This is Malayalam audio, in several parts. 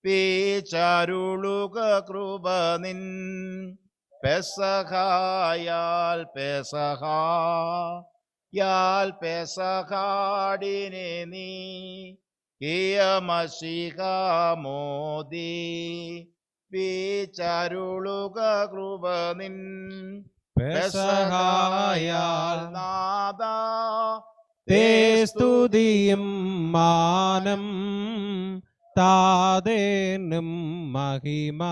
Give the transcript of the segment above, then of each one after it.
പേച്ചരുളുക കൃപ നിൻ പെസഹായാൽ പെസഹാടിനെ നീ കിയമശിഹാമോദി പേച്ചരുളുക കൃപ നിൻ പെസഹായാൽ നാദാ തേ സ്തുതിയും മാനം താതേനും മഹിമ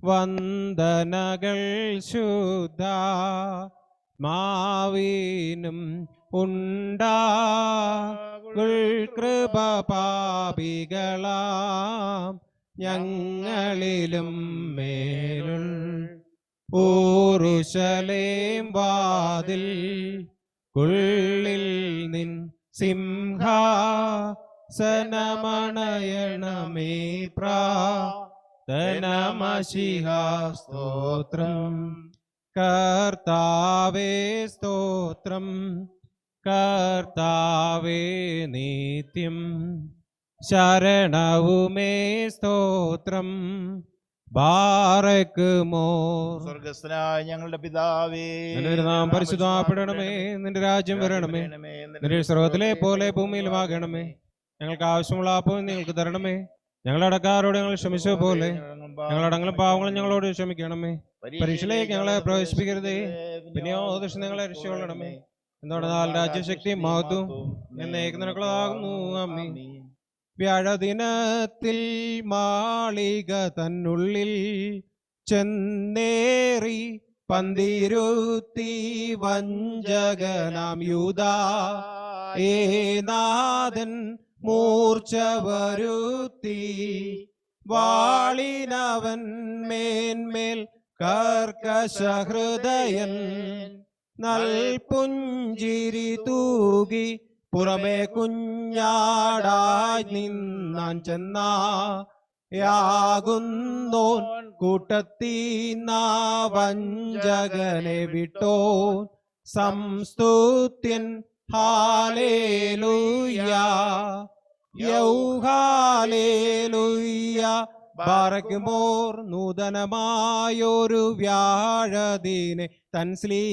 വന്ദനകൾ ശുദ്ധ മാവീനും കൃപ പാപികളാം ഞങ്ങളിലും മേലുൾ ഊറുശലേം വാതിൽ ഉള്ളിൽ നിൻ സിംഹാസനമണയണമേ പ്രാതനമശിഹാ സ്തോത്രം കർത്താവേ സ്തോത്രം കർത്താവേ നിത്യം ശരണവുമേ സ്തോത്രം ബാറക്കുമോ. സ്വർഗസ്ഥനായ ഞങ്ങളുടെ പിതാവേ, നിന്റെ നാമം പരിശുദ്ധമാക്കപ്പെടണമേ, നിന്റെ രാജ്യം വരണമേ, നിന്റെ സ്വർഗ്ഗത്തിലെ പോലെ ഭൂമിയിലുമാകണമേ. ഞങ്ങൾക്ക് ആവശ്യമുള്ള അപ്പോൾ നിങ്ങൾക്ക് തരണമേ. ഞങ്ങളുടെ അടക്കാരോട് ഞങ്ങൾ ക്ഷമിച്ച പോലെ ഞങ്ങളടങ്ങളും പാവങ്ങളും ഞങ്ങളോട് ക്ഷമിക്കണമേ. പരീക്ഷയിലേക്ക് ഞങ്ങളെ പ്രവേശിപ്പിക്കരുതേ, പിന്നെയോ ദുഷ്ടൻ ഞങ്ങളെ രക്ഷിക്കൊള്ളണമേ. എന്തുകൊണ്ടെന്നാൽ രാജ്യശക്തിയും മഹത്വവും എന്നേക്കും നിനക്കുള്ളതാകുന്നു. ആമേൻ. വ്യാഴദിനത്തിൽ മാളിക തന്നുള്ളിൽ ചെന്നേറി പന്തിരുത്തി വഞ്ചകനാം യൂദാ നാഥൻ മൂർച്ച വരുത്തി വാളിനവൻ മേന്മേൽ കർക്കശഹൃദയൻ നൽപുഞ്ചിരി തൂകി പുറമേ കുഞ്ഞാടായി നിന്നാൻ ചെന്നായാകുന്നോൻ കൂട്ടത്തീന്നാ വഞ്ചകനെ വിട്ടോൻ സംസ്തുത്യൻ ഹാലേലൂയ യൗഹാലേലൂയ. ബാറക്കുമോർ നൂതനമായൊരു വ്യാഴദിനെ തൻ സ്ലീഹന്മാരെ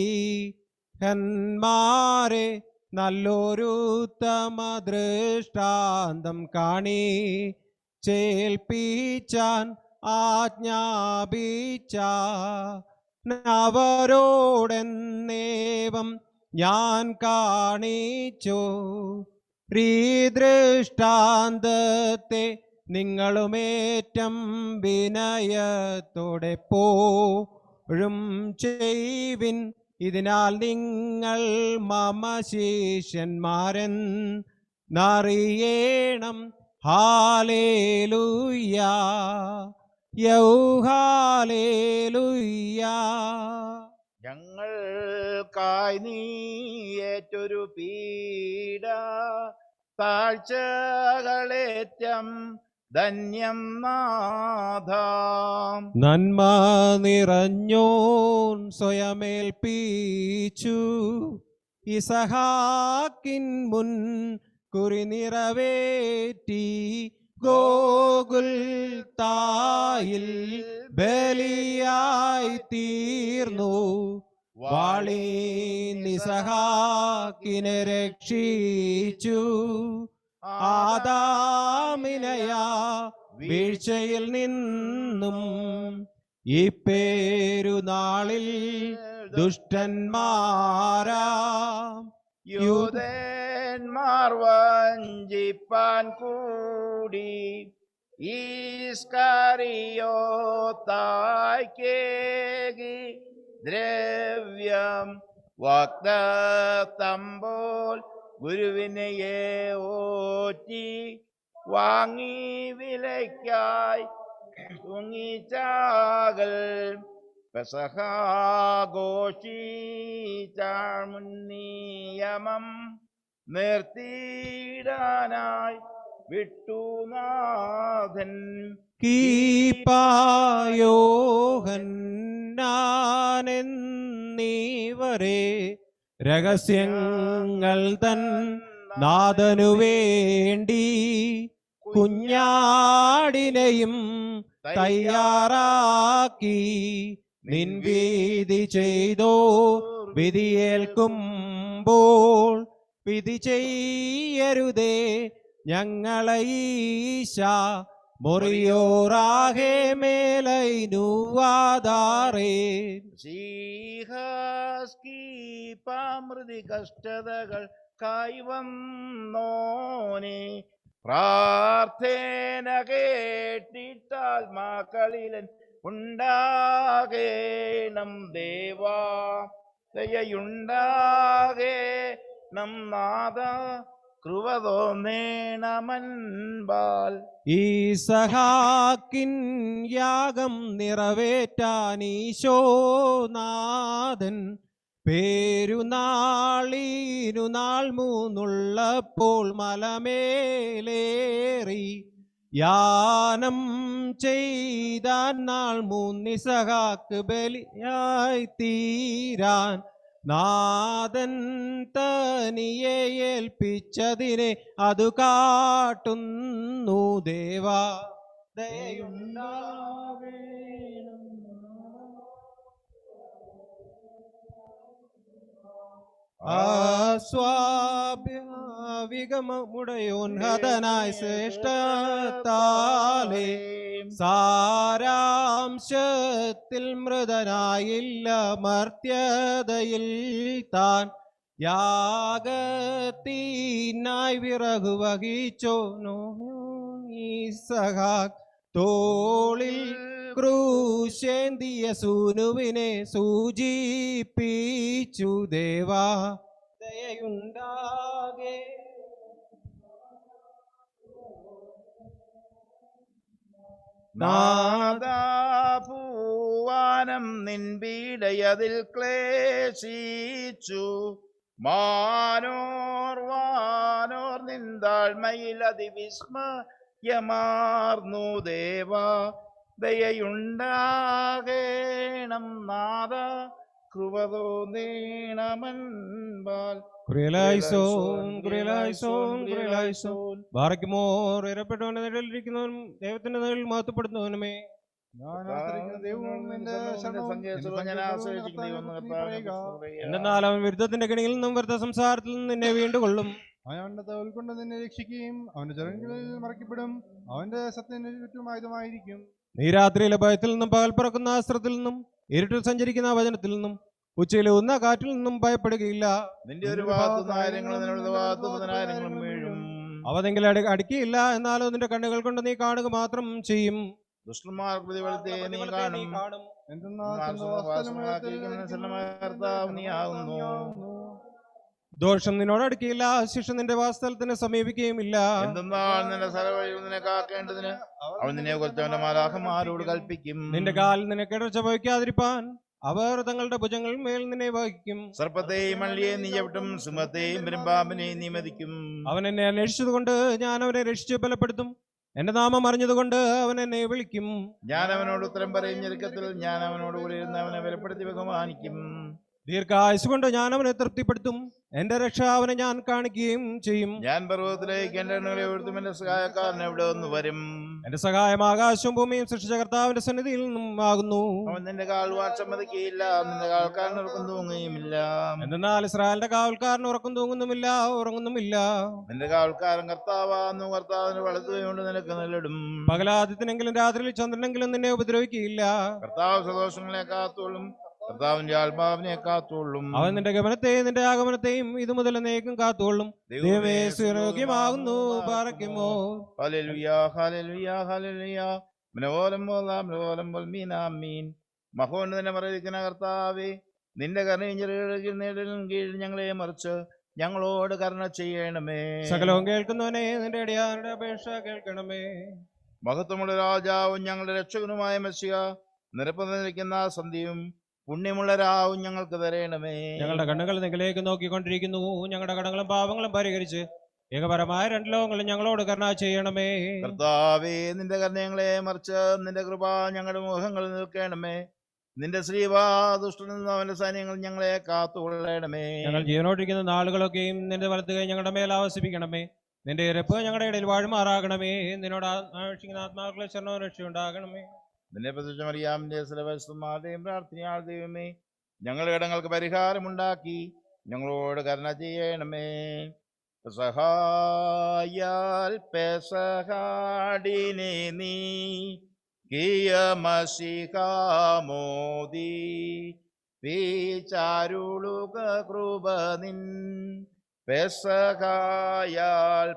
നല്ലൊരുത്തമ ദൃഷ്ടാന്തം കാണി ചേൽപ്പിച്ചാൻ ആജ്ഞാപിച്ച അവരോടെന്നേവം ഞാൻ കാണിച്ചു ദൃഷ്ടാന്തത്തെ നിങ്ങളുമേറ്റം വിനയത്തോടെ പോഴും ചെയ്വിൻ. ഇതിനാൽ നിങ്ങൾ മമ ശിഷ്യന്മാരെന്നറിയേണം. ഹാലേലൂയ യൗഹാലേലൂയ. ഞങ്ങൾക്കായി നീ ഏറ്റൊരു പീഡ താഴ്ചകളേറ്റം ധന്യം നാഥ. നന്മ നിറഞ്ഞോൻ സ്വയമേൽപ്പിച്ചു ഇസഹാക്കിൻ മുൻ കുറി നിറവേറ്റി ഗോകുൽത്തായിൽ ബലിയായി തീർന്നു. വാളി നിസഹാക്കിനെ രക്ഷിച്ചു ആദാമിനയാ വീഴ്ചയിൽ നിന്നും. ഈ പേരുനാളിൽ ദുഷ്ടന്മാരാ യൂദേന്മാർ വഞ്ചിപ്പാൻ കൂടി ഈസ്കറിയോത്തായ്ക്കേകി ദ്രവ്യം വാഗ്ദത്തമ്പോൾ ഗുരുവിനെയെ ഓറ്റി വാങ്ങി വിലയ്ക്കായി തൂങ്ങിച്ചാകൽ പെസഹാഘോഷിച്ചാമുന്നിയമം നിർത്തിയിടാനായി വിട്ടുനാഥൻ. കീപായോഹന്നാനെന്നീവരെ രഹസ്യങ്ങൾ തൻ നാഥനു വേണ്ടി കുഞ്ഞാടിനെയും തയ്യാറാക്കി നിൻ വീതി ചെയ്തോ വിധിയേൽക്കുമ്പോൾ വിധി ചെയ്യരുതേ ഞങ്ങളെ ഈശ മൊറിയോറാകെ മേലൈനുവാദാറേ. പാമൃതി കഷ്ടതകൾ കൈവന്നോനെ പ്രാർത്ഥന കേട്ടിട്ടാത്മാക്കളിലൻ ഉണ്ടാകേണം ദേവാ ദയയുണ്ടാകേണം നാഥ കൃപ തോന്നേണമൻപാൽ. ഈസഹാക്കിൻ യാഗം നിറവേറ്റാൻ ഈശോനാഥൻ പേരുനാളിനു നാൾ മൂന്നുള്ളപ്പോൾ മലമേലേറി യാനം ചെയ്താൻ നാൾ മൂന്നിസഹാക്ക് ബലിയായി തീരാൻ നാഥൻ തനിയെ ഏൽപ്പിച്ചതിനെ അതു കാട്ടുന്നു ദേവാ ദയയുണ്ടാകേണം. ആസ്വാഭാവികമുടയോൻഹതനായ ശ്രേഷ്ഠത്താലേ സാരാംശത്തിൽ മൃതനായില്ല മർത്യതയിൽ താൻ യാഗത്തിനായി വിറകു വഹിച്ചോനോ ഈസഹാക്ക് തോളിൽ ക്രൂശേന്തിയ സൂനുവിനെ സൂചിപ്പിച്ചു ദേവാ ദയയുണ്ടാകേ. നാദാപൂവാനം നിൻപീഡയതിൽ ക്ലേശിച്ചു വാനോർ നിന്താഴ്മയിൽ അതിവിസ്മയമാർന്നു ദേവാ ദയയുണ്ടാകേണം നാഥ കൃപ തോന്നേണമൻപാൽ. ബാറയ്ക്കുമോർ ഇരപ്പെട്ടവന്റെ നിഴലിരിക്കുന്നവനും ദൈവത്തിന്റെ നിഴലിൽ മഹത്വപ്പെടുന്നവനുമേ. എന്നാൽ അവൻ വിരുദ്ധത്തിന്റെ കെണിയിൽ നിന്നും വ്യർത്ഥ സംസാരത്തിൽ നിന്നും നിന്നെ വീണ്ടുകൊള്ളും. അവന്റെ തോൽ കൊണ്ട് നിന്നെ രക്ഷിക്കുകയും അവന്റെ ജനങ്ങളിൽ മറക്കപ്പെടും. അവന്റെ സത്യത്തിന് ചുറ്റും ആയുധമായിരിക്കും. നീ രാത്രിയിലെ ഭയത്തിൽ നിന്നും പകൽ പറക്കുന്ന അസ്ത്രത്തിൽ നിന്നും ഇരുട്ടിൽ സഞ്ചരിക്കുന്ന വചനത്തിൽ നിന്നും ഉച്ചയിലെ ഉന്ന കാറ്റിൽ നിന്നും ഭയപ്പെടുകയില്ല. നിന്റെ ഒരു ഭാഗത്തുനിന്ന് ആയിരങ്ങളും നിങ്ങളുടെ ഭാഗത്തുനിന്ന് ആയിരങ്ങളും വീഴും. അവ നിങ്ങൾ അടിക്കുകയില്ല, എന്നാലോ നിന്റെ കണ്ണുകൾ കൊണ്ട് നീ കാണുക മാത്രം ചെയ്യും. ദുഷ്ടന്മാർ പ്രതിഫലത്തെ നീ കാണും. ദോഷം നിന്നോട് അടുക്കിയില്ല, ശിക്ഷ നിന്റെ വാസ്തവത്തിന് സമീപിക്കുകയുമില്ല. എന്തെന്നാൽ നിന്റെ സകലവഴിയിൽ നിന്നെ കാക്കേണ്ടതിന് അവൻ നിന്നെ കുറിച്ചവന്റെ മാലാഖമാരോട് കൽപ്പിക്കും. നിന്റെ കാലിൽ നിനക്ക് ഇടർച്ച വഹിക്കാതിരിപ്പാൻ അവർ തങ്ങളുടെ ഭുജങ്ങൾ മേൽ നിന്നെ വഹിക്കും. സർപ്പത്തെയും മള്ളിയെ നീ ചവിട്ടും, സിംഹത്തെയും പെരുമ്പാമ്പിനെയും നീ മതിക്കും. അവൻ എന്നെ അന്വേഷിച്ചതുകൊണ്ട് ഞാൻ അവനെ രക്ഷിച്ച് ബലപ്പെടുത്തും. എന്റെ നാമം അറിഞ്ഞതുകൊണ്ട് അവൻ എന്നെ വിളിക്കും. ഞാൻ അവനോട് ഉത്തരം പറയും. ഞെരുക്കത്തിൽ ഞാൻ അവനോട് കൂടി ഇരുന്ന് അവനെ ബലപ്പെടുത്തി ബഹുമാനിക്കും. ദീർഘായുസ് കൊണ്ട് ഞാൻ അവനെ തൃപ്തിപ്പെടുത്തും. എന്റെ രക്ഷ അവനെ ഞാൻ കാണിക്കുകയും ചെയ്യും. ഞാൻ പർവ്വതത്തിലേക്ക് എന്റെ എണ്ണകളെ ഉയർത്തും. എന്റെ സഹായക്കാരൻ എവിടെ ഒന്ന് വരും. എന്റെ സഹായം ആകാശവും ഭൂമിയും സൃഷ്ടിച്ച കർത്താവിന്റെ സന്നിധിയിൽ നിന്നും ആകുന്നു. അവൻ നിന്റെ കാൽവാൾ സമ്മതിക്കുകയില്ല, നിന്റെ കാൽക്കാരൻ ഉറക്കം തൂങ്ങുകയുമില്ല. എന്നാൽ ഇസ്രായേലിന്റെ കാവൽക്കാരൻ ഉറക്കം തൂങ്ങുന്നുമില്ല, ഉറങ്ങുന്നുമില്ല. നിന്റെ കാവൽക്കാരൻ കർത്താവാന്നു. കർത്താവിന് വളർത്തുകയുണ്ട് നിനക്ക് നെല്ലിടും. പകലാദിത്യനെങ്കിലും രാത്രിയിൽ ചന്ദ്രനെങ്കിലും നിന്നെ ഉപദ്രവിക്കുകയില്ല. കർത്താവ് സദോഷങ്ങളെ കാത്തോളും, കർത്താവിന്റെ ആത്മാവിനെ കാത്തോളും. അവൻ നിന്റെ ഗമനത്തെയും നിന്റെ ആഗമനത്തെയും ഇത് മുതൽ എന്നേക്കും കാത്തോളും. ദൈവമേ സുയോഗ്യമാകുന്നു. പാറയ്ക്കുമോ ഹല്ലേലൂയ, ഹല്ലേലൂയ, ഹല്ലേലൂയ. മനോലം പോലാം മനോലം മീനാമീൻ. മഹോന്നതനെ മറയിരിക്കുന്ന കർത്താവേ, നിന്റെ കരുണയും ചെറുകിടലും കീഴിൽ ഞങ്ങളെ മറിച്ച് ഞങ്ങളോട് കരുണ ചെയ്യണമേ. സകലവും കേൾക്കുന്നവനെ നിന്റെ അടിയാരുടെ അപേക്ഷ കേൾക്കണമേ. മഹത്വമുള്ള രാജാവും ഞങ്ങളുടെ രക്ഷകനുമായ മെസ്സിയ, നിരപ്പുന്ന സന്ധ്യയും പുണ്യമുള്ള രാവും ഞങ്ങൾക്ക് തരയണമേ. ഞങ്ങളുടെ കണ്ണുകൾ നിങ്ങളിലേക്ക് നോക്കിക്കൊണ്ടിരിക്കുന്നു. ഞങ്ങളുടെ കടങ്ങളും പാപങ്ങളും പരിഹരിച്ച് ഏകപരമായ രണ്ട് ലോകങ്ങളും ഞങ്ങളോട് കരുണ ചെയ്യണമേ. കർത്താവേ, നിന്റെ കരുണ മറിച്ച് നിന്റെ കൃപ ഞങ്ങളുടെ മുഖങ്ങളിൽ നിൽക്കണമേ. നിന്റെ ശ്രീവാദുഷ്ടനിൽ നിന്ന് അവന്റെ സൈന്യങ്ങൾ ഞങ്ങളെ കാത്തുകൊള്ളണമേ. ഞങ്ങൾ ജീവനോടിരിക്കുന്ന നാളുകളൊക്കെയും നിന്റെ വലത്ത് കൈ ഞങ്ങളുടെ മേൽ ആവസിപ്പിക്കണമേ. നിന്റെ ഇരപ്പ് ഞങ്ങളുടെ ഇടയിൽ വാഴുമാറാകണമേ. നിന്നോട് ആവശ്യിക്കുന്ന ആത്മാക്കളെ ശരണവും രക്ഷയുണ്ടാകണമേ. നിന്നെ പ്രത്യക്ഷ മറിയാമിന്റെ സലവസ്തുമാരുടെയും പ്രാർത്ഥനയാൾ ദൈവമേ, ഞങ്ങളുടെ ഇടങ്ങൾക്ക് പരിഹാരമുണ്ടാക്കി ഞങ്ങളോട് കരുണ ചെയ്യണമേ. സഹായാൽ പെസഹാടിനെ നീ കിയമസിഹാമോദി വിചാരുളുക കൃപ നിൻ പെസഹായാൽ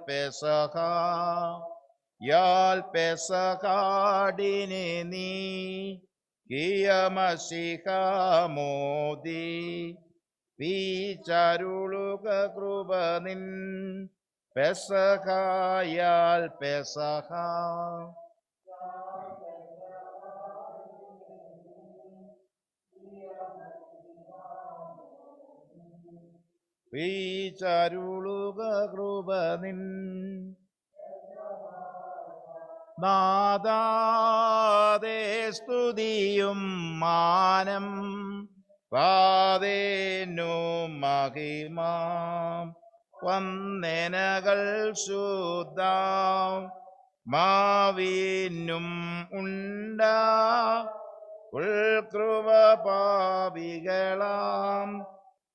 പെസഹാടിനെ നീ കിയമസിഹാമോദി വിചാരുളുക കൃപ നിൻ പെസഹായാൽ പെസഹ. വിചാരുളുക കൃപ നിൻ നാദാദേ സ്തുതിയും മാനം പാതേനു മഹിമാം വന്ദനകൾ ശുദ്ധാം മാവിനും ഉണ്ടാ ഉൾകൃപ പാപികളാം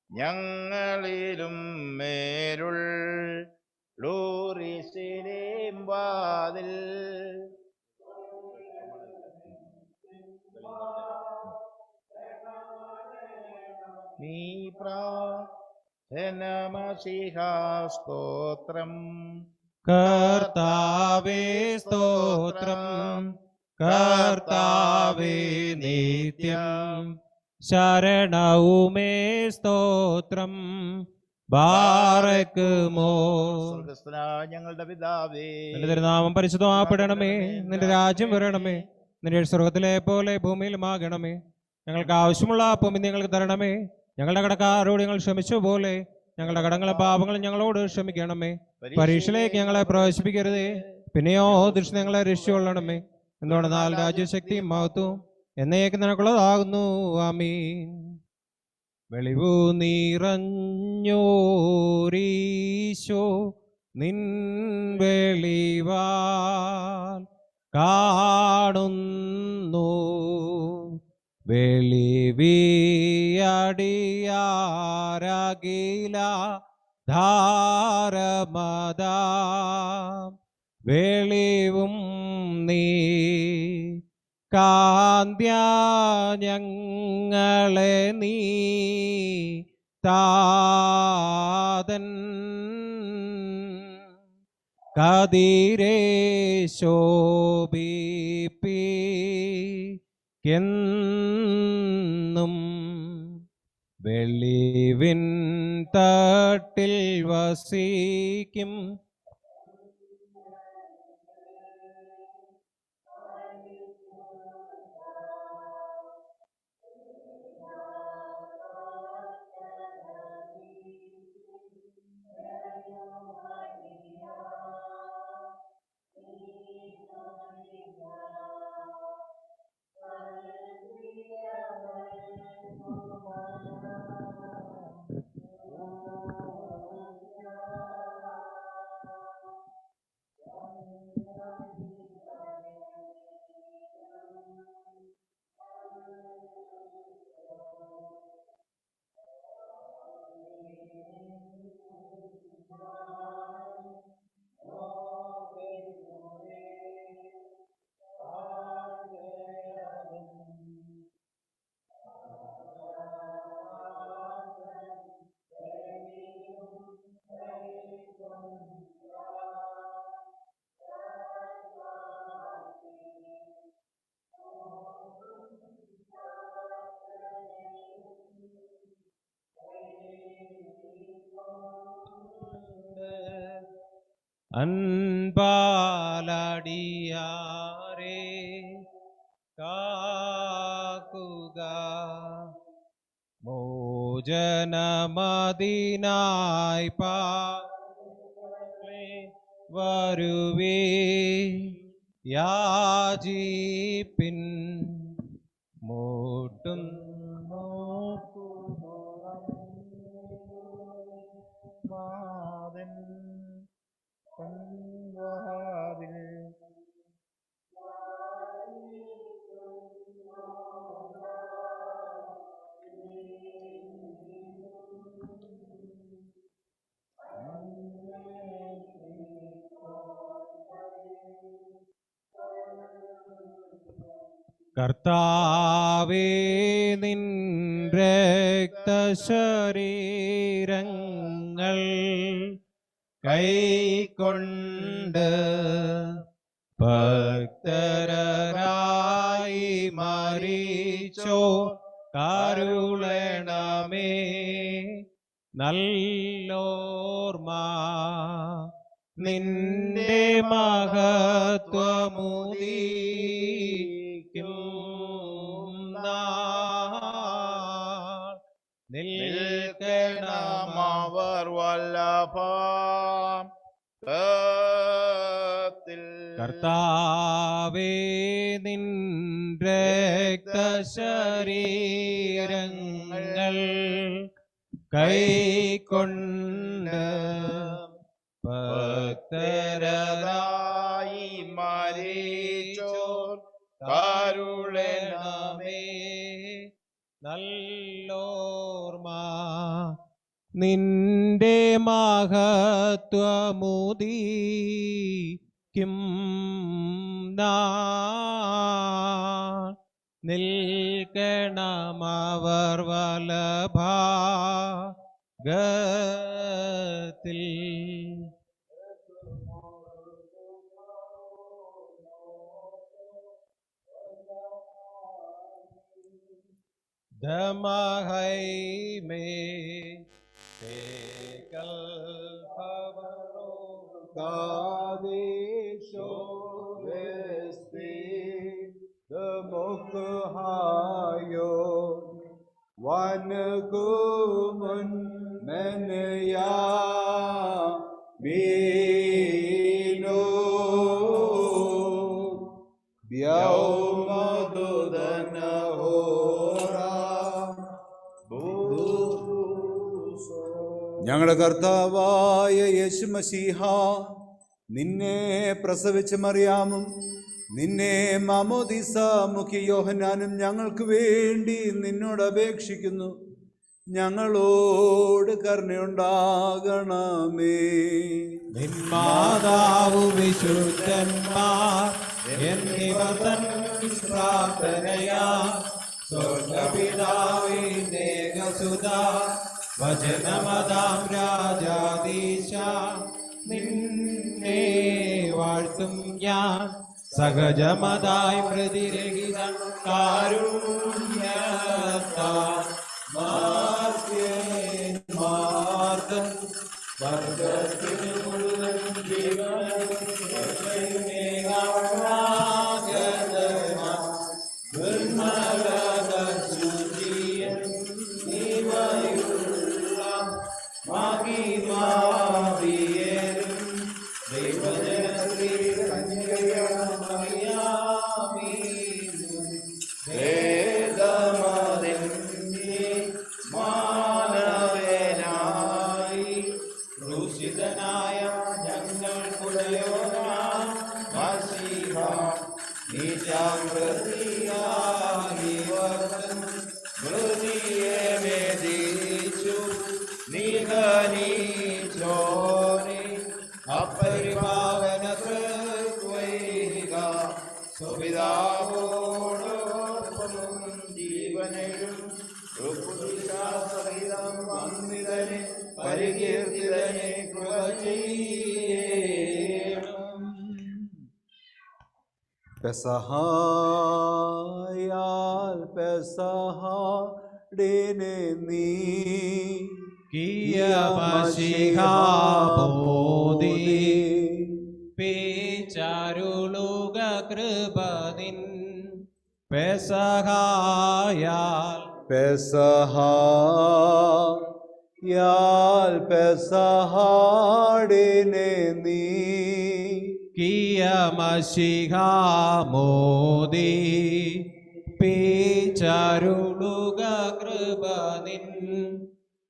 ഞങ്ങളിലും മേരുൾ ലൂറിസിലേം വാതിൽ നീ പ്രാർത്ഥനമസിഹാസ്തോത്രം. കർത്താവേ സ്തോത്രം, കർത്താവേ നിത്യം ശരണവുമേ സ്തോത്രം. ബാറക്കുമോ. സ്വർഗ്ഗസ്ഥനായ ഞങ്ങളുടെ പിതാവേ, നിന്റെ തിരുനാമം പരിശുദ്ധമാപ്പെടണമേ. നിന്റെ രാജ്യം വരണമേ. നിന്റെ സ്വർഗത്തിലെ പോലെ ഭൂമിയിലുമാകണമേ. ഞങ്ങൾക്ക് ആവശ്യമുള്ള അപ്പം ഇന്ന് ഞങ്ങൾക്ക് തരണമേ. ഞങ്ങളുടെ കടക്കാരോട് ഞങ്ങൾ ക്ഷമിച്ച പോലെ ഞങ്ങളുടെ കടങ്ങളും പാപങ്ങളും ഞങ്ങളോട് ക്ഷമിക്കണമേ. പരീക്ഷയിലേക്ക് ഞങ്ങളെ പ്രവേശിപ്പിക്കരുതേ, പിന്നെയോ ദുഷ്ടൻ ഞങ്ങളെ രക്ഷിച്ചുകൊള്ളണമേ. എന്തുകൊണ്ടെന്നാൽ രാജ്യശക്തിയും മഹത്വവും എന്നേക്ക് നിനക്കുള്ളതാകുന്നു. ആമീൻ. വെളിവു നിറഞ്ഞോരീശോ നിൻ വെളിവാൽ കാണുന്നു വെളിവിയടിയാരകില ധാരമതാ വെളിവും നീ കാന്ത്യ ഞങ്ങളെ നീ താതൻ കതിരേ ശോഭിപ്പിക്കെന്നും വെളിവിൻ തട്ടിൽ വസിക്കും അൻപാലടിയാരേ കാക്കുക മോചനമതിനായി വരുവേ യാചിപ്പിൻ മോട്ടും മാതൻ വാതിൽ. കർത്താവേ, നിൻ രക്തശരീരങ്ങൾ കൈക്കൊണ്ട് ഭക്തരായി മരിച്ചോ കരുളണമേ. നല്ലോർമ്മ നിന്റെ മഹത്വമുദീക്കും നാൾ. നിൽക്കണം അവർ വല്ലഭത്തിൽ. കർത്താവേ, നിൻ രക്തശരീരങ്ങൾ കൈക്കൊണ്ട് ഭക്തരായി മരിച്ചോർ കരുളണമേ. നല്ലോർമ്മ നിന്റെ മഹത്വമുദീക്കും നാൾ. നിൽക്കണമവർ വലഭാഗത്തിൽ. ദമഹൈമേ തേകൽ ഭവനോ കാദേശോ വെസ്തി ദമുഖായോ വനകുമുൻ മനയാ മീനോ ഞങ്ങളുടെ കർത്താവായ യേശുമശീഹ, നിന്നെ പ്രസവിച്ച മറിയാമും നിന്നെ മാമോദീസ മുഖ്യ യോഹന്നാനും ഞങ്ങൾക്ക് വേണ്ടി നിന്നോട് അപേക്ഷിക്കുന്നു. ഞങ്ങളോട് കരുണയുണ്ടാകണമേ. നിന്മാതാവു വിശുദ്ധന്മാർ എന്നിവർ തൻ പ്രാർത്ഥനയാ സ്വർഗപിതാവേ ദേവസുത വചനമതാം രാജാദീശ നിന്നെ വാഴ്ത്തും ഞാൻ സഹജമതായി പ്രതിരഹിത കാരുണ്യത്താൽ മാർദ്ദം വർഗത്തിനു മുഴുവൻ പെസഹായാൽ പെസഹാടിനെ നീ കിയമശിഹാബോധി പേച്ചാരുളുക കൃപനിൻ പെസഹായാൽ പെസഹായാൽ പെസഹാടിനെ നീ കിയമശിഹാമോദി പേച്ചാരുളുക കൃപനിൻ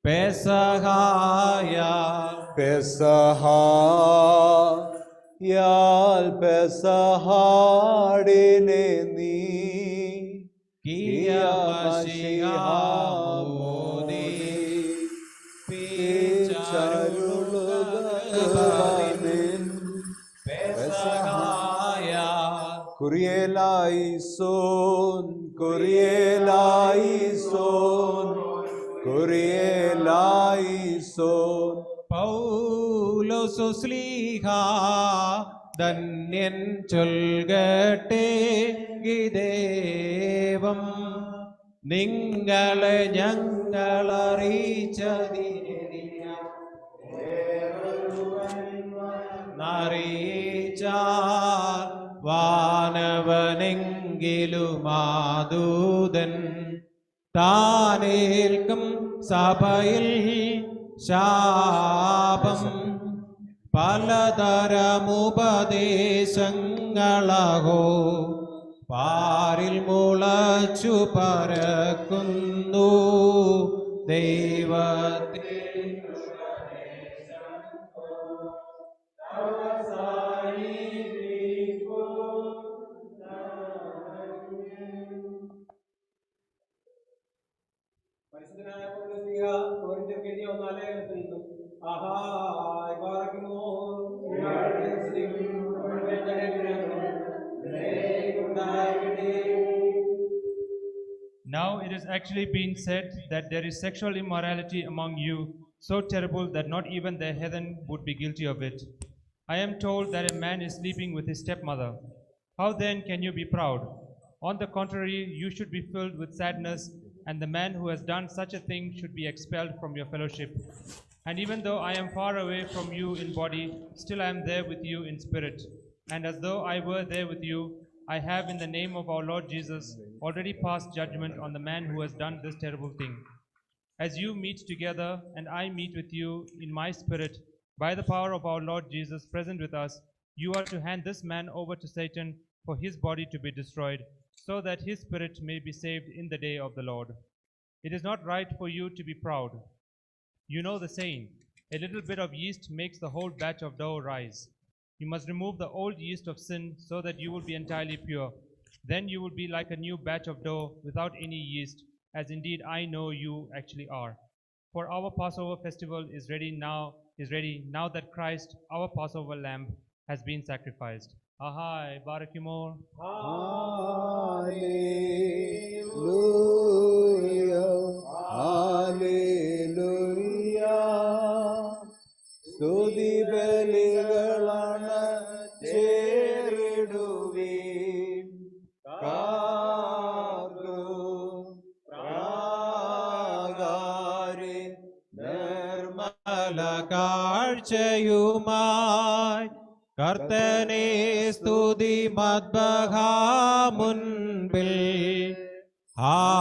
പെസഹായാൽ പെസഹായാൽ യാൽ പെസഹാടിനെ നീ കിയമശിഹാമോദി പിച്ചരുളുകവാനിൻ പെസഹായ കുറിയേലായിസോൻ കുറിയേലായിസോൻ കുറിയേലായിസോൻ പൗലോസു ശ്ലീഹാ ധന്യൻ ചൊൽകട്ടെ ഗിദേവം നിങ്ങളെ ഞങ്ങളറിയിച്ചറിയിച്ചാൽ വാനവനെങ്കിലുമാദൂതൻ താനേൽക്കും സഭയിൽ ശാപം പലതരമുപദേശങ്ങളഹോ പാരിൽ മുളച്ചു പരക്കുന്നു ദൈവത്തിൽ Now it is actually been said that there is sexual immorality among you, so terrible that not even the heathen would be guilty of it. I am told that a man is sleeping with his stepmother. How then can you be proud? On the contrary, you should be filled with sadness, and the man who has done such a thing should be expelled from your fellowship. And even though I am far away from you in body, still I am there with you in spirit. And as though I were there with you, I have in the name of our Lord Jesus already passed judgment on the man who has done this terrible thing. As you meet together, and I meet with you in my spirit, by the power of our Lord Jesus present with us, you are to hand this man over to Satan for his body to be destroyed, so that his spirit may be saved in the day of the Lord. It is not right for you to be proud. You know the saying, a little bit of yeast makes the whole batch of dough rise. You must remove the old yeast of sin so that you will be entirely pure. Then you will be like a new batch of dough without any yeast, as indeed I know you actually are. For our Passover festival is ready now that Christ, our Passover lamb, has been sacrificed. Ahai, Barakimor. Hallelujah, hallelujah. സ്തുതി ബലികളാണ് ചേരിടുവീൻ നിർമ്മല കാഴ്ചയുമായി കർത്തനെ സ്തുതി മദ്ബഹാ മുൻപിൽ ഹല്ലേലൂയ.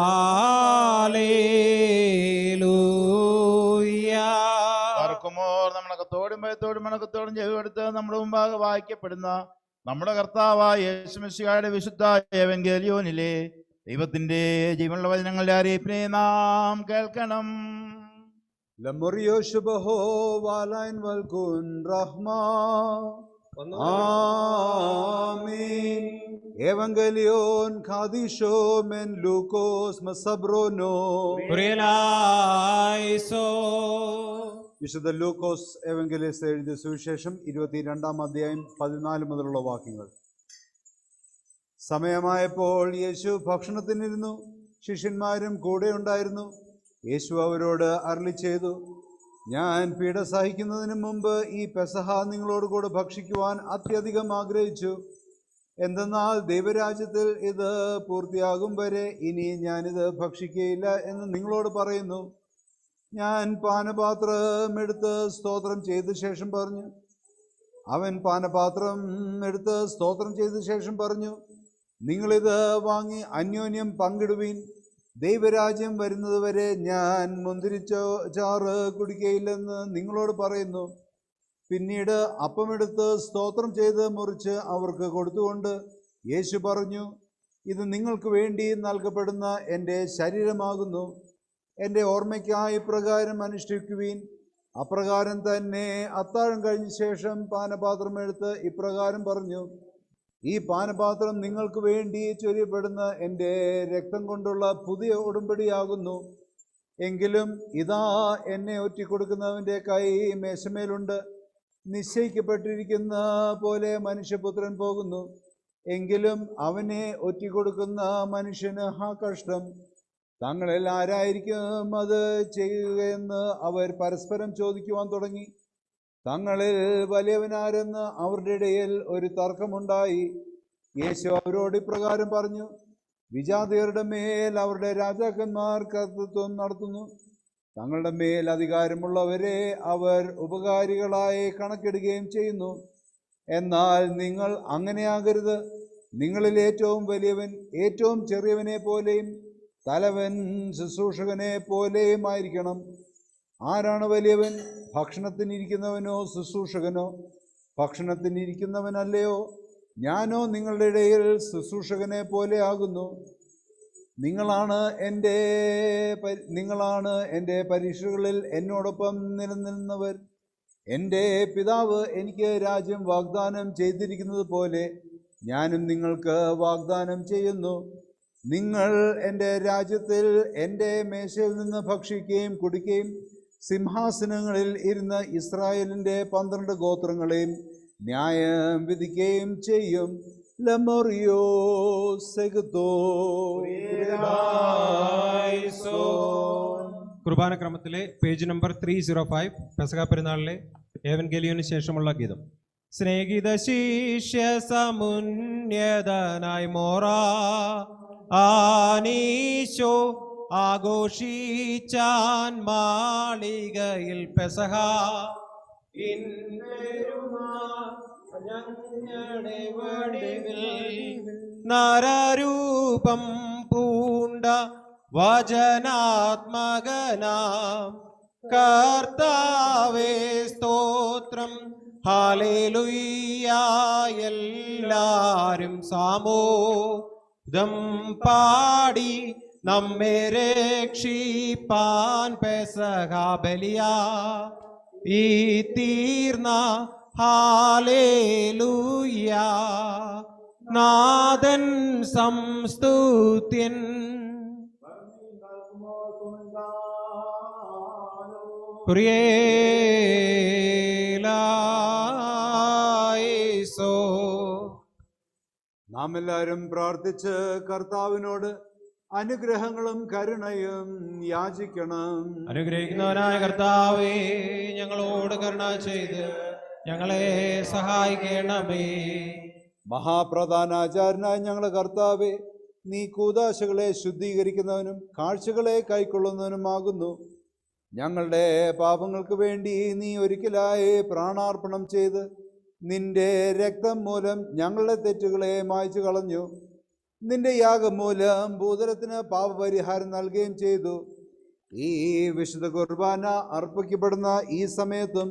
ഓർക്കുമോർ നമ്മളകത്തോടും ഭയത്തോടും മണക്കത്തോടും ചെവിയെടുത്ത് നമ്മുടെ മുമ്പാകെ വായിക്കപ്പെടുന്ന നമ്മുടെ കർത്താവായ യേശുമിശിഹായുടെ വിശുദ്ധ എവങ്കേലിയോനിലെ ദൈവത്തിന്റെ ജീവനുള്ള വചനങ്ങളുടെ അറിയിപ്പിനെ നാം കേൾക്കണം. ലമറിയോ ശുഭഹോ വാലൈൻ വൽകുൻ റഹ്മാ ആമീൻ. Evangelion Kadisho men Lukos Masabrono. വിശുദ്ധ ലൂക്കോസ് എവങ്കലിസ്റ്റ് എഴുതിയ സുവിശേഷം 22-ാം അധ്യായം 14 മുതലുള്ള വാക്യങ്ങൾ. സമയമായപ്പോൾ യേശു ഭക്ഷണത്തിനിരുന്നു, ശിഷ്യന്മാരും കൂടെ ഉണ്ടായിരുന്നു. യേശു അവരോട് അരുളി ചെയ്തു, ഞാൻ പീഡ സഹിക്കുന്നതിന് മുമ്പ് ഈ പെസഹ നിങ്ങളോട് കൂടെ ഭക്ഷിക്കുവാൻ അത്യധികം ആഗ്രഹിച്ചു. എന്തെന്നാൽ ദൈവരാജ്യത്തിൽ ഇത് പൂർത്തിയാകും വരെ ഇനി ഞാനിത് ഭക്ഷിക്കുകയില്ല എന്ന് നിങ്ങളോട് പറയുന്നു. ഞാൻ പാനപാത്രം എടുത്ത് സ്തോത്രം ചെയ്ത ശേഷം പറഞ്ഞു. അവൻ പാനപാത്രം എടുത്ത് സ്തോത്രം ചെയ്ത ശേഷം പറഞ്ഞു, നിങ്ങളിത് വാങ്ങി അന്യോന്യം പങ്കിടുവീൻ. ദൈവരാജ്യം വരുന്നതുവരെ ഞാൻ മുന്തിരിച്ചാറ് കുടിക്കയില്ലെന്ന് നിങ്ങളോട് പറയുന്നു. പിന്നീട് അപ്പമെടുത്ത് സ്തോത്രം ചെയ്ത് മുറിച്ച് അവർക്ക് കൊടുത്തുകൊണ്ട് യേശു പറഞ്ഞു, ഇത് നിങ്ങൾക്ക് വേണ്ടി നൽകപ്പെടുന്ന എൻ്റെ ശരീരമാകുന്നു. എൻ്റെ ഓർമ്മയ്ക്കായി പ്രകാരം അനുഷ്ഠിക്കുവീൻ. അപ്രകാരം തന്നെ അത്താഴം കഴിഞ്ഞ ശേഷം പാനപാത്രം എടുത്ത് ഇപ്രകാരം പറഞ്ഞു: ഈ പാനപാത്രം നിങ്ങൾക്ക് വേണ്ടി ചൊരിയപ്പെടുന്ന എൻ്റെ രക്തം കൊണ്ടുള്ള പുതിയ ഉടമ്പടിയാകുന്നു. എങ്കിലും ഇതാ, എന്നെ ഒറ്റിക്കൊടുക്കുന്നവൻ്റെ കൈ മേശമേലുണ്ട്. നിശ്ചയിക്കപ്പെട്ടിരിക്കുന്ന പോലെ മനുഷ്യപുത്രൻ പോകുന്നു. എങ്കിലും അവനെ ഒറ്റിക്കൊടുക്കുന്ന മനുഷ്യന് കഷ്ടം. തങ്ങളിൽ ആരായിരിക്കും അത് ചെയ്യുകയെന്ന് അവർ പരസ്പരം ചോദിക്കുവാൻ തുടങ്ങി. തങ്ങളിൽ വലിയവനാരെന്ന് അവരുടെ ഇടയിൽ ഒരു തർക്കമുണ്ടായി. യേശു അവരോട് ഇപ്രകാരം പറഞ്ഞു: വിജാതിയരുടെ മേൽ അവരുടെ രാജാക്കന്മാർ കർത്തൃത്വം നടത്തുന്നു. തങ്ങളുടെ മേൽ അധികാരമുള്ളവരെ അവർ ഉപകാരികളായി കണക്കിടുകയും ചെയ്യുന്നു. എന്നാൽ നിങ്ങൾ അങ്ങനെയാകരുത്. നിങ്ങളിൽ ഏറ്റവും വലിയവൻ ഏറ്റവും ചെറിയവനെ പോലെയും തലവൻ ശുശ്രൂഷകനെ പോലെയും ആയിരിക്കണം. ആരാണ് വലിയവൻ? ഭക്ഷണത്തിനിരിക്കുന്നവനോ ശുശ്രൂഷകനോ? ഭക്ഷണത്തിനിരിക്കുന്നവനല്ലയോ? ഞാനോ നിങ്ങളുടെ ഇടയിൽ ശുശ്രൂഷകനെ പോലെ ആകുന്നു. നിങ്ങളാണ് എൻ്റെ പരീക്ഷകളിൽ എന്നോടൊപ്പം നിലനിന്നവർ. എൻ്റെ പിതാവ് എനിക്ക് രാജ്യം വാഗ്ദാനം ചെയ്തിരിക്കുന്നത് പോലെ ഞാനും നിങ്ങൾക്ക് വാഗ്ദാനം ചെയ്യുന്നു. നിങ്ങൾ എൻ്റെ രാജ്യത്തിൽ എൻ്റെ മേശയിൽ നിന്ന് ഭക്ഷിക്കുകയും കുടിക്കുകയും സിംഹാസനങ്ങളിൽ ഇരുന്ന ഇസ്രായേലിൻ്റെ 12 ഗോത്രങ്ങളെയും ന്യായം വിധിക്കുകയും ചെയ്യും. ലമോറിയോ സെഗതോ. കുർബാന ക്രമത്തിലെ പേജ് നമ്പർ 305, പെസഹ പെരുന്നാളിലെ ഏവൻഗേലിയോന് ശേഷമുള്ള ഗീതം. സ്നേഹിത ശിഷ്യ സമുന്നതനായി മോറാ ആനീശോ ആഘോഷിച്ചാൻ മാളികയിൽ പെസഹ. ഞങ്ങളുടെ വടിവിൽ നരരൂപം പൂണ്ട വചനാത്മകനാം കർത്താവേ സ്തോത്രം. ഹല്ലേലൂയ. എല്ലാരും സാമോദം പാടി നമ്മെ രക്ഷിപ്പാൻ പെസഹ ബലിയാ ഈ തീർന്ന. ഹല്ലേലൂയ. നാഥൻ സംസ്തുത്യൻ. കുറിയേലായിസോ. നാം എല്ലാവരും പ്രാർത്ഥിച്ച് കർത്താവിനോട് അനുഗ്രഹങ്ങളും കരുണയും യാചിക്കണം. അനുഗ്രഹിക്കുന്നവനായ കർത്താവേ, ഞങ്ങളോട് കരുണ ചെയ്ത് ഞങ്ങളെ സഹായിക്കണമേ. മഹാപ്രധാനാചാര്യനായ ഞങ്ങളുടെ കർത്താവേ, നീ കൂദാശകളെ ശുദ്ധീകരിക്കുന്നവനും കാഴ്ചകളെ കൈക്കൊള്ളുന്നവനുമാകുന്നു. ഞങ്ങളുടെ പാപങ്ങൾക്ക് വേണ്ടി നീ ഒരിക്കലായി പ്രാണാർപ്പണം ചെയ്ത് നിന്റെ രക്തം മൂലം ഞങ്ങളുടെ തെറ്റുകളെ മായ്ച്ചു കളഞ്ഞു. നിന്റെ യാഗം മൂലം ഭൂതലത്തിന് പാപപരിഹാരം നൽകുകയും ചെയ്തു. ഈ വിശുദ്ധ കുർബാന അർപ്പിക്കപ്പെടുന്ന ഈ സമയത്തും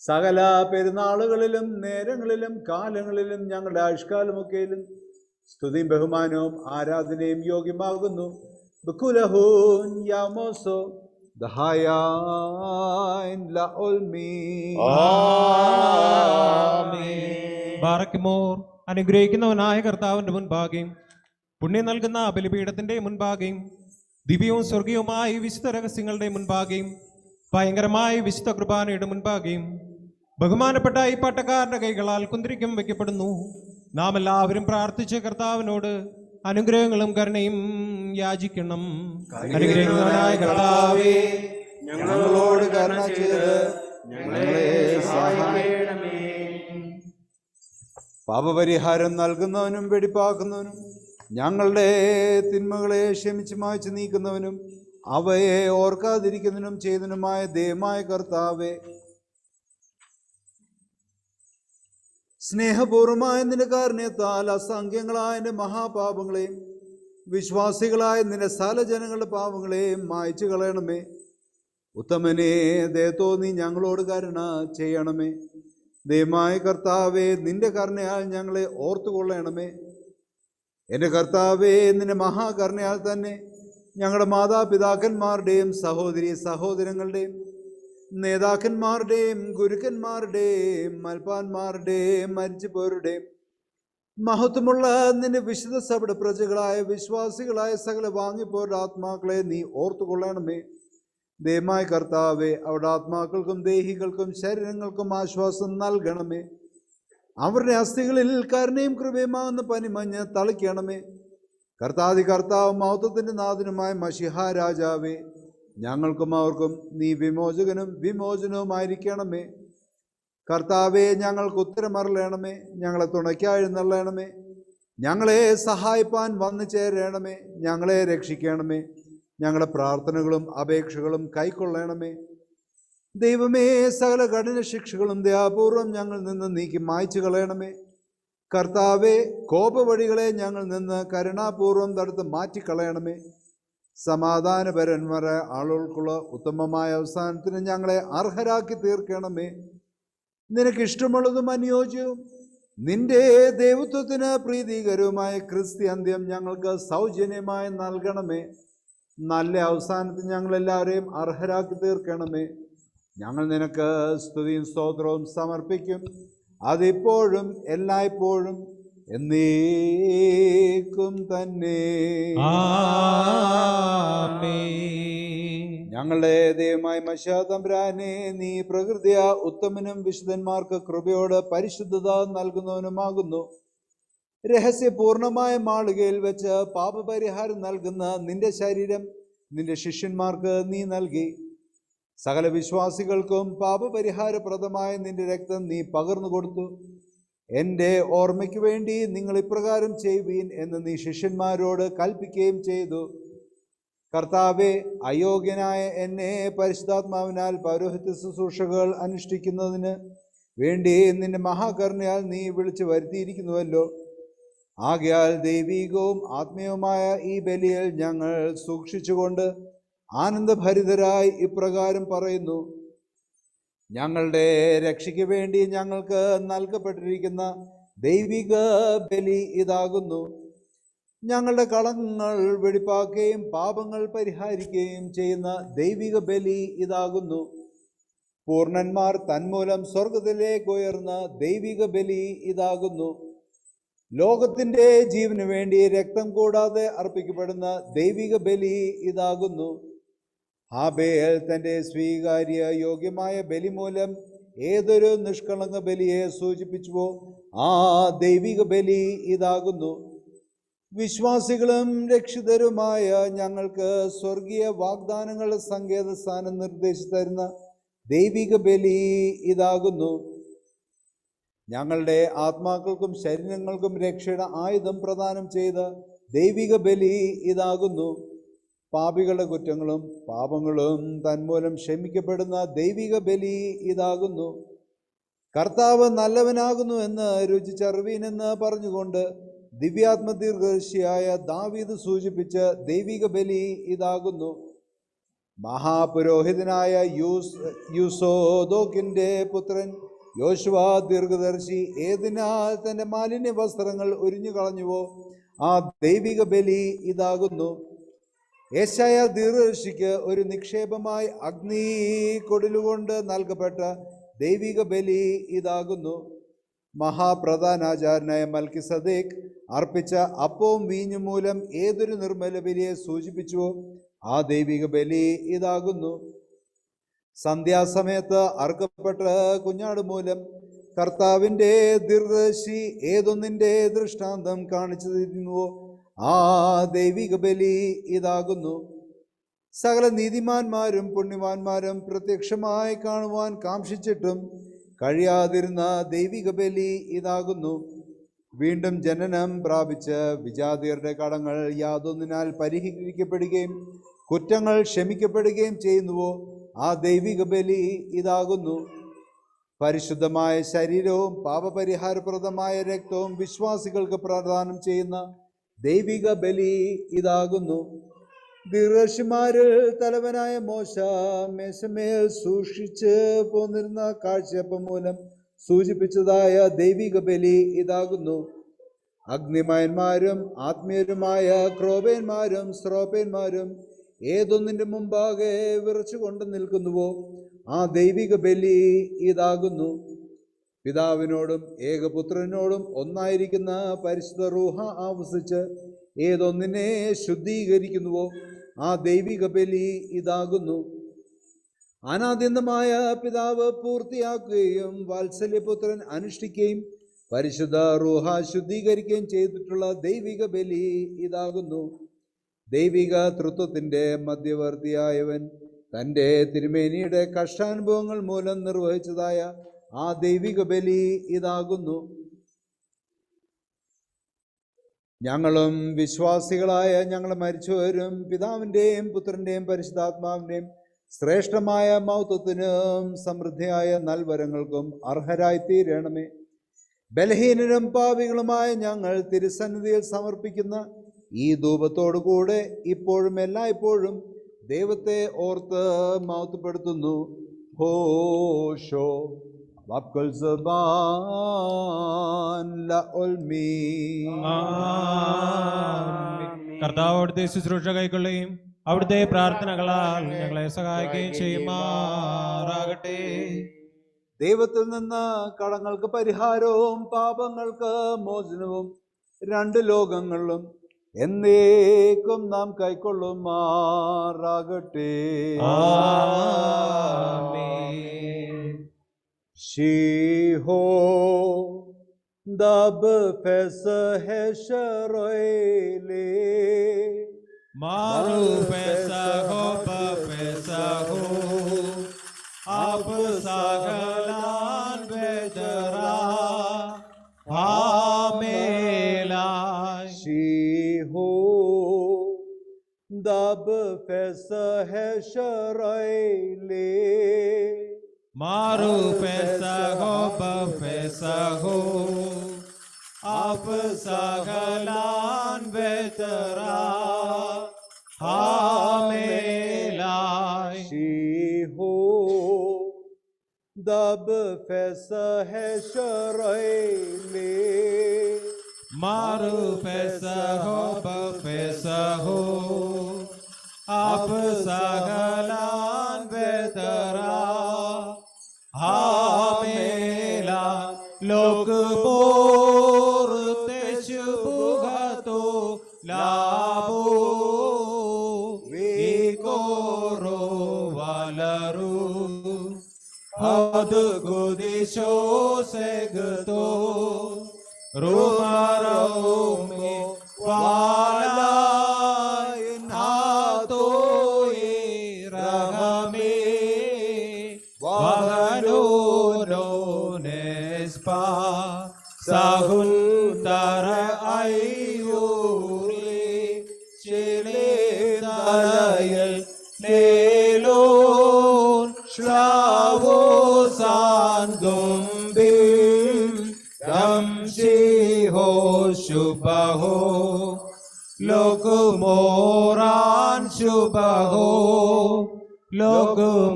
സകല പെരുന്നാളുകളിലും നേരങ്ങളിലും കാലങ്ങളിലും ഞങ്ങളുടെ ആയുഷ്കാലമൊക്കെയിലും സ്തുതിയും ബഹുമാനവും ആരാധനയും യോഗ്യമാകുന്നു. ബക്കുലഹൂൻ യാമോസോ ദഹായാൻ ലഉൽമി. ബാറക്കുമോർ. അനുഗ്രഹിക്കുന്നവനായ കർത്താവിന്റെ മുൻപാകെയും പുണ്യം നൽകുന്ന ബലിപീഠത്തിന്റെ മുൻപാകെയും ദിവ്യവും സ്വർഗീയവുമായ വിശുദ്ധ രഹസ്യങ്ങളുടെ മുൻപാകെയും ഭയങ്കരമായ വിശുദ്ധ കുർബാനയുടെ മുൻപാകെയും ബഹുമാനപ്പെട്ട ഈ പട്ടക്കാരുടെ കൈകളാൽ കുന്തിരിക്കം വയ്ക്കപ്പെടുന്നു. നാം എല്ലാവരും പ്രാർത്ഥിച്ച് കർത്താവിനോട് അനുഗ്രഹങ്ങളും കരുണയും യാചിക്കണം. അനുഗ്രഹിക്കുന്നവനായ കർത്താവേ, ഞങ്ങളോട് കരുണ ചെയ്ത് ഞങ്ങളെ സഹായിക്കണമേ. പാപപരിഹാരം നൽകുന്നവനും വെടിപ്പാക്കുന്നവനും ഞങ്ങളുടെ തിന്മകളെ ക്ഷമിച്ച് മായ്ച്ചു നീക്കുന്നവനും അവയെ ഓർക്കാതിരിക്കുന്നതിനും ചെയ്തതിനുമായ ദൈവമായ കർത്താവേ, സ്നേഹപൂർവമായ നിന്റെ കാരുണ്യത്താൽ അസംഖ്യങ്ങളായ എൻ്റെ മഹാപാപങ്ങളെയും വിശ്വാസികളായ നിന്റെ സകല ജനങ്ങളുടെ പാപങ്ങളെയും മായ്ച്ചു കളയണമേ. ഉത്തമനെ ദയത്തോ നീ ഞങ്ങളോട് കരുണ ചെയ്യണമേ. ദൈവമായ കർത്താവേ, നിന്റെ കരുണയാൽ ഞങ്ങളെ ഓർത്തുകൊള്ളണമേ. എൻ്റെ കർത്താവേ, നിന്റെ മഹാകരുണയാൽ തന്നെ ഞങ്ങളുടെ മാതാപിതാക്കന്മാരുടെയും സഹോദരി സഹോദരങ്ങളുടെയും നേതാക്കന്മാരുടെയും ഗുരുക്കന്മാരുടെയും മൽപ്പാന്മാരുടെയും മരിച്ചുപോരുടെയും മഹത്വമുള്ള നിന്റെ വിശുദ്ധ സഭയുടെ പ്രജകളായ വിശ്വാസികളായ സകല വാങ്ങിപ്പോരുടെ ആത്മാക്കളെ നീ ഓർത്തുകൊള്ളണമേ. ദൈവമായ കർത്താവേ, അവിടെ ആത്മാക്കൾക്കും ദേഹികൾക്കും ശരീരങ്ങൾക്കും ആശ്വാസം നൽകണമേ. അവരുടെ അസ്ഥികളിൽ കരുണയും കൃപയുമാകുന്ന പനിമഞ്ഞ് തളിക്കണമേ. കർത്താവ് മഹത്വത്തിന്റെ നാഥനുമായ മശിഹ രാജാവേ, ഞങ്ങൾക്കും അവർക്കും നീ വിമോചകനും വിമോചനവുമായിരിക്കണമേ. കർത്താവെ, ഞങ്ങൾക്ക് ഉത്തരമറിയണമേ. ഞങ്ങളെ തുണയ്ക്കാഴുന്നള്ളണമേ. ഞങ്ങളെ സഹായിപ്പാൻ വന്നു ചേരണമേ. ഞങ്ങളെ രക്ഷിക്കണമേ. ഞങ്ങളുടെ പ്രാർത്ഥനകളും അപേക്ഷകളും കൈക്കൊള്ളണമേ. ദൈവമേ, സകല കഠിന ശിക്ഷകളും ദയാപൂർവം ഞങ്ങളിൽ നിന്ന് നീക്കി മായ്ച്ചു കളയണമേ. കർത്താവെ, കോപവഴികളെ ഞങ്ങളിൽ നിന്ന് കരുണാപൂർവം തടുത്ത് മാറ്റിക്കളയണമേ. സമാധാനപരന്മാരായ ആളുകൾക്കുള്ള ഉത്തമമായ അവസാനത്തിന് ഞങ്ങളെ അർഹരാക്കി തീർക്കണമേ. നിനക്കിഷ്ടമുള്ളതും അനുയോജ്യവും നിന്റെ ദൈവത്വത്തിന് പ്രീതികരവുമായ ക്രിസ്ത്യാന്ത്യം ഞങ്ങൾക്ക് സൗജന്യമായി നൽകണമേ. നല്ല അവസാനത്തിന് ഞങ്ങളെല്ലാവരെയും അർഹരാക്കി തീർക്കണമേ. ഞങ്ങൾ നിനക്ക് സ്തുതിയും സ്തോത്രവും സമർപ്പിക്കും, അതിപ്പോഴും എല്ലായ്പ്പോഴും എന്നേക്കും തന്നെ. ഞങ്ങളുടെ ദൈവമായ മശിഹാ തമ്പുരാനെ, നീ പ്രകൃതിയ ഉത്തമനും വിശുദ്ധന്മാർക്ക് കൃപയോട് പരിശുദ്ധത നൽകുന്നവനുമാകുന്നു. രഹസ്യപൂർണമായ മാളികയിൽ വെച്ച് പാപപരിഹാരം നൽകുന്ന നിന്റെ ശരീരം നിന്റെ ശിഷ്യന്മാർക്ക് നീ നൽകി. സകല വിശ്വാസികൾക്കും പാപപരിഹാരപ്രദമായ നിന്റെ രക്തം നീ പകർന്നു കൊടുത്തു. എൻ്റെ ഓർമ്മയ്ക്ക് വേണ്ടി നിങ്ങൾ ഇപ്രകാരം ചെയ്യുവീൻ എന്ന് നീ ശിഷ്യന്മാരോട് കൽപ്പിക്കുകയും ചെയ്തു. കർത്താവെ, അയോഗ്യനായ എന്നെ പരിശുദ്ധാത്മാവിനാൽ പൗരോഹിത്യ ശുശ്രൂഷകൾ അനുഷ്ഠിക്കുന്നതിന് വേണ്ടി നിന്റെ മഹാകരുണയാൽ നീ വിളിച്ചു വരുത്തിയിരിക്കുന്നുവല്ലോ. ആകയാൽ ദൈവികവും ആത്മീയവുമായ ഈ ബലിയിൽ ഞങ്ങൾ സൂക്ഷിച്ചുകൊണ്ട് ആനന്ദഭരിതരായി ഇപ്രകാരം പറയുന്നു: ഞങ്ങളുടെ രക്ഷയ്ക്ക് വേണ്ടി ഞങ്ങൾക്ക് നൽകപ്പെട്ടിരിക്കുന്ന ദൈവിക ബലി ഇതാകുന്നു. ഞങ്ങളുടെ കളങ്ങൾ വെടിപ്പാക്കുകയും പാപങ്ങൾ പരിഹരിക്കുകയും ചെയ്യുന്ന ദൈവിക ബലി ഇതാകുന്നു. പൂർണ്ണന്മാർ തന്മൂലം സ്വർഗത്തിലേക്ക് ഉയർന്ന ദൈവിക ബലി ഇതാകുന്നു. ലോകത്തിൻ്റെ ജീവന് വേണ്ടി രക്തം കൂടാതെ അർപ്പിക്കപ്പെടുന്ന ദൈവിക ബലി ഇതാകുന്നു. ഹാബേൽ തൻ്റെ സ്വീകാര്യ യോഗ്യമായ ബലി മൂലം ഏതൊരു നിഷ്കളങ്ക ബലിയെ സൂചിപ്പിച്ചുവോ ആ ദൈവിക ബലി ഇതാകുന്നു. വിശ്വാസികളും രക്ഷിതരുമായ ഞങ്ങൾക്ക് സ്വർഗീയ വാഗ്ദാനങ്ങളുടെ സങ്കേത സ്ഥാനം നിർദ്ദേശിച്ചു തരുന്ന ദൈവിക ബലി ഇതാകുന്നു. ഞങ്ങളുടെ ആത്മാക്കൾക്കും ശരീരങ്ങൾക്കും രക്ഷയുടെ ആയുധം പ്രദാനം ചെയ്ത ദൈവിക ബലി ഇതാകുന്നു. പാപികളുടെ കുറ്റങ്ങളും പാപങ്ങളും തന്മൂലം ക്ഷമിക്കപ്പെടുന്ന ദൈവിക ബലി ഇതാകുന്നു. കർത്താവ് നല്ലവനാകുന്നു എന്ന് രുചിച്ചറിവീനെന്ന് പറഞ്ഞുകൊണ്ട് ദിവ്യാത്മദീർഘദർശിയായ ദാവീദ് സൂചിപ്പിച്ച ദൈവിക ബലി ഇതാകുന്നു. മഹാപുരോഹിതനായ യൂസോദോക്കിൻ്റെ പുത്രൻ യോശുവ ദീർഘദർശി ഏതിനാൽ തൻ്റെ മാലിന്യ വസ്ത്രങ്ങൾ ഉരിഞ്ഞു കളഞ്ഞുവോ ആ ദൈവിക ബലി ഇതാകുന്നു. യെശയ്യാ ദീർഘദർശിക്ക് ഒരു നിക്ഷേപമായി അഗ്നി കൊടിലുകൊണ്ട് നൽകപ്പെട്ട ദൈവിക ബലി ഇതാകുന്നു. മഹാപ്രധാനാചാര്യനായ മൽക്കിസദേക്ക് അർപ്പിച്ച അപ്പവും വീഞ്ഞും മൂലം ഏതൊരു നിർമ്മല ബലിയെ സൂചിപ്പിച്ചുവോ ആ ദൈവിക ബലി ഇതാകുന്നു. സന്ധ്യാസമയത്ത് അറുക്കപ്പെട്ട കുഞ്ഞാട് മൂലം കർത്താവിൻ്റെ ദീർഘദർശി ഏതൊന്നിൻ്റെ ദൃഷ്ടാന്തം കാണിച്ചു തരുന്നുവോ ആ ദൈവിക ബലി ഇതാകുന്നു. സകല നീതിമാന്മാരും പുണ്യവാന്മാരും പ്രത്യക്ഷമായി കാണുവാൻ കാംക്ഷിച്ചിട്ടും കഴിയാതിരുന്ന ദൈവിക ബലി ഇതാകുന്നു. വീണ്ടും ജനനം പ്രാപിച്ച് വിജാതിയരുടെ കടങ്ങൾ യാതൊന്നിനാൽ പരിഹരിക്കപ്പെടുകയും കുറ്റങ്ങൾ ക്ഷമിക്കപ്പെടുകയും ചെയ്യുന്നുവോ ആ ദൈവിക ബലി ഇതാകുന്നു. പരിശുദ്ധമായ ശരീരവും പാപപരിഹാരപ്രദമായ രക്തവും വിശ്വാസികൾക്ക് പ്രദാനം ചെയ്യുന്ന ദൈവിക ബലി ഇതാകുന്നു. ദീർഘദർശിമാരിൽ തലവനായ മോശ മേശമേൽ സൂക്ഷിച്ച് പോന്നിരുന്ന കാഴ്ചയപ്പം മൂലം സൂചിപ്പിച്ചതായ ദൈവിക ബലി ഇതാകുന്നു. അഗ്നിമയന്മാരും ആത്മീയരുമായ ക്രോബേന്മാരും സ്രോപേന്മാരും ഏതൊന്നിൻ്റെ മുമ്പാകെ വിറച്ചുകൊണ്ട് നിൽക്കുന്നുവോ ആ ദൈവിക ബലി ഇതാകുന്നു. പിതാവിനോടും ഏകപുത്രനോടും ഒന്നായിരിക്കുന്ന പരിശുദ്ധ റൂഹ ആവസിച്ച് ഏതൊന്നിനെ ശുദ്ധീകരിക്കുന്നുവോ ആ ദൈവിക ബലി ഇതാകുന്നു. അനാദ്യന്തമായ പിതാവ് പൂർത്തിയാക്കുകയും വാത്സല്യപുത്രൻ അനുഷ്ഠിക്കുകയും പരിശുദ്ധ റൂഹ ശുദ്ധീകരിക്കുകയും ചെയ്തിട്ടുള്ള ദൈവിക ബലി ഇതാകുന്നു. ദൈവിക തൃത്വത്തിൻ്റെ മധ്യവർത്തിയായവൻ തൻ്റെ തിരുമേനിയുടെ കഷ്ടാനുഭവങ്ങൾ മൂലം നിർവഹിച്ചതായ ആ ദൈവിക ബലി ഇതാകുന്നു. ഞങ്ങളും വിശ്വാസികളായ ഞങ്ങൾ മരിച്ചവരും പിതാവിൻ്റെയും പുത്രൻ്റെയും പരിശുദ്ധാത്മാവിൻ്റെയും ശ്രേഷ്ഠമായ മൗത്വത്തിനും സമൃദ്ധിയായ നൽവരങ്ങൾക്കും അർഹരായി തീരണമേ. ബലഹീനരും പാപികളുമായ ഞങ്ങൾ തിരുസന്നിധിയിൽ സമർപ്പിക്കുന്ന ഈ ധൂപത്തോടുകൂടെ ഇപ്പോഴും എല്ലായ്പ്പോഴും ദൈവത്തെ ഓർത്ത് മഹത്വപ്പെടുത്തുന്നു. ഹോഷോ വബ്കുൽ സബാൻ ലഉൽമി. കർത്താവ് അവിടുത്തെ ശുശ്രൂഷ കൈക്കൊള്ളുകയും അവിടുത്തെ പ്രാർത്ഥനകളാൽ ഞങ്ങളെ സഹായിക്കുകയും ചെയ്യുമാറാകട്ടെ. ദൈവത്തിൽ നിന്ന് കടങ്ങൾക്ക് പരിഹാരവും പാപങ്ങൾക്ക് മോചനവും രണ്ട് ലോകങ്ങളിലും എന്നേക്കും നാം കൈക്കൊള്ളുമാറാകട്ടെ. ഷിഹോ ദബ ഫെസഹെ ശറൈലേ മാറു പെസഹോ പെസഹോ അബ സകലാൻ ബേദറാ ആമേലാ. ഷിഹോ ദബ ഫെസഹെ ശറൈലേ മാറു പെസഹോ പെസഹോ അബ സകലാൻ ബേദറാ ആമേലാ. ഷിഹോ ദബ ഫെസഹെ ശറൈലേ മാറു പെസഹോ പെസഹോ അബ സകലാൻ ബേദറാ ആമേലാ. ലോക പോർത്തെ ശുഭഗതോ ലാബോ വികോറോ വലരു ഹദ ഗുദിശോ സെഗതോ റുമാറോമോ വാലായ നാതോയേ രഹമേ വഹനോനോ നെസ്പാ സഹുൽ തര അയ്യൂരി ചിലേ തലയൽ നേലോൻ ശ്ലാവോ സാന്തുംബിം ദംശിഹോ ശുഭഹോ ലോകമോറാൻ ശുഭഹോ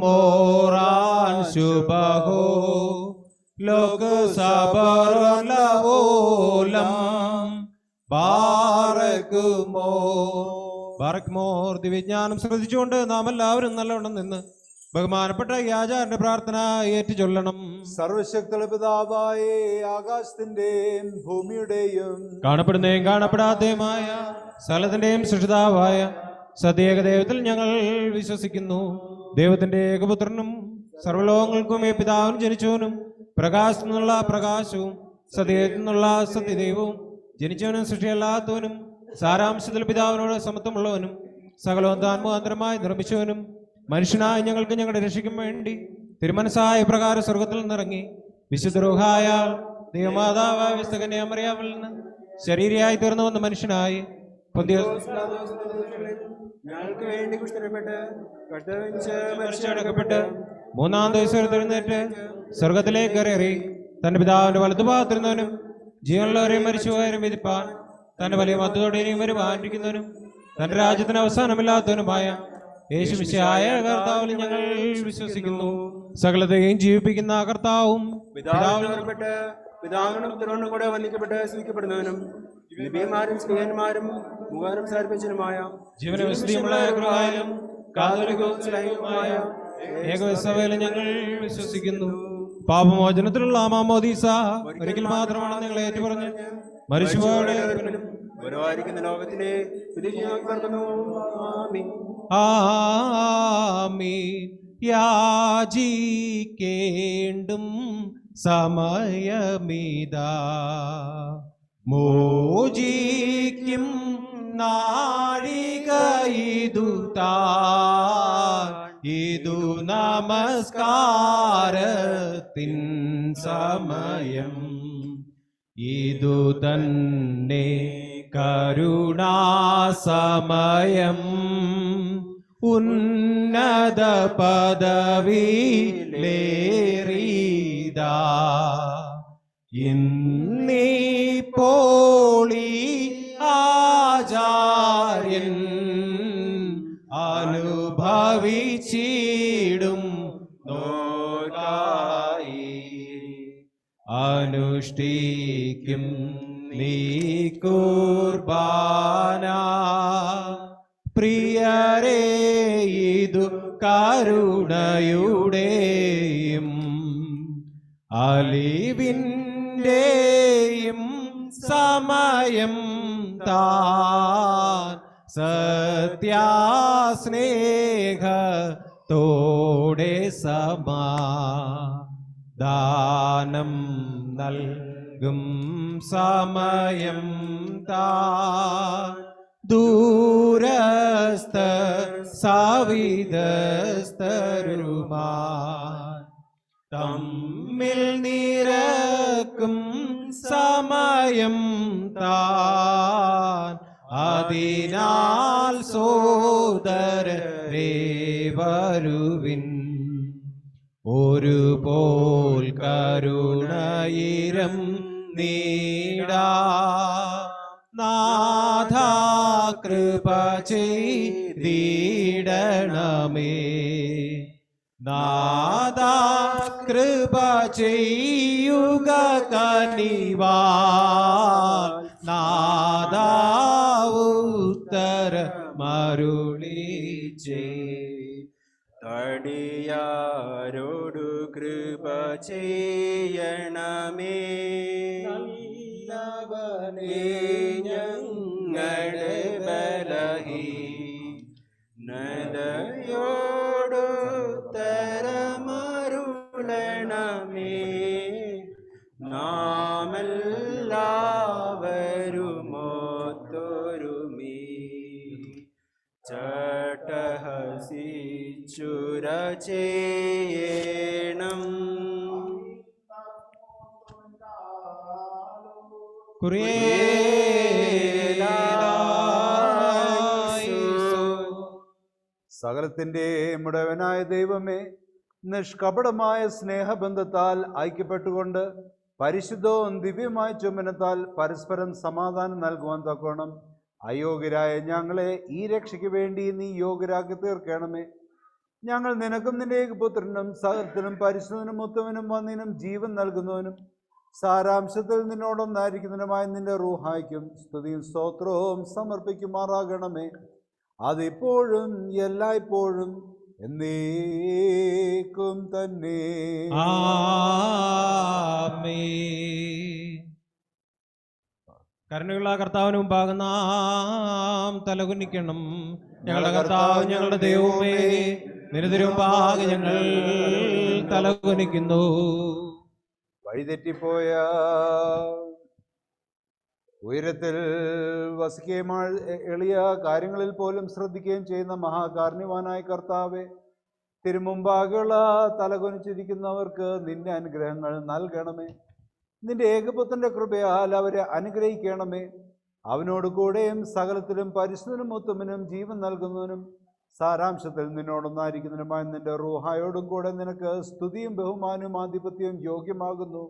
ലോകമോറാൻ ശുഭഹോ ലോക സബറലവോലം ബാറക്കുമോ. ബാറക്കുമോർ. ദിവ്യജ്ഞാനം ശ്രദ്ധിച്ചുകൊണ്ട് നാം എല്ലാവരും നല്ലവണ്ണം നിന്ന് ബഹുമാനപ്പെട്ട ഈ ആചാര്യന്റെ പ്രാർത്ഥന ഏറ്റു ചൊല്ലണം. സർവശക്തിയുള്ള പിതാവായ ആകാശത്തിന്റെയും ഭൂമിയുടെയും കാണപ്പെടുന്നതും കാണപ്പെടാത്തതുമായ സ്ഥലത്തിന്റെയും സൃഷ്ടിതാവായ സത്യേക ദൈവത്തിൽ ഞങ്ങൾ വിശ്വസിക്കുന്നു. ദൈവത്തിന്റെ ഏകപുത്രനും സർവ്വലോകങ്ങൾക്കും പിതാവിനും ജനിച്ചവനും പ്രകാശത്തിൽ നിന്നുള്ള പ്രകാശവും സത്യത്തിൽ നിന്നുള്ള സത്യദൈവവും ജനിച്ചവനും സൃഷ്ടിയല്ലാത്തവനും സാരാംശത്തിൽ പിതാവിനോട് സമത്വമുള്ളവനും സകലവും താൻ മുഖാന്തരമായി നിർമ്മിച്ചവനും മനുഷ്യനായി ഞങ്ങൾക്ക് ഞങ്ങളുടെ രക്ഷയ്ക്കും വേണ്ടി തിരുമനസായ പ്രകാരം സ്വർഗത്തിൽ നിന്നിറങ്ങി വിശുദ്ധ റൂഹായ ദൈവമാതാവായ വിശുദ്ധ കന്യാമറിയാമിൽ നിന്ന് ശരീരയായി തീർന്നു വന്ന മനുഷ്യനായി ഞങ്ങൾക്ക് വേണ്ടി കുഷ്ഠപ്പെട്ട് മരിച്ചടക്കപ്പെട്ട് മൂന്നാം ദിവസം എഴുന്നേറ്റ് സ്വർഗത്തിലേക്ക് കയറി തന്റെ പിതാവിന്റെ വലതുഭാഗത്തിരുന്നവനും ജീവനുള്ളവരെയും മരിച്ചുപോയവരും വിധിപ്പാൻ തന്റെ വലിയ മതത്തോടെയും വരുവാനിരിക്കുന്നവനും തന്റെ രാജ്യത്തിന് അവസാനമില്ലാത്തവനുമായ യേശുമിശിഹായ കർത്താവിൽ ഞങ്ങൾ വിശ്വസിക്കുന്നു. സകലത്തെയും ജീവിപ്പിക്കുന്ന കർത്താവും പിതാവിനും പുത്രനോടും കൂടെ വന്ദിക്കപ്പെട്ട് സ്തുതിക്കപ്പെടുന്നവനും നബിമാരും സ്ത്രീയന്മാരും മുഖാനും സമർപ്പിച്ചതുമായ ജീവന വിശുദ്ധിയുമുള്ള കൃപായാലും കാതോലികവും സ്നേഹവുമായ ഏകവിസഭയിൽ ഞങ്ങൾ വിശ്വസിക്കുന്നു. പാപമോചനത്തിലുള്ള മാമോദീസ ഒരിക്കൽ മാത്രമാണ് ഞങ്ങൾ ഏറ്റുപറഞ്ഞ് മരിച്ചുപോയുടെ ഗുരുവായിരിക്കുന്ന ലോകത്തിലെ വിധിക്കുന്നു. ആമീൻ. ആമീൻ. യാചിക്കേണ്ടും സമയമിതാ, മോചിക്കും നാഴിക ഇതു താൻ, ഇതു നമസ്കാരത്തിൻ സമയം, ഇതു തന്നെ കരുണാസമയം, ഉന്നത പദവിയിലേറിയതാ ഇന്നിപ്പോളി ആചാര്യൻ അനുഭവിച്ചിടും നോക്കായി, അനുഷ്ഠിക്കും നീ കുർബാന. പ്രിയരേ, ഇതു കരുണയുടെയും അലിവിൻ്റെയും സമയം താൻ, സത്യാസ്നേഹത്തോടെ സമാധാനം നൽകും സമയം താൻ, ദൂരസ്ഥ സവിധസ്ഥരുമാ തമ്മിൽ നിരക്കും സമയം താൻ, അതിനാൽ സോദരരേ വരുവിൻ, ഒരുപോൽ കരുണയിരം നീടാ, നാഥ കൃപ ചെയ്തിടണമേ, നാഥ കൃപ ചെയ്യുക കനിവാൽ, നാഥ ഉത്തരമരുളിച്ചേ, തടിയാരോടു കൃപ ചെയ്യണമേ, നല്ലവനേ ഞങ്ങളുടെ ബലഹീനതയോടുത്തരമരുളണമേ, നാമെല്ലാവരുമൊത്തൊരുമി ചട്ടഹസിച്ചുര ചെയ്യണം. സകലത്തിൻ്റെ മുടവനായ ദൈവമേ, നിഷ്കപടമായ സ്നേഹബന്ധത്താൽ ഐക്യപ്പെട്ടുകൊണ്ട് പരിശുദ്ധവും ദിവ്യമായ ചുമനത്താൽ പരസ്പരം സമാധാനം നൽകുവാൻ തക്കോണം അയോഗ്യരായ ഞങ്ങളെ ഈ രക്ഷയ്ക്ക് വേണ്ടി നീ യോഗ്യരാക്കി തീർക്കണമേ. ഞങ്ങൾ നിനക്കും നിന്റെ ഏകപുത്രനും സകലത്തിനും പരിശുദ്ധനും ഉത്തമനും വന്നിനും ജീവൻ നൽകുന്നവനും സാരാംശത്തിൽ നിന്നോടൊന്നായിരിക്കുന്നതിനുമായ നിന്റെ റൂഹായ്ക്കും സ്തുതിയും സ്തോത്രവും സമർപ്പിക്കുമാറാകണമേ, അതിപ്പോഴും എല്ലായ്പ്പോഴും എന്നേക്കും തന്നെ. ആമേൻ. കരുണയുള്ള കർത്താവിന് മുമ്പാകെ നാം തലകുനിക്കണം. ഞങ്ങളുടെ കർത്താവ്, ഞങ്ങളുടെ ദൈവമേ, നിന്റെ മുമ്പാകെ ഞങ്ങൾ തലകുനിക്കുന്നു. വഴിതെറ്റിപ്പോയ ഉയരത്തിൽ വസിക്കുകയും എളിയ കാര്യങ്ങളിൽ പോലും ശ്രദ്ധിക്കുകയും ചെയ്യുന്ന മഹാകാരുണ്യവാനായ കർത്താവെ, തിരുമുമ്പാകെയുള്ള തലകുനിച്ചിരിക്കുന്നവർക്ക് നിന്റെ അനുഗ്രഹങ്ങൾ നൽകണമേ. നിന്റെ ഏകപുത്രന്റെ കൃപയാൽ അവരെ അനുഗ്രഹിക്കണമേ. അവനോട് കൂടെയും സകലത്തിലും പരിശുദ്ധനും ഉത്തമനും ജീവൻ നൽകുന്നതിനും സാരാംശത്തിൽ നിന്നോടൊന്നായിരിക്കുന്നതിനുമായ നിന്റെ റൂഹായോടും കൂടെ നിനക്ക് സ്തുതിയും ബഹുമാനവും ആധിപത്യവും യോഗ്യമാകുന്നു,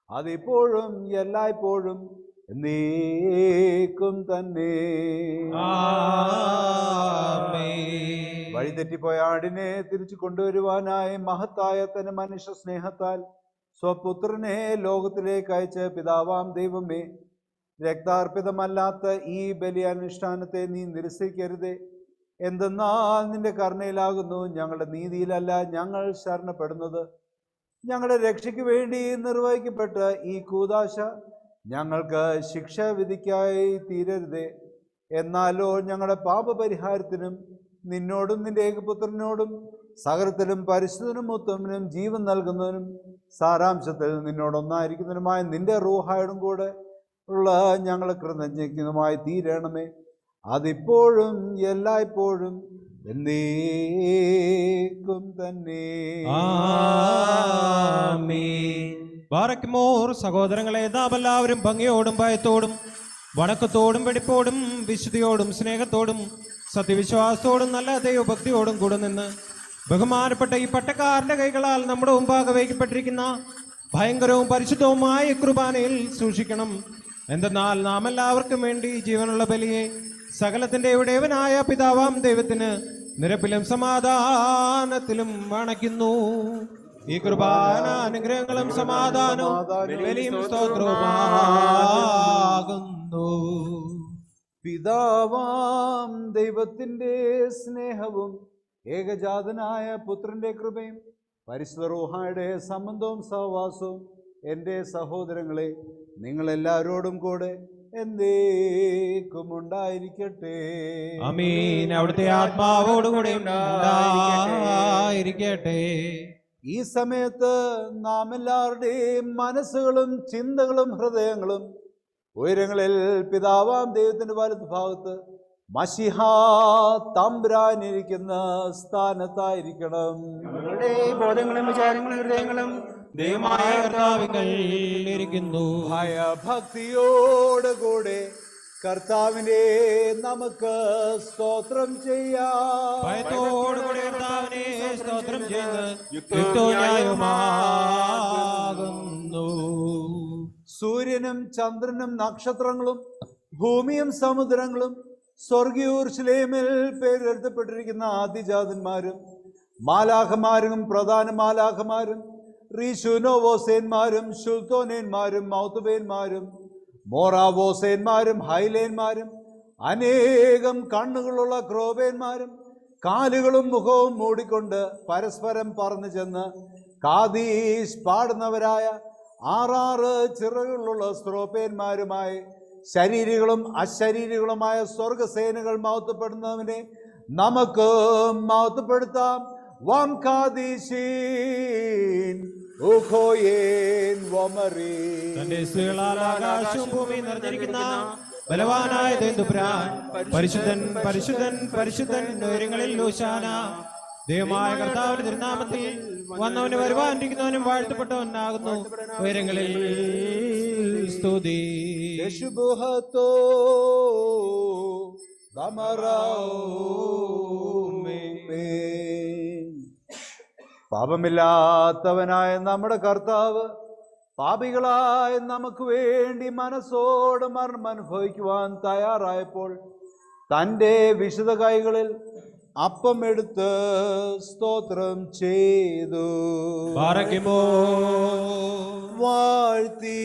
അതിപ്പോഴും എല്ലായ്പ്പോഴും എന്നേക്കും തന്നെ. വഴിതെറ്റിപ്പോയ ആടിനെ തിരിച്ചു കൊണ്ടുവരുവാനായി മഹത്തായ തന്നെ മനുഷ്യ സ്നേഹത്താൽ സ്വപുത്രനെ ലോകത്തിലേക്ക് അയച്ച പിതാവാം ദൈവമേ, രക്താർപ്പിതമല്ലാത്ത ഈ ബലിയനുഷ്ഠാനത്തെ നീ നിരസിക്കരുതേ. എന്തെന്നാൽ നിന്റെ കരുണയിലാകുന്നു ഞങ്ങളുടെ നീതിയിലല്ല ഞങ്ങൾ ശരണപ്പെടുന്നത്. ഞങ്ങളുടെ രക്ഷയ്ക്ക് വേണ്ടി നിർവഹിക്കപ്പെട്ട ഈ കൂദാശ ഞങ്ങൾക്ക് ശിക്ഷാവിധിക്കായി തീരരുതേ. എന്നാലോ ഞങ്ങളുടെ പാപപരിഹാരത്തിനും നിന്നോടും നിന്റെ ഏകപുത്രനോടും സകലത്തിലും പരിശുദ്ധനും ഉത്തമനും ജീവൻ നൽകുന്നതിനും സാരാംശത്തിൽ നിന്നോടൊന്നായിരിക്കുന്നതിനുമായ നിന്റെ റൂഹായോടും കൂടെ ഉള്ള ഞങ്ങൾ കൃതജ്ഞനുമായി തീരണമേ. അതിപ്പോഴും എല്ലായ്പ്പോഴും എന്നേക്കും തന്നെ. ആമേൻ. ബാറക്കുമോർ. സഹോദരങ്ങളെ, നാം എല്ലാവരും ഭംഗിയോടും ഭയത്തോടും വണക്കത്തോടും വെടിപ്പോടും വിശുദ്ധിയോടും സ്നേഹത്തോടും സത്യവിശ്വാസത്തോടും നല്ല ദൈവഭക്തിയോടും കൂടെ നിന്ന് ബഹുമാനപ്പെട്ട ഈ പട്ടക്കാരന്റെ കൈകളാൽ നമ്മുടെ മുമ്പാകെ വയ്ക്കപ്പെട്ടിരിക്കുന്ന ഭയങ്കരവും പരിശുദ്ധവുമായ കുർബാനയിൽ സൂക്ഷിക്കണം. എന്തെന്നാൽ നാം എല്ലാവർക്കും വേണ്ടി ജീവനുള്ള ബലിയെ സകലത്തിന്റെ ഉടയവനായ പിതാവാം ദൈവത്തിന് നിരപ്പിലും സമാധാനത്തിലും വണയ്ക്കുന്നു. ഈ കുർബാന അനുഗ്രഹങ്ങളും സമാധാനവും ബലിയും സ്തോത്രവുമാകുന്നു. പിതാവാം ദൈവത്തിന്റെ സ്നേഹവും ഏകജാതനായ പുത്രന്റെ കൃപയും പരിശുദ്ധ റൂഹായുടെ സംബന്ധവും സഹവാസവും എൻ്റെ സഹോദരങ്ങളെ നിങ്ങളെല്ലാവരോടും കൂടെ എന്നേക്കും ഉണ്ടായിരിക്കട്ടെ. ആമീൻ. അവിടുത്തെ ആത്മാവോടുകൂടെ ഉണ്ടായിരിക്കട്ടെ. ഈ സമയത്ത് നാം എല്ലാവരുടെയും മനസ്സുകളും ചിന്തകളും ഹൃദയങ്ങളും ഉയരങ്ങളിൽ പിതാവാം ദൈവത്തിന്റെ വലത്ത് ഭാഗത്ത് മശിഹാ തമ്പുരാനിരിക്കുന്ന സ്ഥാനത്തായിരിക്കണം. ഞങ്ങളുടെ ബോധങ്ങളും വിചാരങ്ങളും ഹൃദയങ്ങളും ദൈവമായ കർത്താവിങ്കൽ ഇരിക്കുന്നു. ഭയഭക്തിയോടുകൂടെ കർത്താവിനെ നമുക്ക് സ്തോത്രം ചെയ്യാം. ഭയത്തോടുകൂടി കർത്താവിനെ സ്തോത്രം ചെയ്ത് യുക്തന്യായമാകുന്നു. സൂര്യനും ചന്ദ്രനും നക്ഷത്രങ്ങളും ഭൂമിയും സമുദ്രങ്ങളും സ്വർഗീയ യെരൂശലേമിൽ പേരെഴുതപ്പെട്ടിരിക്കുന്ന ആദിജാതന്മാരും മാലാഖമാരും പ്രധാന മാലാഖമാരും റീശുനോവോസേന്മാരും ശുൽത്തോനേന്മാരും മൗത്തുബേന്മാരും മോറാവോസേന്മാരും ഹൈലേന്മാരും അനേകം കണ്ണുകളുള്ള ക്രോബേന്മാരും കാലുകളും മുഖവും മൂടിക്കൊണ്ട് പരസ്പരം പറന്നു ചെന്ന് കാദീശ് പാടുന്നവരായ 6 ചിറകുകളുള്ള സ്ത്രോപ്പേന്മാരുമായി ശരീരികളും അശരീരികളുമായ സ്വർഗസേനകൾ മഹത്വപ്പെടുന്നവനെ നമുക്ക് മഹത്വപ്പെടുത്താം. വാം കാദീശീൻ ഉഖോയേൻ വമരീൻ. തന്റെ സ്തുതികളാൽ ആകാശവും ഭൂമിയും നിറഞ്ഞിരിക്കുന്ന ബലവാനായ ദൈവപുരാൻ പരിശുദ്ധൻ പരിശുദ്ധൻ പരിശുദ്ധൻ ഉയരങ്ങളിൽ ഹോശാന. ദൈവമായ കർത്താവിന്റെ തിരുനാമത്തിൽ വന്നവന് വരുവാനിരിക്കുന്നവനും വാഴ്ത്തപ്പെട്ടവനാകുന്നു. ഉയരങ്ങളിൽ സ്തുതി. യശുബുഹത്തോ ദമറൗമേ. പാപമില്ലാത്തവനായ നമ്മുടെ കർത്താവ് പാപികളായ നമുക്ക് വേണ്ടി മനസ്സോട് മരണം അനുഭവിക്കുവാൻ തയ്യാറായപ്പോൾ തൻ്റെ വിശുദ്ധ കൈകളിൽ അപ്പം എടുത്ത് സ്തോത്രം ചെയ്തു ബാറക്കുമോ വാഴ്ത്തി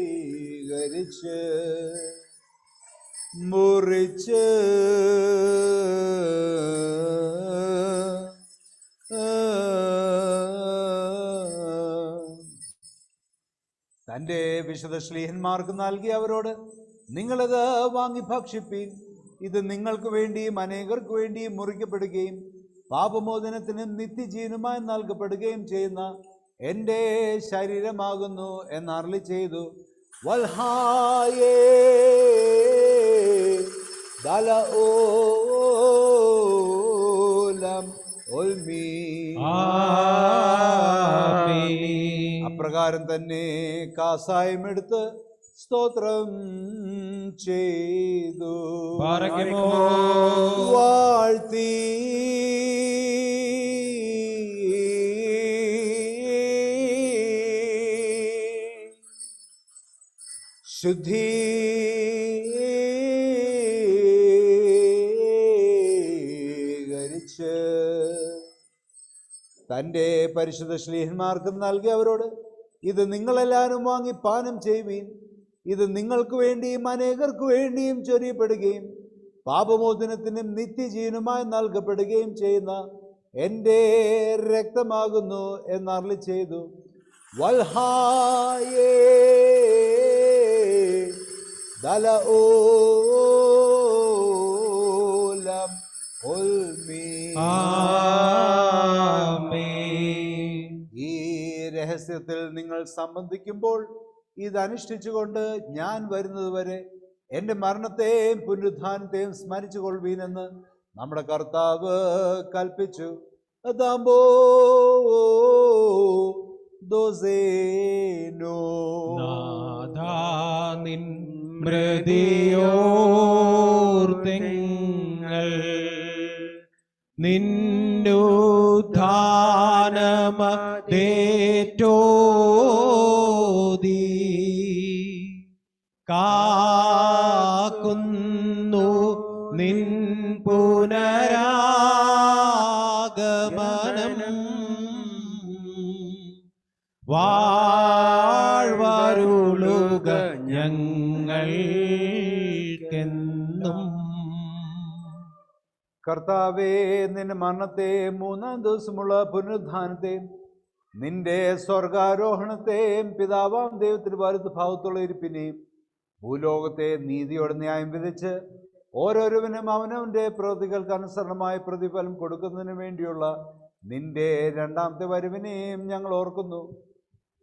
ശുദ്ധീകരിച്ച് മുറിച്ച് തൻ്റെ വിശുദ്ധ ശ്ലീഹന്മാർക്ക് നൽകി അവരോട്, നിങ്ങളിത് വാങ്ങി ഭക്ഷിപ്പീൻ. ഇത് നിങ്ങൾക്ക് വേണ്ടിയും അനേകർക്ക് വേണ്ടിയും മുറിക്കപ്പെടുകയും പാപമോചനത്തിനും നിത്യജീവനുമായി നൽകപ്പെടുകയും ചെയ്യുന്ന എൻ്റെ ശരീരമാകുന്നു എന്നരുളി ചെയ്തു. വൽഹായേ ദലഓലം ഒൽമീ. അപ്രകാരം തന്നെ കാസായം എടുത്ത് സ്തോത്രം ചെയ്തു വാഴ്ത്തി ശുദ്ധീകരിച്ച് തൻ്റെ പരിശുദ്ധ ശ്ലീഹന്മാർക്ക് നൽകി അവരോട്, ഇത് നിങ്ങളെല്ലാവരും വാങ്ങി പാനം ചെയ്യുവീൻ. ഇത് നിങ്ങൾക്ക് വേണ്ടിയും അനേകർക്ക് വേണ്ടിയും ചൊരിയപ്പെടുകയും പാപമോചനത്തിനും നിത്യജീവനുമായി നൽകപ്പെടുകയും ചെയ്യുന്ന എൻ്റെ രക്തമാകുന്നു എന്നരുളി ചെയ്തു. വൽഹായേ ദലഓലം ഉൽമീ. ഈ രഹസ്യത്തിൽ നിങ്ങൾ സംബന്ധിക്കുമ്പോൾ ഇത് അനുഷ്ഠിച്ചുകൊണ്ട് ഞാൻ വരുന്നതുവരെ എൻ്റെ മരണത്തെയും പുനരുത്ഥാനത്തെയും സ്മരിച്ചു കൊള്ളുവീനെന്ന് നമ്മുടെ കർത്താവ് കൽപ്പിച്ചു. അതാമ്പോ ദോസേനോ നാഥാനിൻ മൃതിയോർത്തിങ്ങൾ നിന്നുദ്ധാനമതേറ്റോദി കാക്കുന്നു നിൻ പുനരാഗമനം. വാഴ്വരുളുക ഞങ്ങൾക്കെന്നും. കർത്താവേ, നിന്റെ മരണത്തെയും മൂന്നാം ദിവസമുള്ള പുനരുത്ഥാനത്തെയും നിന്റെ സ്വർഗാരോഹണത്തെയും പിതാവാം ദൈവത്തിന് വലത്ത് ഭാഗത്തുള്ള ഇരിപ്പിനെയും ഭൂലോകത്തെ നീതിയോടെ ന്യായം വിധിച്ച് ഓരോരുവനും അവനവൻ്റെ പ്രവൃത്തികൾക്ക് അനുസരണമായ പ്രതിഫലം കൊടുക്കുന്നതിന് വേണ്ടിയുള്ള നിന്റെ രണ്ടാമത്തെ വരവിനെയും ഞങ്ങൾ ഓർക്കുന്നു.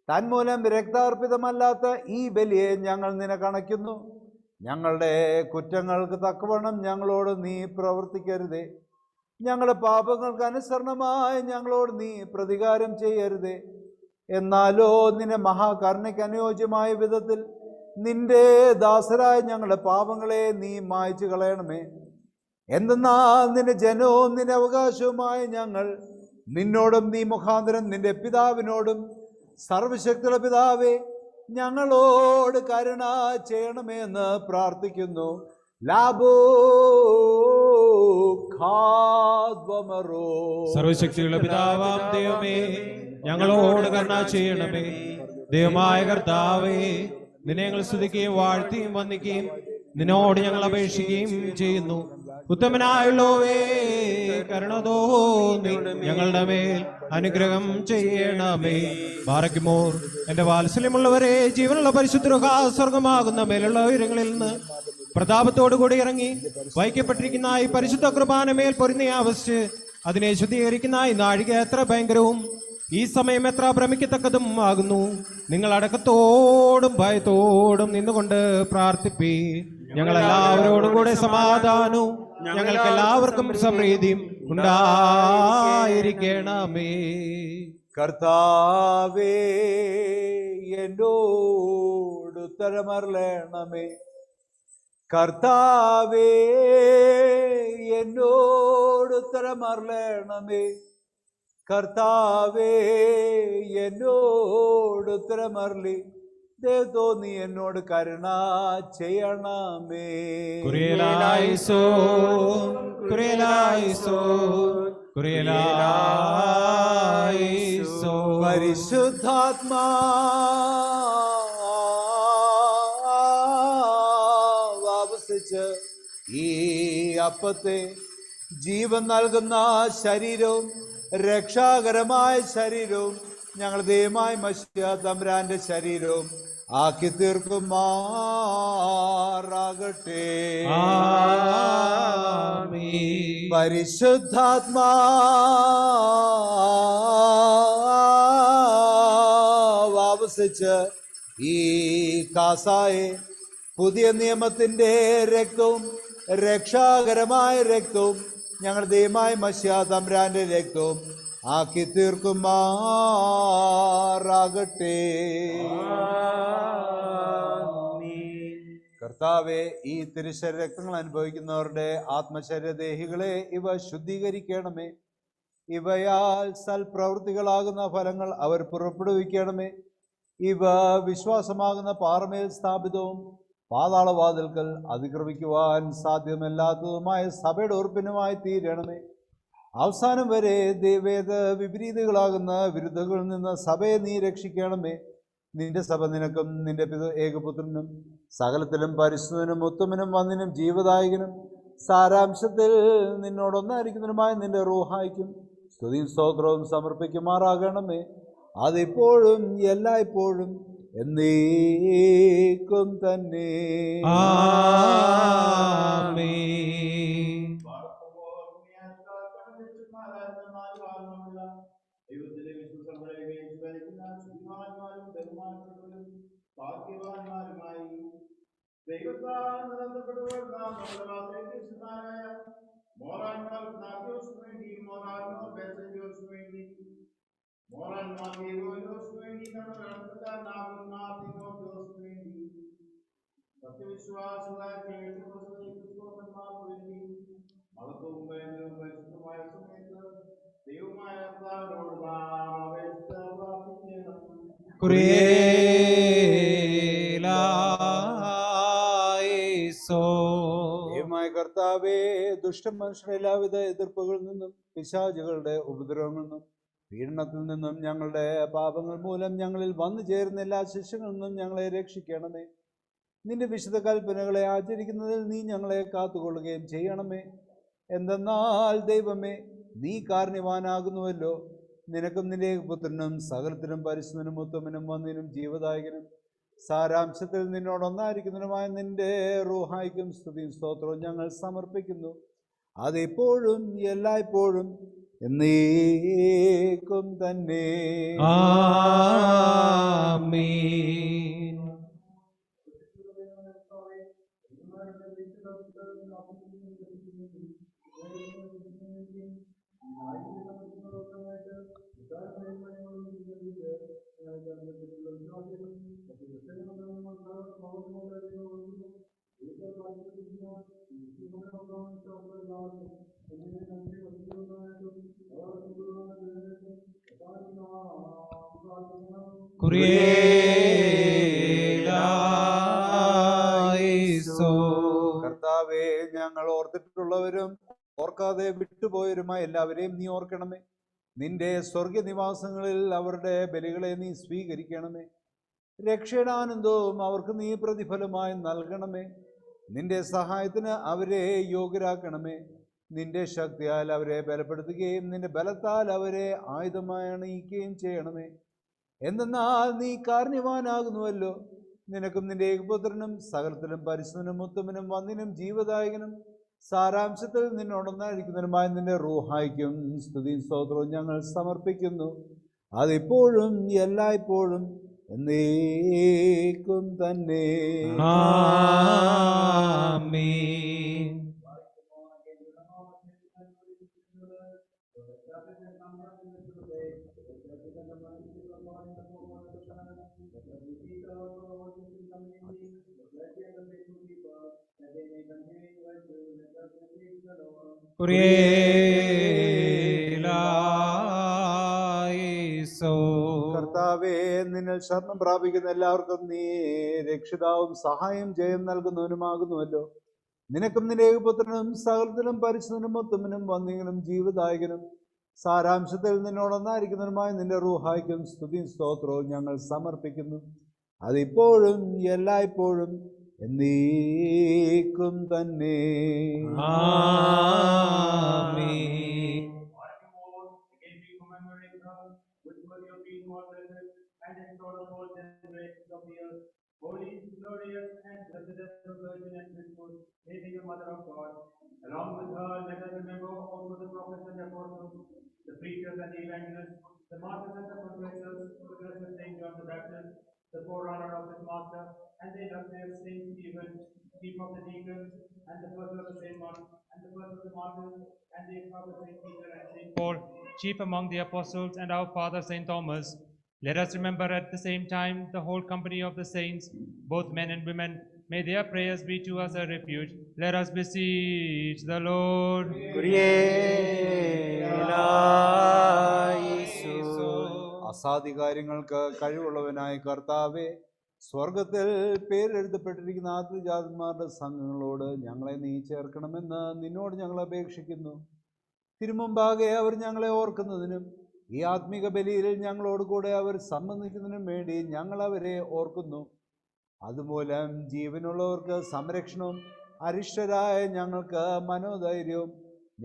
തന്മൂലം രക്താർപ്പിതമല്ലാത്ത ഈ ബലിയെ ഞങ്ങൾ നിനക്കണയ്ക്കുന്നു. ഞങ്ങളുടെ കുറ്റങ്ങൾക്ക് തക്കവണ്ണം ഞങ്ങളോട് നീ പ്രവർത്തിക്കരുതേ. ഞങ്ങളുടെ പാപങ്ങൾക്ക് അനുസരണമായി ഞങ്ങളോട് നീ പ്രതികാരം ചെയ്യരുതേ. എന്നാലോ നിന്റെ മഹാകരുണയ്ക്ക് അനുയോജ്യമായ വിധത്തിൽ നിന്റെ ദാസരായ ഞങ്ങളുടെ പാപങ്ങളെ നീ മായ്ച്ചു കളയണമേ. എന്തെന്നാൽ നിന്റെ ജനവും നിന്റെ അവകാശവുമായ ഞങ്ങൾ നിന്നോടും നീ മുഖാന്തരം നിന്റെ പിതാവിനോടും സർവശക്തിയുള്ള പിതാവേ ഞങ്ങളോട് കരുണ ചെയ്യണമേ എന്ന് പ്രാർത്ഥിക്കുന്നു. ലാബോ ഖാദ്വമറോ. സർവശക്തിയുള്ള പിതാവാം ദൈവമേ, ഞങ്ങളോട് കരുണ ചെയ്യണമേ. ദൈവമായ കർത്താവേ, നിന്നെ ഞങ്ങൾ സ്തുതിക്കുകയും വാഴ്ത്തുകയും വന്ദിക്കുകയും നിന്നോട് ഞങ്ങൾ അപേക്ഷിക്കുകയും ചെയ്യുന്നു. ഉത്തമനായുള്ളവേ, കരുണ തോന്നി ഞങ്ങളുടെ മേൽ അനുഗ്രഹം ചെയ്യണമേ. ബാറക്കുമോർ. എന്റെ വാത്സല്യമുള്ളവരെ, ജീവനുള്ള പരിശുദ്ധ സ്വർഗമാകുന്ന മേലുള്ള ഉയരങ്ങളിൽ നിന്ന് പ്രതാപത്തോടുകൂടി ഇറങ്ങി വഹിക്കപ്പെട്ടിരിക്കുന്ന ഈ പരിശുദ്ധ കുർബാനമേൽ പൊരുന്നി ആവസിച്ച് അതിനെ ശുദ്ധീകരിക്കുന്ന ഈ നാഴിക എത്ര ഭയങ്കരവും ഈ സമയം എത്ര ഭ്രമിക്കത്തക്കതും ആകുന്നു. നിങ്ങൾ അടക്കത്തോടും ഭയത്തോടും നിന്നുകൊണ്ട് പ്രാർത്ഥിപ്പി. ഞങ്ങളെല്ലാവരോടും കൂടെ സമാധാനവും ഞങ്ങൾക്ക് എല്ലാവർക്കും സമൃദ്ധിയും ഉണ്ടായിരിക്കണമേ. കർത്താവേ, എന്നോട് ഉത്തരമരുളണമേ. കർത്താവേ, എന്നോട് ഉത്തരമരുളണമേ. കർത്താവേ, എന്നോട് ഉത്തരമരുളി ദേവതോ നീ എന്നോട് കരുണ ചെയ്യണമേ. കുരിയലായിസോ, കുരിയലായിസോ, കുരിയലായിസോ. പരിശുദ്ധാത്മാ വാവസിച്ച് ഈ അപ്പത്തെ ജീവൻ നൽകുന്ന ശരീരവും രക്ഷാകരമായ ശരീരവും ഞങ്ങൾ ദൈവമായ മശിഹാ തമ്പുരാന്റെ ശരീരവും ആക്കി തീർക്കുമാറാകട്ടെ. പരിശുദ്ധാത്മാ വാവസിച്ച് ഈ കാസായെ പുതിയ നിയമത്തിന്റെ രക്തവും രക്ഷാകരമായ രക്തവും ഞങ്ങൾ ദൈവമായ മശിഹാ തമ്പുരാന്റെ രക്തവും ആക്കി തീർക്കുമാറാകട്ടെ. കർത്താവെ, ഈ തിരുശരീര രക്തങ്ങൾ അനുഭവിക്കുന്നവരുടെ ആത്മശരീരദേഹികളെ ഇവ ശുദ്ധീകരിക്കണമേ. ഇവയാൽ സൽപ്രവൃത്തികളാകുന്ന ഫലങ്ങൾ അവർ പുറപ്പെടുവിക്കണമേ. ഇവ വിശ്വാസമാകുന്ന പാറമേൽ സ്ഥാപിതവും പാതാളവാതിൽക്കൽ അതിക്രമിക്കുവാൻ സാധ്യമല്ലാത്തതുമായ സഭയുടെ ഉറപ്പിനുമായി തീരണമേ. അവസാനം വരെ വേദ വിപരീതങ്ങളാകുന്ന വിരുദ്ധകളിൽ നിന്ന് സഭയെ നീ രക്ഷിക്കണമേ. നിന്റെ സഭ നിനക്കും നിന്റെ ഏകപുത്രനും സകലത്തിലും പരിശുദ്ധനും ഉത്തമനും വന്ദിനും ജീവദായകനും സാരാംശത്തിൽ നിന്നോടൊന്നായിരിക്കുന്നതിനുമായ നിന്റെ റൂഹായിക്കും സ്തുതിയും സ്തോത്രവും സമർപ്പിക്കുമാറാകണമേ. അതിപ്പോഴും എല്ലായ്പ്പോഴും എന്നേക്കും തന്നെ. ആമേൻ. ദൈവത്തിലെ വിശ്വസങ്ങളെ ഭരിക്കുന്ന ശുദ്ധിമാന്മാരും ബഹുമാനപ്പെട്ടവരും ഭാഗ്യവാന്മാരുമായി ദൈവത്താൽ നിലനിർത്തപ്പെട്ടവർ നാം നമ്മുടെ വിശുദ്ധനായ മോറാൻമാർ നാഗ്യോസിനു വേണ്ടി, മോറാൻമാർ ബേസജോസിനു വേണ്ടി, മോറാൻമാർ ഗേഗോലോസിനു വേണ്ടി, നമ്മുടെ അടുത്തക്കാരനാകും തിമോഥെയോസിനു വേണ്ടി, സത്യവിശ്വാസികളായ ക്രിസ്തുമാർക്ക് വേണ്ടി മഹത്വവും ഭയങ്കരവും പരിശുദ്ധമായ സമയത്ത് ദൈവമായ കർത്താവിനോട് നാം അപേക്ഷിച്ച് പ്രാർത്ഥിക്കണം. ദൈവമായ കർത്താവേ, ദുഷ്ടമനുഷ്യരുടെ എല്ലാവിധ എതിർപ്പുകളിൽ നിന്നും പിശാചുകളുടെ ഉപദ്രവങ്ങളിൽ നിന്നും പീഡനത്തിൽ നിന്നും ഞങ്ങളുടെ പാപങ്ങൾ മൂലം ഞങ്ങളിൽ വന്നു ചേരുന്ന എല്ലാ ശിക്ഷകളിൽ നിന്നും ഞങ്ങളെ രക്ഷിക്കണമേ. നിന്റെ വിശുദ്ധ കൽപ്പനകളെ ആചരിക്കുന്നതിൽ നീ ഞങ്ങളെ കാത്തുകൊള്ളുകയും ചെയ്യണമേ. എന്തെന്നാൽ ദൈവമേ, നീ കാരുണ്യവാനാകുന്നുവല്ലോ. നിനക്കും നിന്റെ പുത്രനും സകലത്തിനും പരിശുദ്ധനും ഉത്തമനും വന്ദിനും ജീവദായകനും സാരാംശത്തിൽ നിന്നോടൊന്നായിരിക്കുന്നതിനുമായ നിന്റെ റൂഹായിക്കും സ്തുതിയും സ്തോത്രവും ഞങ്ങൾ സമർപ്പിക്കുന്നു. അതെപ്പോഴും എല്ലായ്പ്പോഴും എന്നേക്കും തന്നെ. ആമേൻ. കർത്താവേ, ഞങ്ങൾ ഓർത്തിട്ടുള്ളവരും ഓർക്കാതെ വിട്ടുപോയവരുമായ എല്ലാവരെയും നീ ഓർക്കണമേ. നിന്റെ സ്വർഗ നിവാസങ്ങളിൽ അവരുടെ ബലികളെ നീ സ്വീകരിക്കണമേ. രക്ഷയുടെ ആനന്ദവും അവർക്ക് നീ പ്രതിഫലമായി നൽകണമേ. നിന്റെ സഹായത്തിന് അവരെ യോഗ്യരാക്കണമേ. നിന്റെ ശക്തിയാൽ അവരെ ബലപ്പെടുത്തുകയും നിന്റെ ബലത്താൽ അവരെ ആയുധമായി അണിയിക്കുകയും ചെയ്യണമേ. എന്തെന്നാൽ നീ കാരുണ്യവാനാകുന്നുവല്ലോ. നിനക്കും നിന്റെ ഏകപുത്രനും സകലത്തിലും പരിശുദ്ധനും ഉത്തമനും വന്ദിനും ജീവദായകനും സാരാംശത്തിൽ നിന്നോടൊന്നായിരിക്കുന്നതിനുമായ നിന്റെ റൂഹായിക്കും സ്തുതിയും സ്തോത്രവും ഞങ്ങൾ സമർപ്പിക്കുന്നു. അതിപ്പോഴും എല്ലായ്പ്പോഴും എന്നേക്കും തന്നെ. ആമേൻ. കർത്താവേ, നിന്നിൽ ശരണം പ്രാപിക്കുന്ന എല്ലാവർക്കും നീ രക്ഷിതാവും സഹായം ജയം നൽകുന്നവനുമാകുന്നുവല്ലോ. നിനക്കും നിന്റെ ഏകപുത്രനും സകലത്തിലും പരിശുദ്ധനും ഉത്തമനും വന്ദിനും ജീവദായകനും സാരാംശത്തിൽ നിന്നോടൊന്നായിരിക്കുന്നതിനുമായ നിന്റെ റൂഹായിക്കും സ്തുതിയും സ്തോത്രവും ഞങ്ങൾ സമർപ്പിക്കുന്നു. അതിപ്പോഴും എല്ലായ്പ്പോഴും എന്നേക്കും തന്നെ. ആമേൻ. Holy, glorious, and blessed Virgin and Christus, Mary, the Mother of God. Along with her, let us remember also the prophets and apostles, the preachers and the evangelists, the martyrs and the confessors, the blessed Saint John the Baptist, the forerunner of his master, and the illustrious Saint Stephen, chief of the deacons, and the first of the Saint Mark, and the first of the martyrs, and the of the Saint Peter and Saint Paul, chief among the apostles, and our father Saint Thomas. Let us remember at the same time the whole company of the saints, both men and women. May their prayers be to us a refuge. Let us beseech the Lord. അസാധികാര്യങ്ങൾക്ക് കഴിവുള്ളവനായ കർത്താവേ, സ്വർഗത്തിൽ പേരെഴുതപ്പെട്ടിരിക്കുന്ന ആദ്യജാതന്മാരുടെ സംഘങ്ങളോട് ഞങ്ങളെ നീ ചേർക്കണമെന്ന് നിന്നോട് ഞങ്ങൾ അപേക്ഷിക്കുന്നു. തിരുമുമ്പാകെ അവർ ഞങ്ങളെ ഓർക്കുന്നതിനും ഈ ആത്മീക ബലിയിൽ ഞങ്ങളോട് കൂടെ അവർ സംബന്ധിക്കുന്നതിനും വേണ്ടി ഞങ്ങൾ അവരെ ഓർക്കുന്നു. അതുമൂലം ജീവനുള്ളവർക്ക് സംരക്ഷണവും അരിഷ്ടരായ ഞങ്ങൾക്ക് മനോധൈര്യവും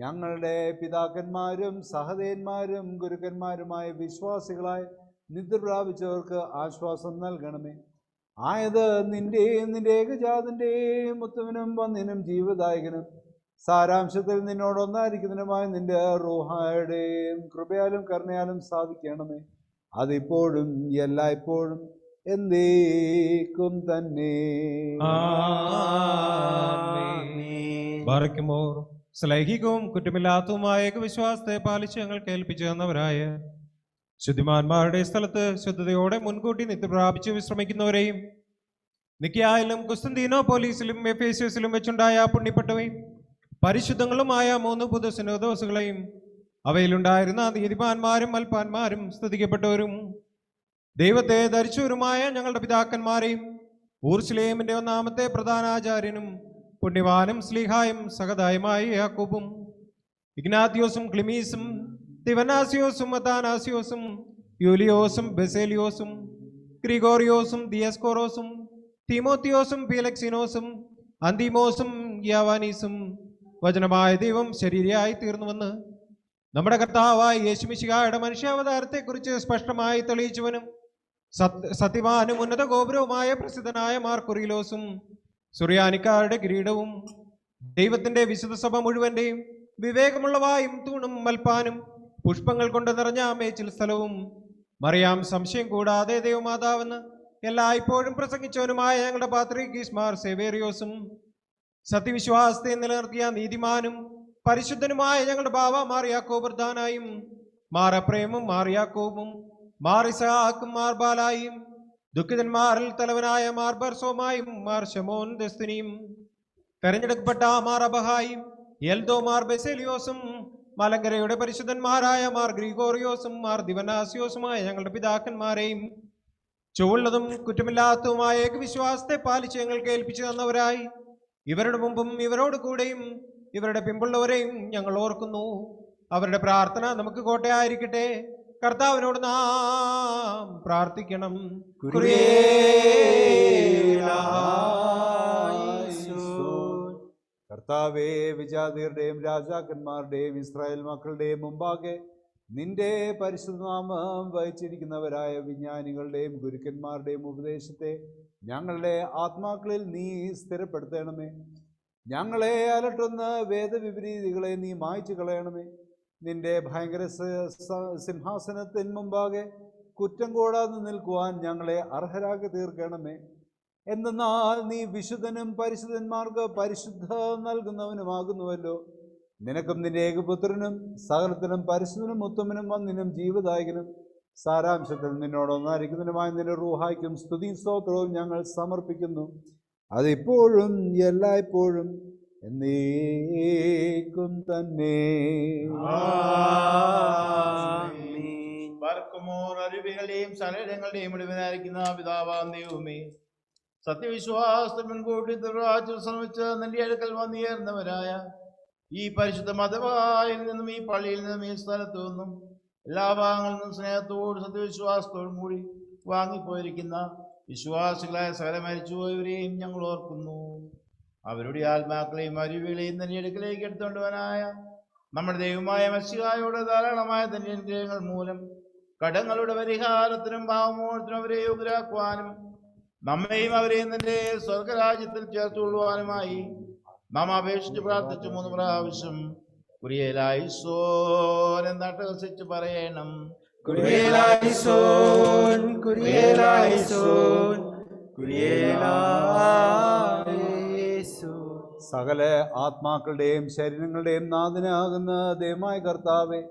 ഞങ്ങളുടെ പിതാക്കന്മാരും സഹദേന്മാരും ഗുരുക്കന്മാരുമായ വിശ്വാസികളായ നിദ്ര പ്രാപിച്ചവർക്ക് ആശ്വാസം നൽകണമേ. ആയത് നിന്റെയും നിന്റെ ഏകജാതന്റെയും ഉത്തമനും വന്ദിനും ജീവദായകനും സാരാംശത്തിൽ നിന്നോടൊന്നായിരിക്കുന്നതിനുമായ നിന്റെ റൂഹായുടെയും കൃപയാലും കരുണയാലും സാധിക്കണമേ. അതിപ്പോഴും എല്ലായ്പ്പോഴും എന്നേക്കും തന്നെ. ബാറയ്ക്കുമോർ ശ്ലൈഹികവും കുറ്റമില്ലാത്തതുമായ വിശ്വാസത്തെ പാലിച്ച് ഞങ്ങൾ കേൾപ്പിച്ചു തന്നവരായ ശുദ്ധിമാന്മാരുടെ സ്ഥലത്ത് ശുദ്ധതയോടെ മുൻകൂട്ടി നിത്യ പ്രാപിച്ച് വിശ്രമിക്കുന്നവരെയും നിക്കയായാലും കുസ്തന്തീനോപോലീസിലും എഫേസ്യസിലും വെച്ചുണ്ടായ പുണ്യപ്പെട്ടവയും പരിശുദ്ധങ്ങളുമായ 3 പുതു സിനോദോസുകളെയും അവയിലുണ്ടായിരുന്ന നീതിമാന്മാരും അൽപ്പാന്മാരും സ്തുതിക്കപ്പെട്ടവരും ദൈവത്തെ ധരിച്ചവരുമായ ഞങ്ങളുടെ പിതാക്കന്മാരെയും ഊർശലേമിന്റെ 1-ാമത്തെ പ്രധാനാചാര്യനും പുണ്യവാനും സ്ലീഹായും സഹദായുമായ യാക്കോബും ഇഗ്നാത്യോസും ക്ലിമീസും തിവനാസിയോസും അതാനാസിയോസും യൂലിയോസും ബെസേലിയോസും ഗ്രിഗോറിയോസും ദിയസ്കോറോസും തീമോത്തിയോസും പീലക്സിനോസും അന്തിമോസും യാവാനീസും വചനമായ ദൈവം ശരീരയായി തീർന്നുവെന്ന് നമ്മുടെ കർത്താവായ യേശുമിശിഹായുടെ മനുഷ്യാവതാരത്തെക്കുറിച്ച് സ്പഷ്ടമായി തെളിയിച്ചവനും സത്യവാനും ഉന്നത ഗോപുരവുമായ പ്രസിദ്ധനായ മാർ കുറിലോസും സുറിയാനിക്കാരുടെ കിരീടവും ദൈവത്തിന്റെ വിശുദ്ധ സഭ മുഴുവന്റെയും വിവേകമുള്ള വായും തൂണും മൽപ്പാനും പുഷ്പങ്ങൾ കൊണ്ട് നിറഞ്ഞ മേച്ചിൽ സ്ഥലവും മറിയാം സംശയം കൂടാതെ ദൈവമാതാവെന്ന് എല്ലായ്പ്പോഴും പ്രസംഗിച്ചവനുമായ ഞങ്ങളുടെ പാത്രീകീസ് മാർ സേവേറിയോസും സത്യവിശ്വാസത്തെ നിലനിർത്തിയ നീതിമാനും പരിശുദ്ധനുമായ ഞങ്ങളുടെ ബാവ മാർ യാക്കോബർദാനായും മാർ അപ്രേമും മാർ യാക്കോബും മാർ ഇസഹാക്കും മാർ ബാലായും ദുഃഖിതന്മാരിൽ തലവനായ മാർ ബർസോമായും മാർ ശമോൻ ദസ്തിനിയും തെരഞ്ഞെടുക്കപ്പെട്ട മാർ അബഹായും എൽദോ മാർ ബെസേലിയോസും മലങ്കരയുടെ പരിശുദ്ധന്മാരായ മാർ ഗ്രിഗോറിയോസും മാർ ദിവനാസിയോസുമായ ഞങ്ങളുടെ പിതാക്കന്മാരെയും ചുവള്ളതും കുറ്റമില്ലാത്തതുമായ ഏകവിശ്വാസത്തെ പാലിച്ച് ഞങ്ങൾക്ക് ഏൽപ്പിച്ചു തന്നവരായി ഇവരുടെ മുമ്പും ഇവരോട് കൂടെയും ഇവരുടെ പിമ്പുള്ളവരെയും ഞങ്ങൾ ഓർക്കുന്നു. അവരുടെ പ്രാർത്ഥന നമുക്ക് കോട്ടയായിരിക്കട്ടെ. കർത്താവിനോട് നാം പ്രാർത്ഥിക്കണം. കർത്താവേ, വിജാതിയരുടെയും രാജാക്കന്മാരുടെയും ഇസ്രായേൽ മക്കളുടെയും മുമ്പാകെ നിന്റെ പരിശുദ്ധനാമം വഹിച്ചിരിക്കുന്നവരായ വിജ്ഞാനികളുടെയും ഗുരുക്കന്മാരുടെയും ഉപദേശത്തെ ഞങ്ങളുടെ ആത്മാക്കളിൽ നീ സ്ഥിരപ്പെടുത്തണമേ. ഞങ്ങളെ അലട്ടുന്ന വേദവിപരീതികളെ നീ മായ്ച്ചു കളയണമേ. നിന്റെ ഭയങ്കര സിംഹാസനത്തിന് മുമ്പാകെ കുറ്റം കൂടാതെ നിൽക്കുവാൻ ഞങ്ങളെ അർഹരാക്കി തീർക്കണമേ. എന്നാൽ നീ വിശുദ്ധനും പരിശുദ്ധന്മാർക്ക് പരിശുദ്ധ നൽകുന്നവനുമാകുന്നുവല്ലോ. നിനക്കും നിന്റെ ഏകപുത്രനും സകലത്തിനും പരിശുദ്ധനും ഉത്തമനും വന്ദിനും ജീവദായകനും സാരാംശത്തിൽ നിന്നോടൊന്നായിരിക്കുന്നതിനുമായ നിന്റെ റൂഹായ്ക്കും സ്തുതിയും സ്തോത്രവും ഞങ്ങൾ സമർപ്പിക്കുന്നു. അതിപ്പോഴും എല്ലായ്പ്പോഴും എന്നേക്കും തന്നെ. അറിവുകളുടെയും സകലങ്ങളുടെയും മുഴുവനായിരിക്കുന്ന പിതാവാം ദൈവമേ, സത്യവിശ്വാസത്തിൽ മുൻകൂട്ടി ശ്രമിച്ച് നിന്റെ അടുക്കൽ വന്നുയർന്നവരായ ഈ പരിശുദ്ധ മതവായിൽ നിന്നും ഈ പള്ളിയിൽ നിന്നും ഈ സ്ഥലത്തു നിന്നും എല്ലാ ഭാഗങ്ങളിൽ നിന്നും സ്നേഹത്തോടും സത്യവിശ്വാസത്തോടും കൂടി വാങ്ങിപ്പോയിരിക്കുന്ന വിശ്വാസികളായ സകല മരിച്ചുപോയവരെയും ഞങ്ങൾ ഓർക്കുന്നു. അവരുടെ ആത്മാക്കളെയും അറിവുകളെയും തന്നെ അടുക്കലേക്ക് എടുത്തുകൊണ്ടുവനായ നമ്മുടെ ദൈവമായ മശിഹായോട് ധാരാളമായ തന്നെ അനുഗ്രഹങ്ങൾ മൂലം കടങ്ങളുടെ പരിഹാരത്തിനും പാവമോചനത്തിനും അവരെ യോഗ്യരാക്കുവാനും നമ്മെയും അവരെയും തന്റെ സ്വർഗരാജ്യത്തിൽ ചേർത്തുകൊള്ളുവാനുമായി നാം അപേക്ഷിച്ച് പ്രാർത്ഥിച്ചു 3 പ്രാവശ്യം കുരിയേലായിസോൻ എന്നട്ടഹസിച്ച് പറയണം. കുരിയേലായിസോൻ, കുരിയേലായിസോൻ, കുരിയേലായിസോൻ. സകല ആത്മാക്കളുടെയും ശരീരങ്ങളുടെയും നാഥനാകുന്ന ദൈവമായ കർത്താവേ,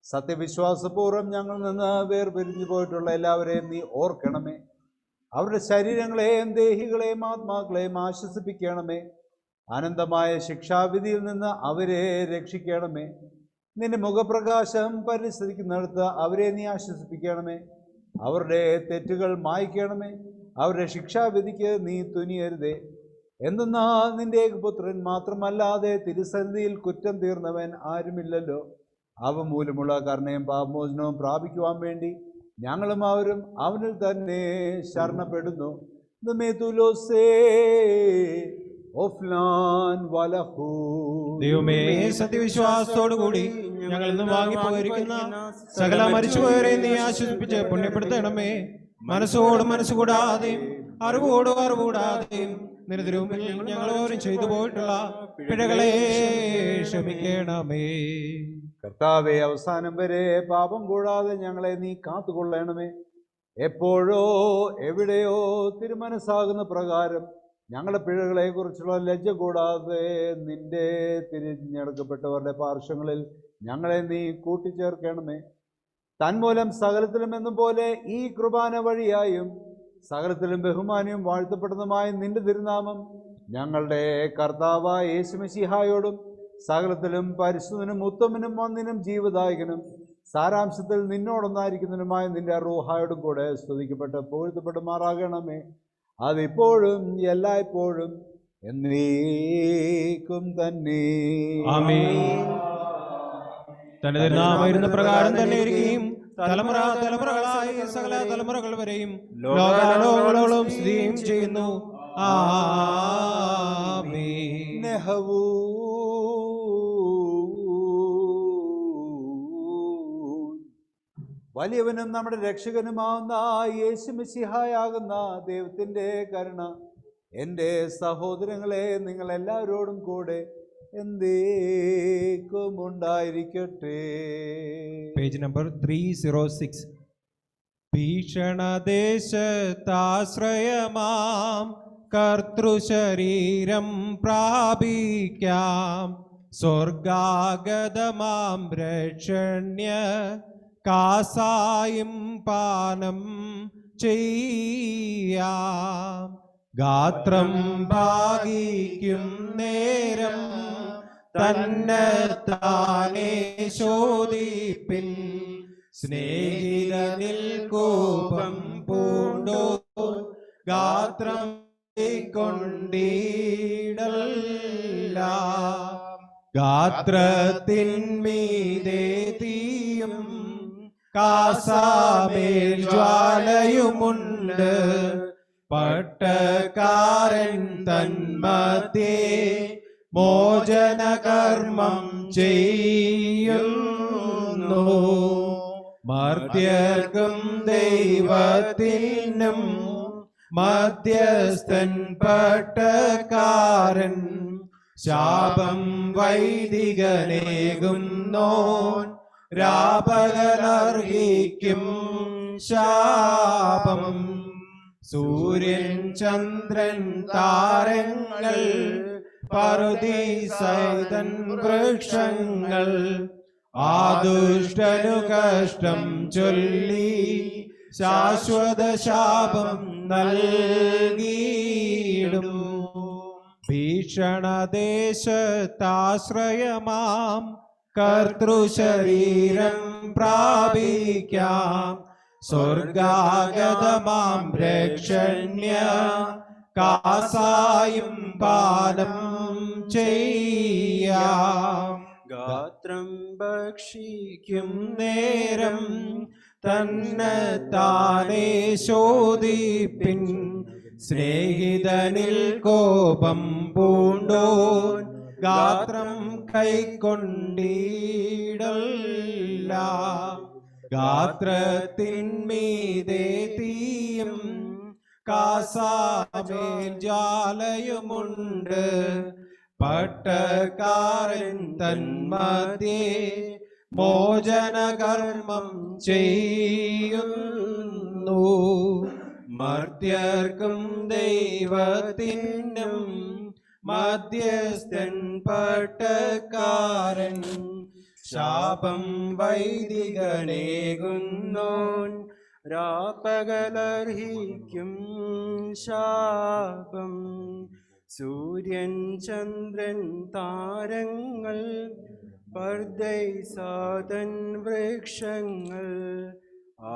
സത്യവിശ്വാസപൂർവ്വം ഞങ്ങൾ നിന്ന് വേർപിരിഞ്ഞു പോയിട്ടുള്ള എല്ലാവരെയും നീ ഓർക്കണമേ. അവരുടെ ശരീരങ്ങളെയും ദേഹികളെയും ആത്മാക്കളെയും ആശ്വസിപ്പിക്കണമേ. അനന്തമായ ശിക്ഷാവിധിയിൽ നിന്ന് അവരെ രക്ഷിക്കണമേ. നിന്റെ മുഖപ്രകാശം പരിസ്ഥിതിക്കുന്നിടത്ത് അവരെ നീ ആശ്വസിപ്പിക്കണമേ. അവരുടെ തെറ്റുകൾ മായ്ക്കണമേ. അവരുടെ ശിക്ഷാവിധിക്ക് നീ തുനിയരുതേ. എന്തെന്നാൽ നിന്റെ ഏകപുത്രൻ മാത്രമല്ലാതെ തിരുസന്നിധിയിൽ കുറ്റം തീർന്നവൻ ആരുമില്ലല്ലോ. അവ മൂലമുള്ള കരുണയും പാപമോചനവും പ്രാപിക്കുവാൻ വേണ്ടി ഞങ്ങളും അവരും അവനിൽ തന്നെ ശരണപ്പെടുന്നു. ദൈവമേ, സത്യവിശ്വാസത്തോടുകൂടി ഞങ്ങൾ ഇന്ന് വാങ്ങിപ്പോയിരിക്കുന്ന സകല മരിച്ചുപോയവരെ നീ ആശ്വസിപ്പിച്ച് പുണ്യപ്പെടുത്തണമേ. മനസ്സോട് മനസ്സുകൂടാതെയും അറിവോട് അറിവുകൂടാതെയും നിരന്തരവുമിൽ ഞങ്ങൾ ഓരും ചെയ്തു പോയിട്ടുള്ള പിഴകളെ ക്ഷമിക്കണമേ. കർത്താവെ, അവസാനം വരെ പാപം കൂടാതെ ഞങ്ങളെ നീ കാത്തുകൊള്ളണമേ. എപ്പോഴോ എവിടെയോ തിരുമനസ്സാകുന്ന പ്രകാരം ഞങ്ങളുടെ പിഴകളെ കുറിച്ചുള്ള ലജ്ജ കൂടാതെ നിന്റെ തിരഞ്ഞെടുക്കപ്പെട്ടവരുടെ പാർശ്വങ്ങളിൽ ഞങ്ങളെ നീ കൂട്ടിച്ചേർക്കണമേ. തന്മൂലം സകലത്തിലും എന്നും പോലെ ഈ കുർബാന വഴിയായും സകലത്തിലും ബഹുമാനവും വാഴ്ത്തപ്പെടുന്നതുമായ നിന്റെ തിരുനാമം ഞങ്ങളുടെ കർത്താവായ യേശുമിശിഹായോടും സകലത്തിലും പരിശുദ്ധനും ഉത്തമനും വന്ദിനും ജീവദായകനും സാരാംശത്തിൽ നിന്നോടൊന്നായിരിക്കുന്നതിനുമായ നിന്റെ റൂഹായോടും കൂടെ സ്തുതിക്കപ്പെട്ട് പൊഴുത്തപ്പെടുമാറാകണമേ. അതിപ്പോഴും എല്ലായ്പ്പോഴും എന്നേക്കും തന്നെ. ആമേൻ. തന്റെ തിരുനാമമായിരുന്ന പ്രകാരം തന്നെ ഇരിക്കുകയും തലമുറ തലമുറകളായി സകല തലമുറകൾ വരെയും ലോകാലോകളോളം സ്ഥിതിയും ചെയ്യുന്നു. ആമേൻ. വലിയവനും നമ്മുടെ രക്ഷകനുമാവുന്ന യേശുമിശിഹായാകുന്ന ദൈവത്തിൻ്റെ കരുണ എൻ്റെ സഹോദരങ്ങളെ നിങ്ങളെല്ലാവരോടും കൂടെ എന്നേക്കും ഉണ്ടായിരിക്കട്ടെ. Page number 306. ഭീഷണദേശത്താശ്രയമാം കർത്തൃശരീരം പ്രാപിക്കാം, സ്വർഗാഗതമാം രക്ഷണ്യ കാസായും പാനം ചെയ്യാം. ഗാത്രം ഭാഗിക്കും നേരം തന്നെത്താനെ ശോധിപ്പിൻ, സ്നേഹിതനിൽ കോപം പൂണ്ടോ ഗാത്രം കൊണ്ടിടല്ല. ഗാത്രത്തിന്മീതെ തീയും കാസാമേൽ ജ്വാലയുമുണ്ട്, പട്ടക്കാരൻ തന്മധ്യേ മോചനകർമ്മം ചെയ്യുന്നു. മർത്യർക്കും ദൈവത്തിനും മധ്യസ്ഥൻ പട്ടക്കാരൻ, ശാപം വൈദികനേകുന്നോൻ രാപകലർഹിക്കും ശാപം. സൂര്യൻ ചന്ദ്രൻ താരങ്ങൾ പറുദീസൈതൻ വൃക്ഷങ്ങൾ, ആദുഷ്ടനു കഷ്ടം ചൊല്ലി ശാശ്വത ശാപം നൽകിയിടും. ഭീഷണദേശത്താശ്രയമാം കർത്തൃശരീരം പ്രാപിക്കാം, സ്വർഗാഗതമാം രക്ഷണ്യ കാസായും പാനം ചെയ്യാം. ഗാത്രം ഭക്ഷിക്കും നേരം തന്നെത്താനെ ശോധിപ്പിൻ, സ്നേഹിതനിൽ കോപം പൂണ്ടോൻ ഗാത്രം കൈക്കൊണ്ടിടല്ല. ഗാത്രത്തിന്മീതെ തീയും കാസാമേൽ ജ്വാലയുമുണ്ട്, പട്ടക്കാരൻ തന്മധ്യേ മോചനകർമ്മം ചെയ്യുന്നു. മർത്യർക്കും ദൈവത്തിനും മധ്യസ്ഥൻ പട്ടക്കാരൻ, ശാപം വൈദികനേകുന്നോൻ രാപ്പകലർഹിക്കും ശാപം. സൂര്യൻ ചന്ദ്രൻ താരങ്ങൾ പർദൈസാതൻ വൃക്ഷങ്ങൾ,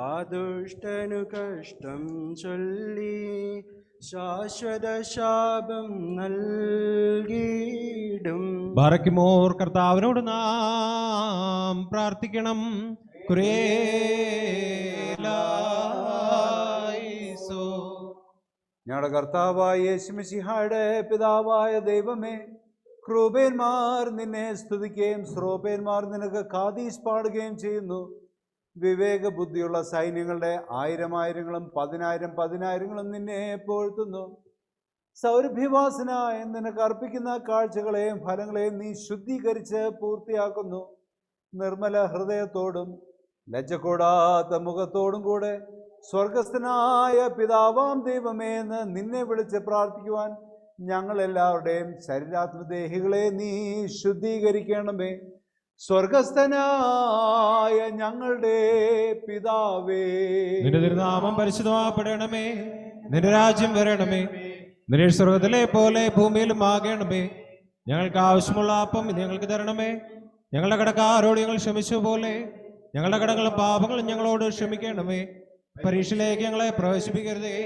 ആദുഷ്ടനു കഷ്ടം ചൊല്ലി ശാശ്വത ശാപം നൽകിയിടും. ബാറയ്ക്കുമോർ കർത്താവിനോട് നാം പ്രാർത്ഥിക്കണം. കുരിയേലായിസോ. ഞങ്ങളുടെ കർത്താവായ യേശുമിശിഹായുടെ പിതാവായ ദൈവമേ, ക്രൂപേന്മാർ നിന്നെ സ്തുതിക്കുകയും ശ്രോപേന്മാർ നിനക്ക് ഖാദീസ് പാടുകയും ചെയ്യുന്നു. വിവേക ബുദ്ധിയുള്ള സൈന്യങ്ങളുടെ 1000 10,000 നിന്നെ പോഴ്ത്തുന്നു. സൗരഭ്യവാസനായ നിനക്ക് അർപ്പിക്കുന്ന കാഴ്ചകളെയും ഫലങ്ങളെയും നീ ശുദ്ധീകരിച്ച് പൂർത്തിയാക്കുന്നു. നിർമ്മല ഹൃദയത്തോടും ലജ്ജകൂടാത്ത മുഖത്തോടും കൂടെ സ്വർഗസ്ഥനായ പിതാവാം ദൈവമേ എന്ന് നിന്നെ വിളിച്ച് പ്രാർത്ഥിക്കുവാൻ ഞങ്ങളെല്ലാവരുടെയും ശരീരാത്മദേഹികളെ നീ ശുദ്ധീകരിക്കണമേ. സ്വർഗസ്ഥനായ ഞങ്ങളുടെ പിതാവേ, നിന്റെ തിരുനാമം പരിശുദ്ധമാക്കപ്പെടണമേ. നിന്റെ രാജ്യം വരണമേ. നിന്റെ സ്വർഗത്തിലെ പോലെ ഭൂമിയിലും ആകണമേ. ഞങ്ങൾക്ക് ആവശ്യമുള്ള അപ്പം ഇത് ഞങ്ങൾക്ക് തരണമേ. ഞങ്ങളുടെ കടക്കാരോട് ഞങ്ങൾ ക്ഷമിച്ച പോലെ ഞങ്ങളുടെ കടങ്ങളും പാപങ്ങളും ഞങ്ങളോട് ക്ഷമിക്കണമേ. പരീക്ഷയിലേക്ക് ഞങ്ങളെ പ്രവേശിപ്പിക്കരുതേ,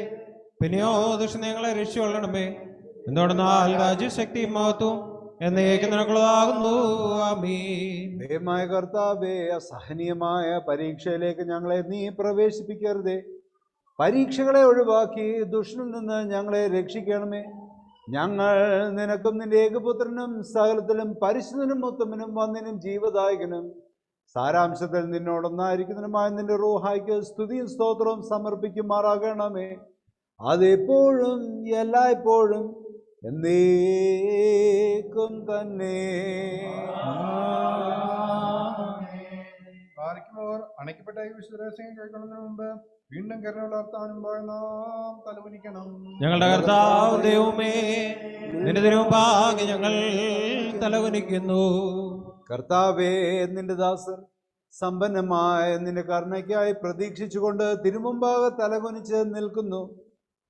പിന്നെയോ ദുഷ്ടൻ ഞങ്ങളെ രക്ഷിക്കൊള്ളണമേ. എന്തുകൊണ്ടെന്നാൽ രാജ്യശക്തിയും മഹത്വവും എന്നേക്കും നിനക്കുള്ളതാകുന്നു. ആമീൻ. ദൈവമായ കർത്താവേ, അസഹനീയമായ പരീക്ഷയിലേക്ക് ഞങ്ങളെ നീ പ്രവേശിപ്പിക്കരുതേ. പരീക്ഷകളെ ഒഴിവാക്കി ദുഷ്ടനിൽ നിന്ന് ഞങ്ങളെ രക്ഷിക്കണമേ. ഞങ്ങൾ നിനക്കും നിന്റെ ഏകപുത്രനും സകലത്തിലും പരിശുദ്ധനും ഉത്തമനും വന്ദിനും ജീവദായകനും സാരാംശത്തിൽ നിന്നോടൊന്നായിരിക്കുന്നതിനുമായ നിന്റെ റൂഹായ്ക്ക് സ്തുതിയും സ്തോത്രവും സമർപ്പിക്കുമാറാകണമേ. അതെപ്പോഴും എല്ലായ്പ്പോഴും എന്നേക്കും തന്നെ. പാലിക്കുമോർ അണയ്ക്കപ്പെട്ട ഈ വിശുദ്ധ രഹസ്യങ്ങൾ കൈക്കൊള്ളുന്നതിന് മുമ്പ് വീണ്ടും കരുണ വളർത്താനും നാം തലകുനിക്കണം. ഞങ്ങളുടെ കർത്താവ് ദൈവമേ, നിന്റെ തിരുമുമ്പാകെ ഞങ്ങൾ തലകുനിക്കുന്നു. കർത്താവേ, നിന്റെ ദാസർ സമ്പന്നമായ നിന്റെ കരുണയ്ക്കായി പ്രതീക്ഷിച്ചുകൊണ്ട് തിരുമുമ്പാകെ തലകുനിച്ച് നിൽക്കുന്നു.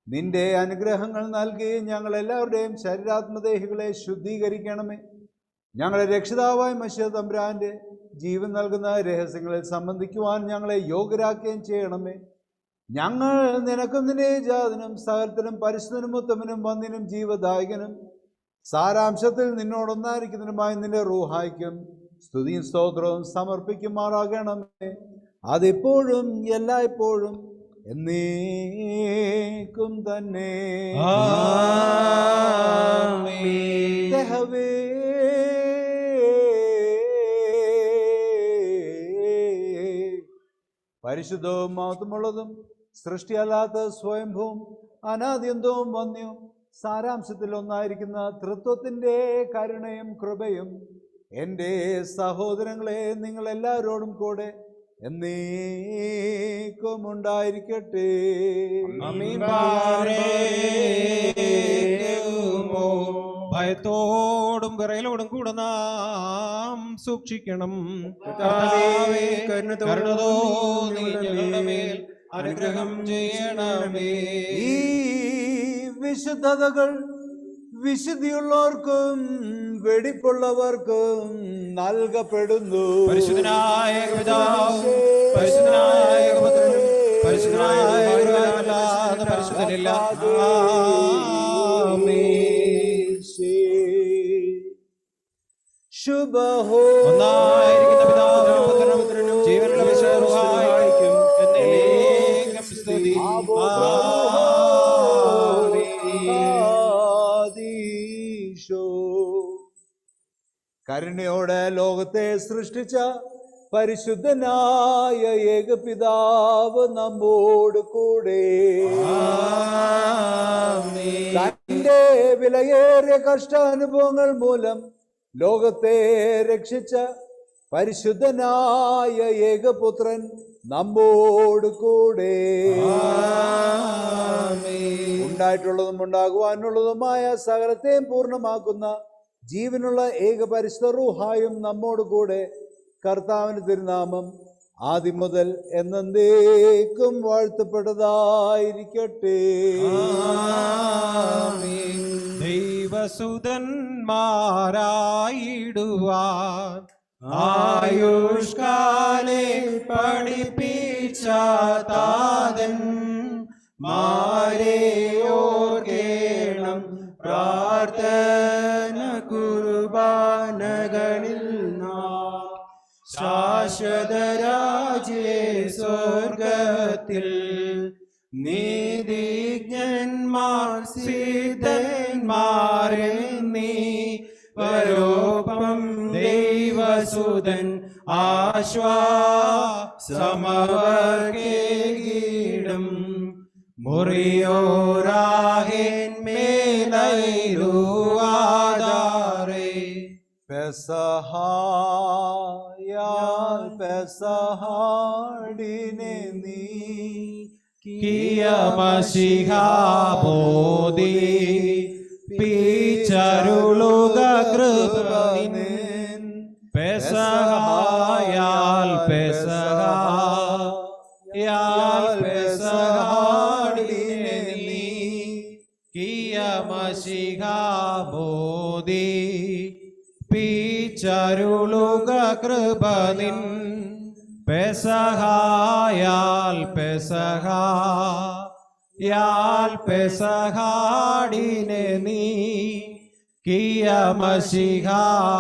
നിന്റെ അനുഗ്രഹങ്ങൾ നൽകി ഞങ്ങൾ എല്ലാവരുടെയും ശരീരാത്മദേഹികളെ ശുദ്ധീകരിക്കണമേ. ഞങ്ങളെ രക്ഷിതാവായ മശിഹ തമ്പുരാന്റെ ജീവൻ നൽകുന്ന രഹസ്യങ്ങളിൽ സംബന്ധിക്കുവാൻ ഞങ്ങളെ യോഗ്യരാക്കുകയും ചെയ്യണമേ. ഞങ്ങൾ നിനക്കും നിന്റെ ജാതനും സകലത്തിലും പരിശുദ്ധനും ഉത്തമനും വന്ദിനും ജീവദായകനും സാരാംശത്തിൽ നിന്നോടൊന്നായിരിക്കുന്നതിനുമായി നിന്റെ റൂഹായ്ക്കും സ്തുതിയും സ്തോത്രവും സമർപ്പിക്കുമാറാകണമേ. അതെപ്പോഴും എല്ലായ്പ്പോഴും എന്നേക്കും തന്നെ. യഹോവേ, പരിശുദ്ധവും മഹത്വമുള്ളതും സൃഷ്ടിയല്ലാത്ത സ്വയംഭൂവും അനാദ്യന്തവും വന്യവും സാരാംശത്തിൽ ഒന്നായിരിക്കുന്ന തൃത്വത്തിൻ്റെ കരുണയും കൃപയും എൻ്റെ സഹോദരങ്ങളെ നിങ്ങളെല്ലാവരോടും കൂടെ എന്നേക്കും ഉണ്ടായിരിക്കട്ടെ. ഭയത്തോടും വിറയലോടും കൂടെ നാം സൂക്ഷിക്കണം. ഞങ്ങളുടെ മേൽ അനുഗ്രഹം ചെയ്യണമേ. ഈ വിശുദ്ധതകൾ വിശുദ്ധിയുള്ളവർക്കും വെടിപ്പുള്ളവർക്കും നൽകപ്പെടുന്നു. പരിശുദ്ധനായ പിതാവും പരിശുദ്ധനായ പുത്രനും പരിശുദ്ധനായ പരിശുദ്ധനില്ല. ശുഭഹോ ഒന്നായിരിക്കുന്ന പിതാവിനും പുത്രനും ജീവനുള്ള വിശുദ്ധനും എന്നേക്കും സ്തുതി. കരുണയോടെ ലോകത്തെ സൃഷ്ടിച്ച പരിശുദ്ധനായ ഏകപിതാവ് നമ്മോട് കൂടെ. തന്റെ വിലയേറിയ കഷ്ടാനുഭവങ്ങൾ മൂലം ലോകത്തെ രക്ഷിച്ച പരിശുദ്ധനായ ഏകപുത്രൻ നമ്മോട് കൂടെ. ഉണ്ടായിട്ടുള്ളതും ഉണ്ടാകുവാനുള്ളതുമായ സകലത്തെയും പൂർണ്ണമാക്കുന്ന ജീവനുള്ള ഏക പരിശുദ്ധ റൂഹായും നമ്മോട് കൂടെ. കർത്താവിന്റെ തിരുനാമം ആദ്യം മുതൽ എന്നേക്കും വാഴ്ത്തപ്പെട്ടതായിരിക്കട്ടെ. ദൈവസുതന്മാരായിടുവാൻ ആയുഷ്കാലെ പഠിപ്പിച്ച താതൻ മാരെ ഓർക്കേണമേ. പ്രാർത്ഥന കുർബാനകളിൽ നാം ശാശ്വത രാജ്യ സ്വർഗത്തിൽ നീതിജ്ഞന്മാർ സിദ്ധന്മാരെ നീ പരോപം ദൈവസുതൻ ആശ്വാസമവർക്കേകിടും മുറിയോരാഹേൻ മേലൈരുവാദാരേ പെസഹായാൽ പെസഹാടിനെ നീ കിയമശിഹാബോധി പീച്ചരുളുക കൃപനിൻ പെസഹായാൽ പെസഹായാൽ പെസഹാടിനെ നീ കിയമശിഹാബോധി പീച്ചരുളുക കൃപനിൻ പെസഹായാൽ പെസഹായാൽ പെസഹാടിനെ നീ കിയമശിഹാബോധി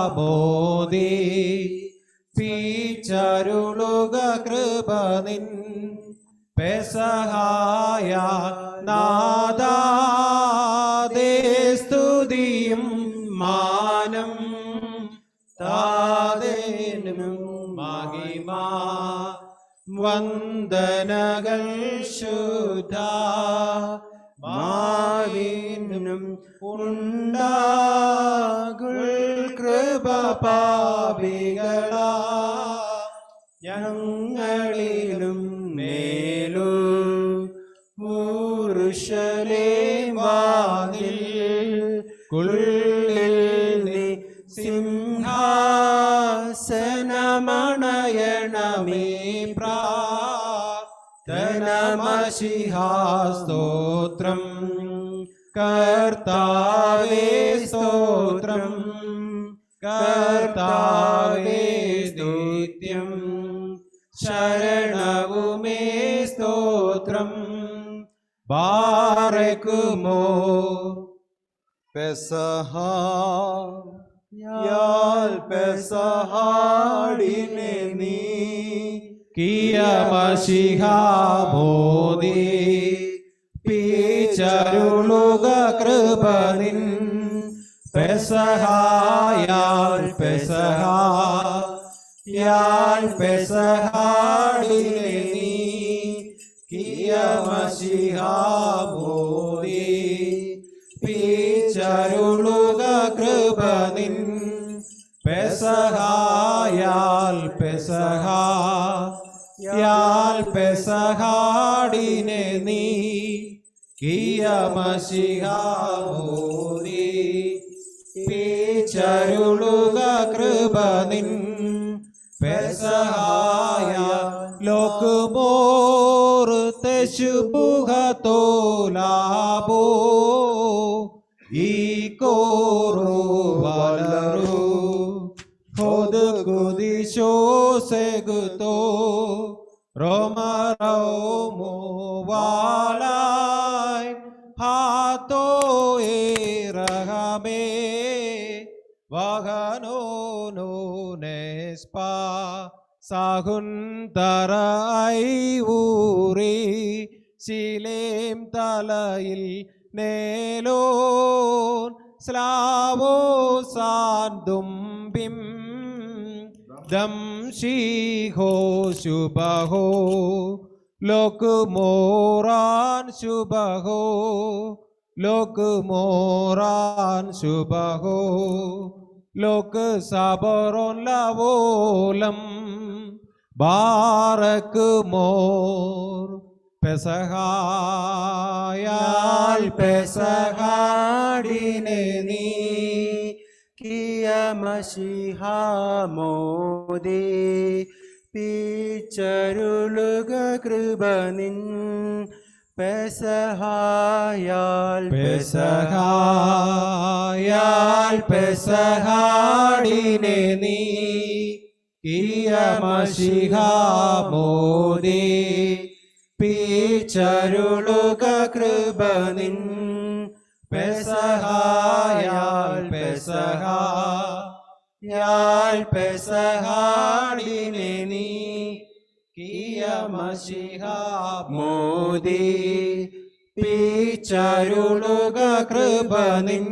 പീച്ചരുളുക കൃപനിൻ പെസഹായ നാദാദേ സ്തുതിയും മാനം താതേനും മഹിമ വന്ദനകൾ ശുദ്ധ മാവിനും ഉണ്ടാകുൾ കൃപ പാപികളാ ഞങ്ങളിലും മേലു ഊരുശലേം വാതിൽ കുള്ളിൽ നീ സിംഹാസനമണയണമേ പ്രാർത്ഥനമശിഹാസ്തോത്രം കർത്താവേ സ്തോത്രം കർത്താവേ നിത്യം ശരണവുമേ സ്തോത്രം ബാറക്കുമോ പെസഹായാൽ പെസഹാടിനെ നീ കിയമശിഹാബോധി പീച്ചരുളുക കൃപനിൻ പെസഹായാൽ പെസഹായാൽ പെസഹാടിനെ നീ കിയമശിഹാബോധി പീച്ചരുളുക കൃപനിൻ പെസഹായാൽ പെസഹായാൽ പെസഹാടിനെ നീ കിയമശിഹാബോധി പീച്ചരുളുക കൃപനിൻ പെസഹായ ലോകമോർ തെശുബുഹത്തോലാബോ ഈ കോറോ വലറു ഹോദ് കുദിശോ സെഗുതോ റോമറോമോ വാലായ് ഹാത്തോ ഏറഹമേ വഹനോനോ നെസ്പാ സാഹുന്തരായി ഊറി ശിലേം തലയിൽ നേലോൻ സ്ലാവോ സാന്തുംബിം ദംശീഹോ ശുഭഹോ ലോകമോറാൻ ശുഭഹോ ലോകമോറാൻ ശുഭഹോ ലോക സബറോൻ ലവോലം ബാറക്കുമോർ പെസഹായാൽ പെസഹാടിനെ നീ കിയമശിഹാമോദേ പീച്ചരുളുക കൃപനിൻ പെസഹായാൽ പെസഹായാൽ പെസഹാടിനെ നീ കിയമശിഹാമോദി പീച്ചരുളുക കൃപനിൻ പെസഹായാൽ പെസഹായാൽ പെസഹാടിനെ നീ കിയമശിഹ മോദി പിച്ചരുളുക കൃപ നിൻ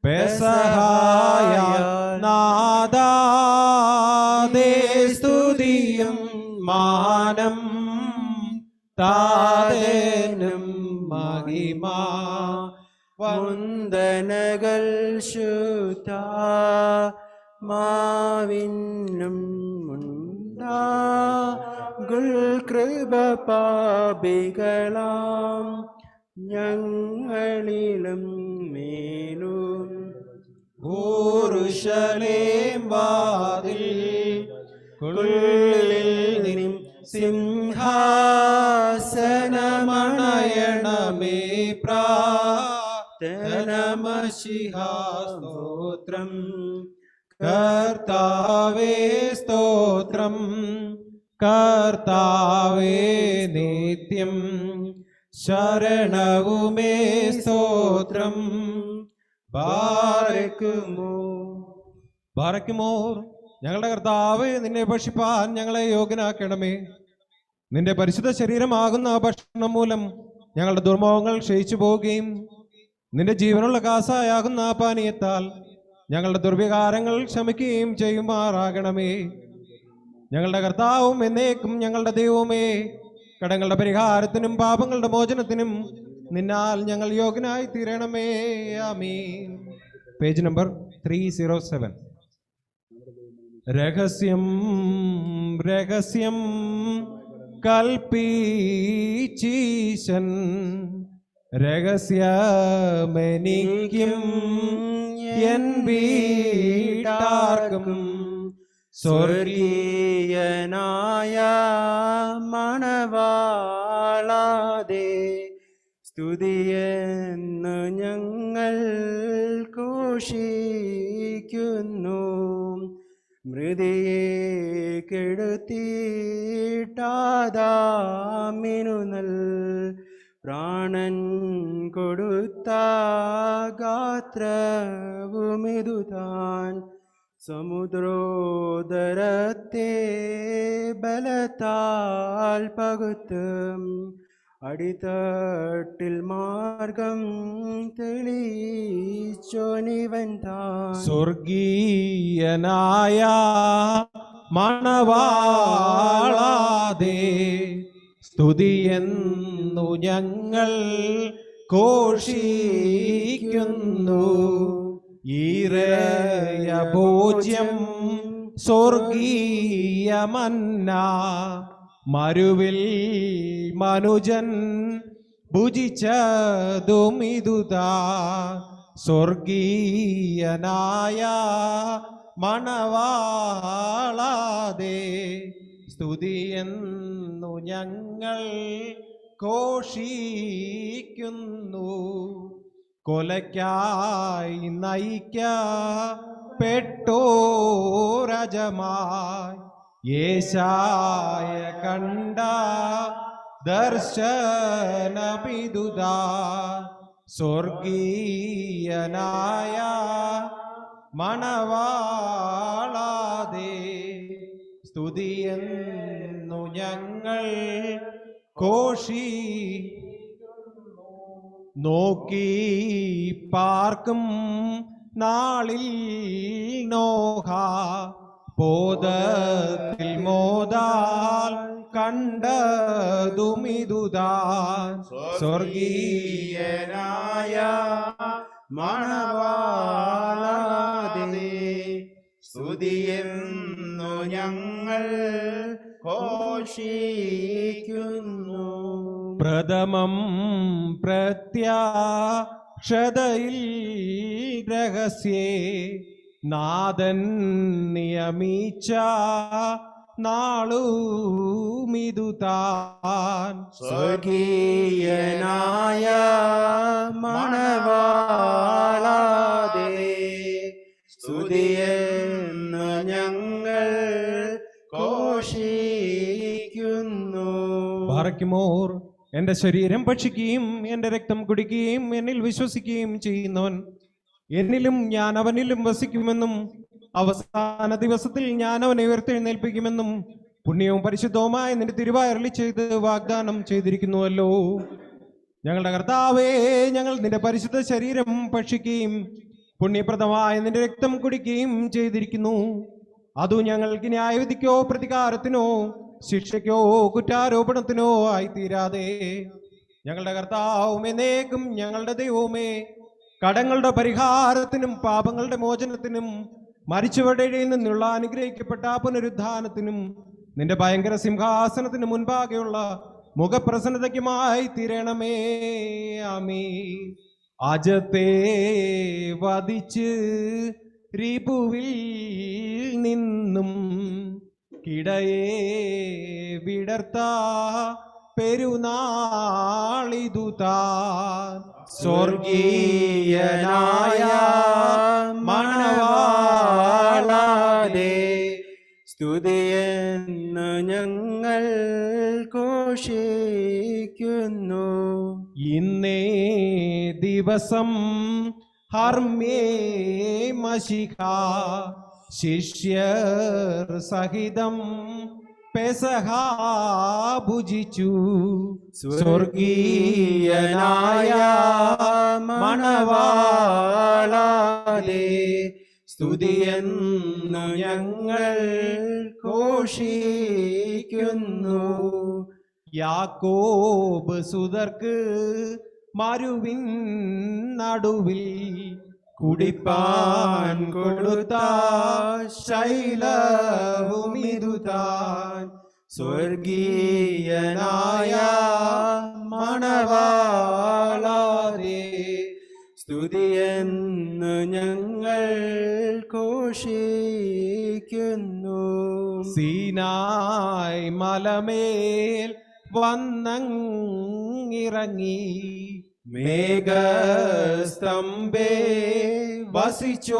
പെസഹായാൽ നാദാദേ സ്തുതിയും മാനം താതനും മഹിമ വന്ദനകൾ ശുദ്ധ മാവിനും കൃപ പാപികളാം ഞങ്ങളിലും മേലും ഊരുശലേം വാതിൽ കുള്ളിൽ സിംഹാസനമണയണമേ പ്രാർത്ഥനമശിഹാ സ്തോത്രം കർത്താവേ സ്തോത്രം കർത്താവേ നിത്യം ശരണവുമേ സ്തോത്രം ബാരക്കുമോർ ഞങ്ങളുടെ കർത്താവേ നിന്നെ ഭക്ഷിപ്പാൻ ഞങ്ങളെ യോഗ്യനാക്കണമേ. നിന്റെ പരിശുദ്ധ ശരീരമാകുന്ന ഭക്ഷണം മൂലം ഞങ്ങളുടെ ദുർമോഹങ്ങൾ ക്ഷയിച്ചു പോവുകയും നിന്റെ ജീവനുള്ള കാസായാകുന്ന പാനീയത്താൽ ഞങ്ങളുടെ ദുർവികാരങ്ങൾ ക്ഷമിക്കുകയും ചെയ്യുമാറാകണമേ. ഞങ്ങളുടെ കർത്താവും എന്നേക്കും ഞങ്ങളുടെ ദൈവവുമേ, കടങ്ങളുടെ പരിഹാരത്തിനും പാപങ്ങളുടെ മോചനത്തിനും നിന്നാൽ ഞങ്ങൾ യോഗ്യനായി തീരണമേ. ആമീൻ. Page number 307. രഹസ്യം രഹസ്യം കൽപ്പീച്ചീശൻ രഹസ്യമെനിക്കും എൻ വീട്ടാർക്കും സ്വർഗീയനായ മണവാളാതെ സ്തുതിയെന്നു ഞങ്ങൾ ഘോഷിക്കുന്നു. മൃതിയെ കെടുത്തിട്ടാദാമിനു നൽ പ്രാണൻ കൊടുത്ത ഗാത്രവുമിതു താൻ. സമുദ്രോദരത്തെ ബലത്താൽ പകുത്ത് അടിത്തട്ടിൽ മാർഗം തെളിച്ചോനിവൻ താൻ. സ്വർഗീയനായ മണവാളാതെ സ്തുതിയെന്നു ഞങ്ങൾ ഘോഷിക്കുന്നു. ഈറയ ഭോജ്യം സ്വർഗീയമന്ന മരുവിൽ മനുജൻ ഭുജിച്ചതുമിതുതാ. സ്വർഗീയനായ മണവാളാതെ സ്തുതിയെന്നു ഞങ്ങൾ ഘോഷിക്കുന്നു. കൊലയ്ക്കായി നയിക്കപ്പെട്ടോരജമായി യേശായ കണ്ട ദർശനമിതുതാ. സ്വർഗീയനായ മണവാളാതെ സ്തുതിയെന്നു ഞങ്ങൾ ഘോഷി. നോക്കി പാർക്കും നാളിൽ നോഹ ബോധത്തിൽ മോദാൽ കണ്ടതുമിതുതാൻ. സ്വർഗീയനായ മണവാളാതെ സ്തുതിയെന്നു ഞങ്ങൾ ഘോഷിക്കുന്നു. പ്രഥമം പ്രത്യാക്ഷതയിൽ രഹസ്യേ നാഥൻ നിയമിച്ച നാളുമിതു താൻ. സ്വർഗീയനായ മണവാളാതെ സ്തുതിയെന്നു ഞങ്ങൾ ഘോഷിക്കുന്നു. ബാറക്കുമോർ എന്റെ ശരീരം ഭക്ഷിക്കുകയും എന്റെ രക്തം കുടിക്കുകയും എന്നിൽ വിശ്വസിക്കുകയും ചെയ്യുന്നവൻ എന്നിലും ഞാൻ അവനിലും വസിക്കുമെന്നും അവസാന ദിവസത്തിൽ ഞാൻ അവനെ ഉയർത്തെഴുന്നേൽപ്പിക്കുമെന്നും പുണ്യവും പരിശുദ്ധവുമായ നിന്റെ തിരുവായി അരുളി ചെയ്ത് വാഗ്ദാനം ചെയ്തിരിക്കുന്നുവല്ലോ. ഞങ്ങളുടെ കർത്താവേ, ഞങ്ങൾ നിന്റെ പരിശുദ്ധ ശരീരം ഭക്ഷിക്കുകയും പുണ്യപ്രദമായ നിന്റെ രക്തം കുടിക്കുകയും ചെയ്തിരിക്കുന്നു. അതു ഞങ്ങൾക്ക് ന്യായവിധിക്കോ പ്രതികാരത്തിനോ ശിക്ഷയ്ക്കോ കുറ്റാരോപണത്തിനോ ആയിത്തീരാതെ ഞങ്ങളുടെ കർത്താവും എന്നേക്കും ഞങ്ങളുടെ ദൈവവുമേ, കടങ്ങളുടെ പരിഹാരത്തിനും പാപങ്ങളുടെ മോചനത്തിനും മരിച്ചവരുടെ ഇടയിൽ നിന്നുള്ള അനുഗ്രഹിക്കപ്പെട്ട പുനരുദ്ധാനത്തിനും നിന്റെ ഭയങ്കര സിംഹാസനത്തിന് മുൻപാകെയുള്ള മുഖപ്രസന്നതയ്ക്കുമായി തീരണമേ. ആമീൻ. അജത്തെ വധിച്ച് റിപുവിൽ നിന്നും കിടയെ വിടർത്ത പെരുന്നാളിതു താൻ സ്വർഗീയനായ മണവാളാലേ സ്തുതിയെന്ന് ഞങ്ങൾ ഘോഷിക്കുന്നു. ഇന്നേ ദിവസം ഹർമ്യേ മശിഖ ശിഷ്യർ സഹിതം പെസഹ ഭുജിച്ചു. സ്വർഗീയനായ മണവാളാലേ സ്തുതിയെന്നു ഞങ്ങൾ ഘോഷിക്കുന്നു. യാക്കോബ് സുതർക്ക് മരുവിൻ നടുവിൽ കുടിപ്പാൻ കൊടുത്ത ശൈലവുമിതുതാൻ സ്വർഗീയനായ മണവാളാലേ സ്തുതിയെന്ന് ഞങ്ങൾ ഘോഷിക്കുന്നു. സീനായ് മലമേൽ വന്നങ്ങിറങ്ങി മേഘസ്തംഭേ വസിച്ചോനിവൻ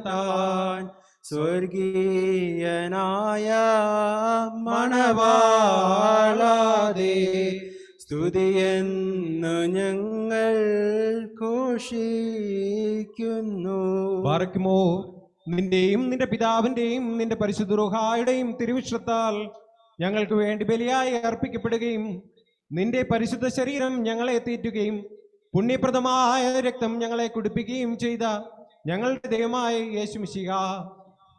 താൻ സ്വർഗീയനായ മണവാളാലേ സ്തുതിയെന്ന് ഞങ്ങൾ ഘോഷിക്കുന്നു. ബാറക്കുമോ, നിന്റെയും നിന്റെ പിതാവിന്റെയും നിന്റെ പരിശുദ്ധ റൂഹായുടെയും തിരുവിഷ്ടത്താൽ ഞങ്ങൾക്ക് വേണ്ടി ബലിയായി അർപ്പിക്കപ്പെടുകയും നിന്റെ പരിശുദ്ധ ശരീരം ഞങ്ങളെ തീറ്റുകയും പുണ്യപ്രദമായ രക്തം ഞങ്ങളെ കുടിപ്പിക്കുകയും ചെയ്ത ഞങ്ങളുടെ ദൈവമായ യേശു മിശിഹ,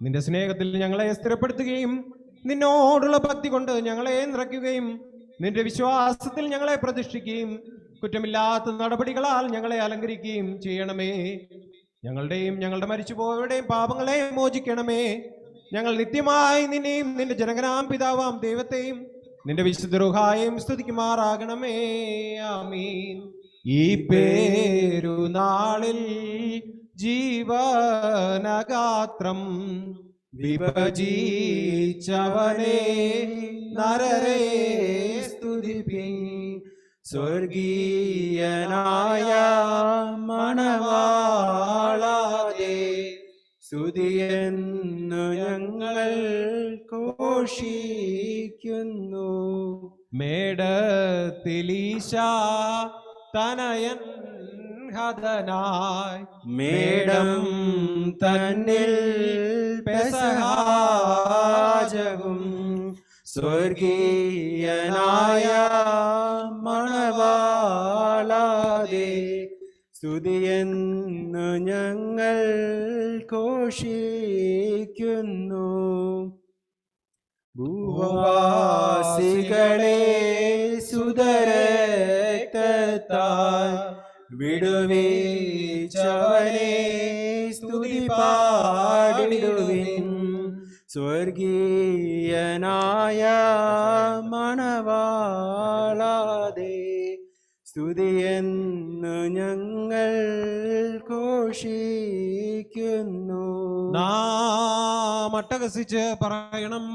നിന്റെ സ്നേഹത്തിൽ ഞങ്ങളെ സ്ഥിരപ്പെടുത്തുകയും നിന്നോടുള്ള ഭക്തി കൊണ്ട് ഞങ്ങളെ നിറയ്ക്കുകയും നിന്റെ വിശ്വാസത്തിൽ ഞങ്ങളെ പ്രതിഷ്ഠിക്കുകയും കുറ്റമില്ലാത്ത നടപടികളാൽ ഞങ്ങളെ അലങ്കരിക്കുകയും ചെയ്യണമേ. ഞങ്ങളുടെയും ഞങ്ങളുടെ മരിച്ചുപോയവരുടെയും പാപങ്ങളെ മോചിക്കണമേ. ഞങ്ങൾ നിത്യമായി നിന്നെയും നിന്റെ ജനകനാം പിതാവാം ദൈവത്തെയും നിന്റെ വിശുദ്ധ റൂഹായെയും സ്തുതിക്കുമാറാകണമേ. ആമീൻ. ഈ പേരുനാളിൽ ജീവനഗാത്രം വിഭജിച്ചവനെ നരരെ സ്തുതിപ്പിൻ. സ്വർഗീയനായ മണവാളാലേ സ്തുതിയെന്നു ഞങ്ങൾ ഘോഷിക്കുന്നു. മേടത്തിലീശ തനയൻ ഹതനായി മേടം തന്നിൽ പെസഹാജവും സ്വർഗീയനായ മണവാളാലേ സ്തുതിയെന്നു ഞങ്ങൾ ഘോഷിക്കുന്നു. ഭൂവാസികളെ സുതരക്തത്താൽ വിടുവിച്ചവനെ സ്തുതി പാടിടുവിൻ. സ്വർഗീയനായ മണവാളാലേ സ്തുതിയെന്നു ഞങ്ങൾ ഘോഷിക്കുന്നു. നാം അട്ടഹസിച്ച് പറയണം,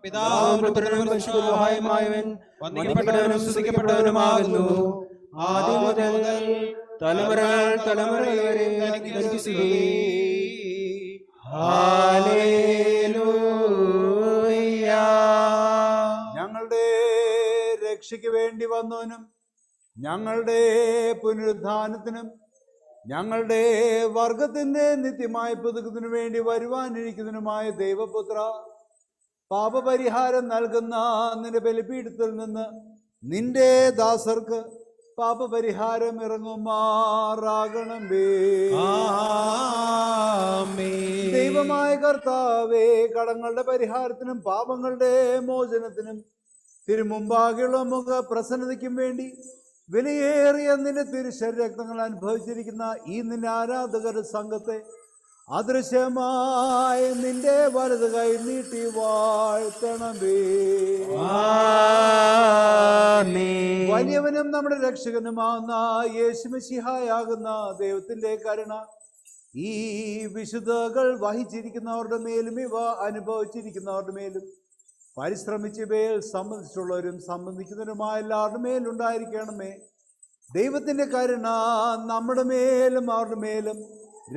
പിതാവും പുത്രനും പരിശുദ്ധനുമായവൻ വന്ദിക്കപ്പെട്ടവനും സ്തുതിക്കപ്പെട്ടവനുമാകുന്നു. ആദ്യം മുതൽ തലമുറകൾ തലമുറവരെ തനിക്ക് സ്തുതി. ഹല്ലേലൂയ. ഞങ്ങളുടെ രക്ഷയ്ക്ക് വേണ്ടി വന്നവനും ഞങ്ങളുടെ പുനരുദ്ധാനത്തിനും ഞങ്ങളുടെ വർഗത്തിന്റെ നിത്യമായ പുതുക്കത്തിനു വേണ്ടി വരുവാനിരിക്കുന്നതിനുമായ ദൈവപുത്ര, പാപപരിഹാരം നൽകുന്ന നിന്റെ ബലിപീഠത്തിൽ നിന്ന് നിന്റെ ദാസർക്ക് പാപപരിഹാരം ഇറങ്ങുമാറാകണമേ. ദൈവമായ കർത്താവേ, കടങ്ങളുടെ പരിഹാരത്തിനും പാപങ്ങളുടെ മോചനത്തിനും തിരുമുമ്പാകെയുള്ള മുഖ പ്രസന്നതയ്ക്കും വേണ്ടി വിലയേറിയ നിന്റെ തിരുശരീരക്തങ്ങൾ അനുഭവിച്ചിരിക്കുന്ന ഈ നിന്റെ ആരാധകരുടെ സംഘത്തെ അദൃശ്യമായ നിന്റെ വലത് കൈ നീട്ടി വാഴ്ത്തണമേ. വലിയവനും നമ്മുടെ രക്ഷകനുമാകുന്ന യേശുമിശിഹായാകുന്ന ദൈവത്തിന്റെ കരുണ ഈ വിശുദ്ധകൾ വഹിച്ചിരിക്കുന്നവരുടെ മേലും ഇവ അനുഭവിച്ചിരിക്കുന്നവരുടെ മേലും പരിശ്രമിച്ച് ഇവയിൽ സംബന്ധിച്ചുള്ളവരും സംബന്ധിക്കുന്നവരുമായ എല്ലാവരുടെ മേലുണ്ടായിരിക്കണമേ. ദൈവത്തിന്റെ കരുണ നമ്മുടെ മേലും അവരുടെ മേലും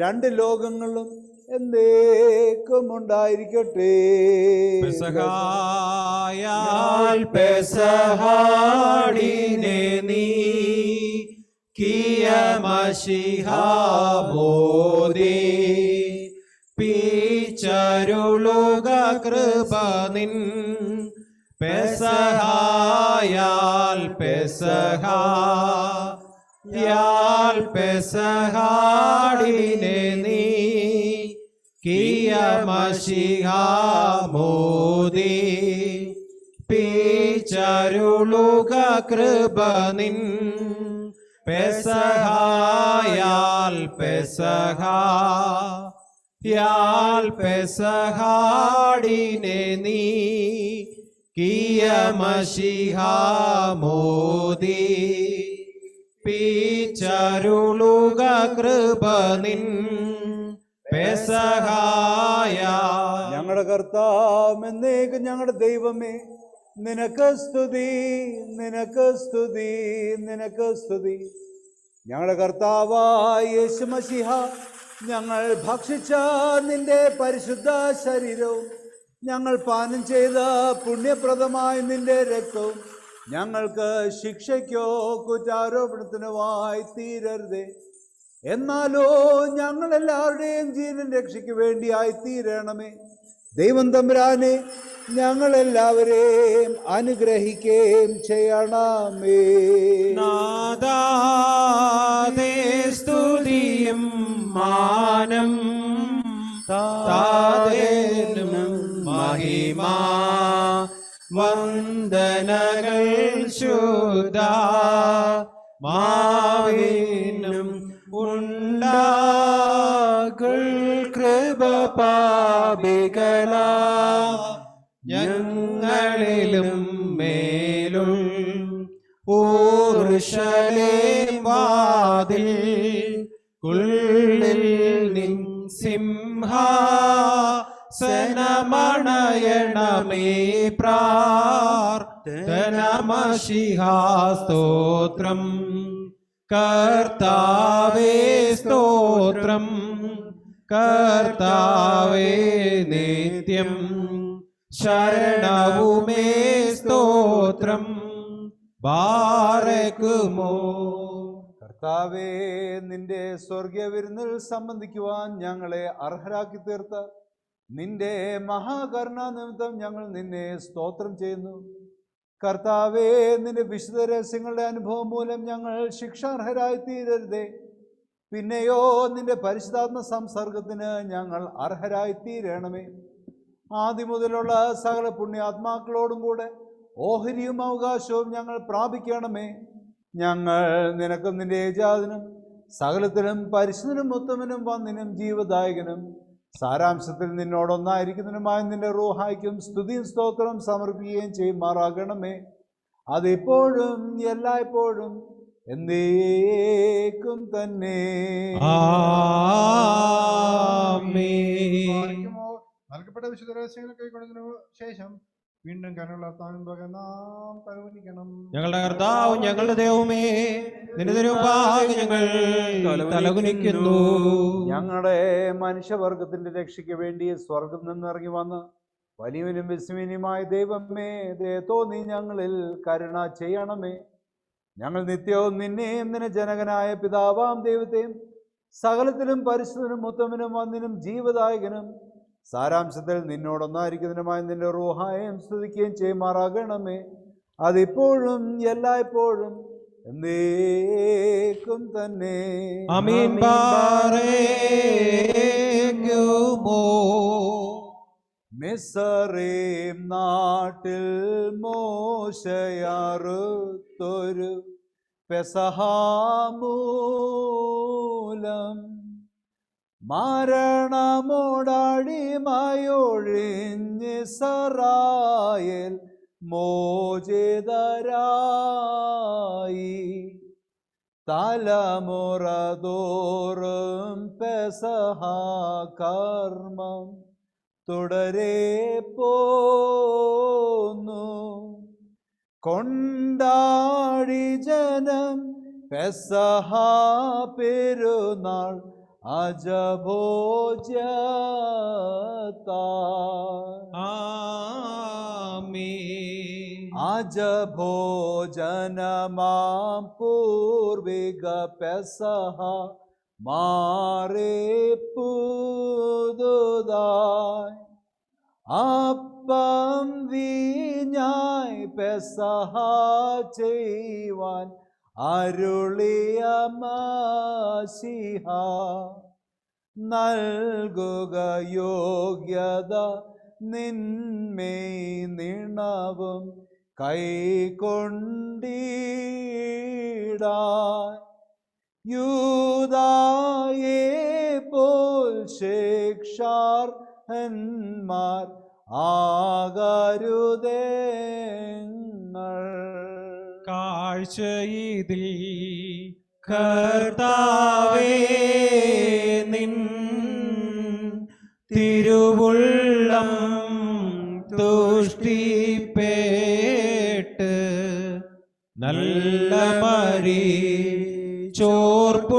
രണ്ട് ലോകങ്ങളിലും എന്നേക്കും ഉണ്ടായിരിക്കട്ടെ. പെസഹാടിനെ നീ കിയമശിഹാബോധി പീച്ചരുളുക കൃപ നിൻ പെസഹായാൽ പെസഹാ പെസഹാടിനെ നീ കിയമശിഹാബോധി പീച്ചരുളുക കൃപ നിൻ പെസഹായാൽ പെസഹാ പെസഹാടിനെ നീ കിയമശിഹാബോധി പീച്ചരുളുക കൃപ നിൻ പെസഹായ. ഞങ്ങളുടെ കർത്താവ് എന്നേക്കും ഞങ്ങളുടെ ദൈവമേ, നിനക്ക് സ്തുതി, നിനക്ക് സ്തുതി, നിനക്ക് സ്തുതി. ഞങ്ങളുടെ കർത്താവായ യേശുമശിഹ, ഞങ്ങൾ ഭക്ഷിച്ച നിന്റെ പരിശുദ്ധ ശരീരവും ഞങ്ങൾ പാനം ചെയ്ത പുണ്യപ്രദമായ നിന്റെ രക്തവും ഞങ്ങൾക്ക് ശിക്ഷയ്ക്കോ കുറ്റാരോപണത്തിനുമായി തീരരുതേ. എന്നാലോ ഞങ്ങളെല്ലാവരുടെയും ജീവൻ രക്ഷയ്ക്ക് വേണ്ടിയായി തീരണമേ. ദൈവം തമ്പുരാനെ, ഞങ്ങളെല്ലാവരെയും അനുഗ്രഹിക്കുകയും ചെയ്യണമേ. നാദാദേ സ്തുതിയും മാനം താതേനും മഹിമാ വന്ദനകൾ ശുദ്ധ മാവിനും ഉണ്ടാകുൾ കൃപ പാപികള ഞങ്ങളിലും മേലുൾ ഊർശലേം വാതിൽ ഉള്ളിൽ നിൻ സിംഹാസനമണയണമേ പ്രാർത്ഥനമശിഹാസ്തോത്രം കർത്താവേ സ്തോത്രം കർത്താവേ നിത്യം ശരണവുമേ സ്തോത്രം ബാരക്കുമോ. കർത്താവേ, നിന്റെ സ്വർഗീയ വിരുന്നിൽ സംബന്ധിക്കുവാൻ ഞങ്ങളെ അർഹരാക്കി തീർത്ത നിന്റെ മഹാകരുണാ നിമിത്തം ഞങ്ങൾ നിന്നെ സ്തോത്രം ചെയ്യുന്നു. കർത്താവേ, നിന്റെ വിശുദ്ധ രഹസ്യങ്ങളുടെ അനുഭവം മൂലം ഞങ്ങൾ ശിക്ഷാർഹരായി തീരരുതേ. പിന്നെയോ നിന്റെ പരിശുദ്ധാത്മ സംസർഗത്തിന് ഞങ്ങൾ അർഹരായി തീരണമേ. ആദ്യം മുതലുള്ള സകല പുണ്യാത്മാക്കളോടും കൂടെ ഓഹരിയും അവകാശവും ഞങ്ങൾ പ്രാപിക്കണമേ. ഞങ്ങൾ നിനക്കും നിന്റെ ഏജാതിനും സകലത്തിനും പരിശുദ്ധനും ഉത്തമനും വന്നിനും ജീവദായകനും സാരാംശത്തിൽ നിന്നോടൊന്നായിരിക്കുന്നതിനുമായ നിന്റെ റൂഹായ്ക്കും സ്തുതിയും സ്തോത്രവും സമർപ്പിക്കുകയും ചെയ്യുമാറാകണമേ. അതിപ്പോഴും എല്ലായ്പ്പോഴും എന്നേക്കും തന്നെ. നൽകപ്പെട്ട വിശുദ്ധ രഹസ്യങ്ങൾ കൈക്കൊണ്ടതിനു ശേഷം വീണ്ടും കരുണയുള്ള നാം തലകുനിക്കണം. ഞങ്ങളുടെ കർത്താവ് ഞങ്ങളുടെ ദൈവമേ, നിന്റെ തിരുമുമ്പാകെ ഞങ്ങൾ തലകുനിക്കുന്നു. ഞങ്ങളുടെ മനുഷ്യവർഗത്തിന്റെ രക്ഷയ്ക്ക് വേണ്ടി സ്വർഗം നിന്നിറങ്ങി വന്ന് വലിയവനും വിസ്മയനുമായ ദൈവമേ, ദയത്തോ നീ ഞങ്ങളിൽ കരുണ ചെയ്യണമേ. ഞങ്ങൾ നിത്യവും നിന്നെയും നിന്റെ ജനകനായ പിതാവാം ദൈവത്തെയും സകലത്തിലും പരിശുദ്ധനും ഉത്തമനും വന്ദിനും ജീവദായകനും സാരാംശത്തിൽ നിന്നോടൊന്നായിരിക്കുന്നതിനുമായി നിന്റെ റൂഹായെയും സ്തുതിക്കുകയും ചെയ്യുമാറാകണമേ. അതിപ്പോഴും എല്ലായ്പ്പോഴും എന്നേക്കും തന്നെ. ആമീൻ. ബാറേക്കുമോ. മിസ്രയീം നാട്ടിൽ മോശയറുത്തൊരു പെസഹാമൂലം മരണമോടടിമയൊഴിഞ്ഞിസ്രായേൽ മോചിതരായി. തലമുറ തോറും പെസഹാ കർമ്മം തുടരെ പോന്നു. കൊണ്ടാടി ജനം പെസഹാ പെരുന്നാൾ അജഭോജനമാം പൂർവിക പെസഹ മാറി പുതുതായി. അപ്പം വീഞ്ഞായി പെസഹ ചെയ്യുവാൻ അരുളിയ മശിഹ നൽകുക യോഗ്യത നിന്മേൽ നിണവും കൈക്കൊണ്ടിടാൻ. യൂദായെ പോൽ ശിക്ഷാർഹന്മാർ ആകരുതേങ്ങൾ. കാഴ്ചയിതിൽ കർത്താവേ നിൻ തിരുവുള്ളം തുഷ്ടിപ്പേട്ട് നല്ല മരി ചോർപുണ്യാപേ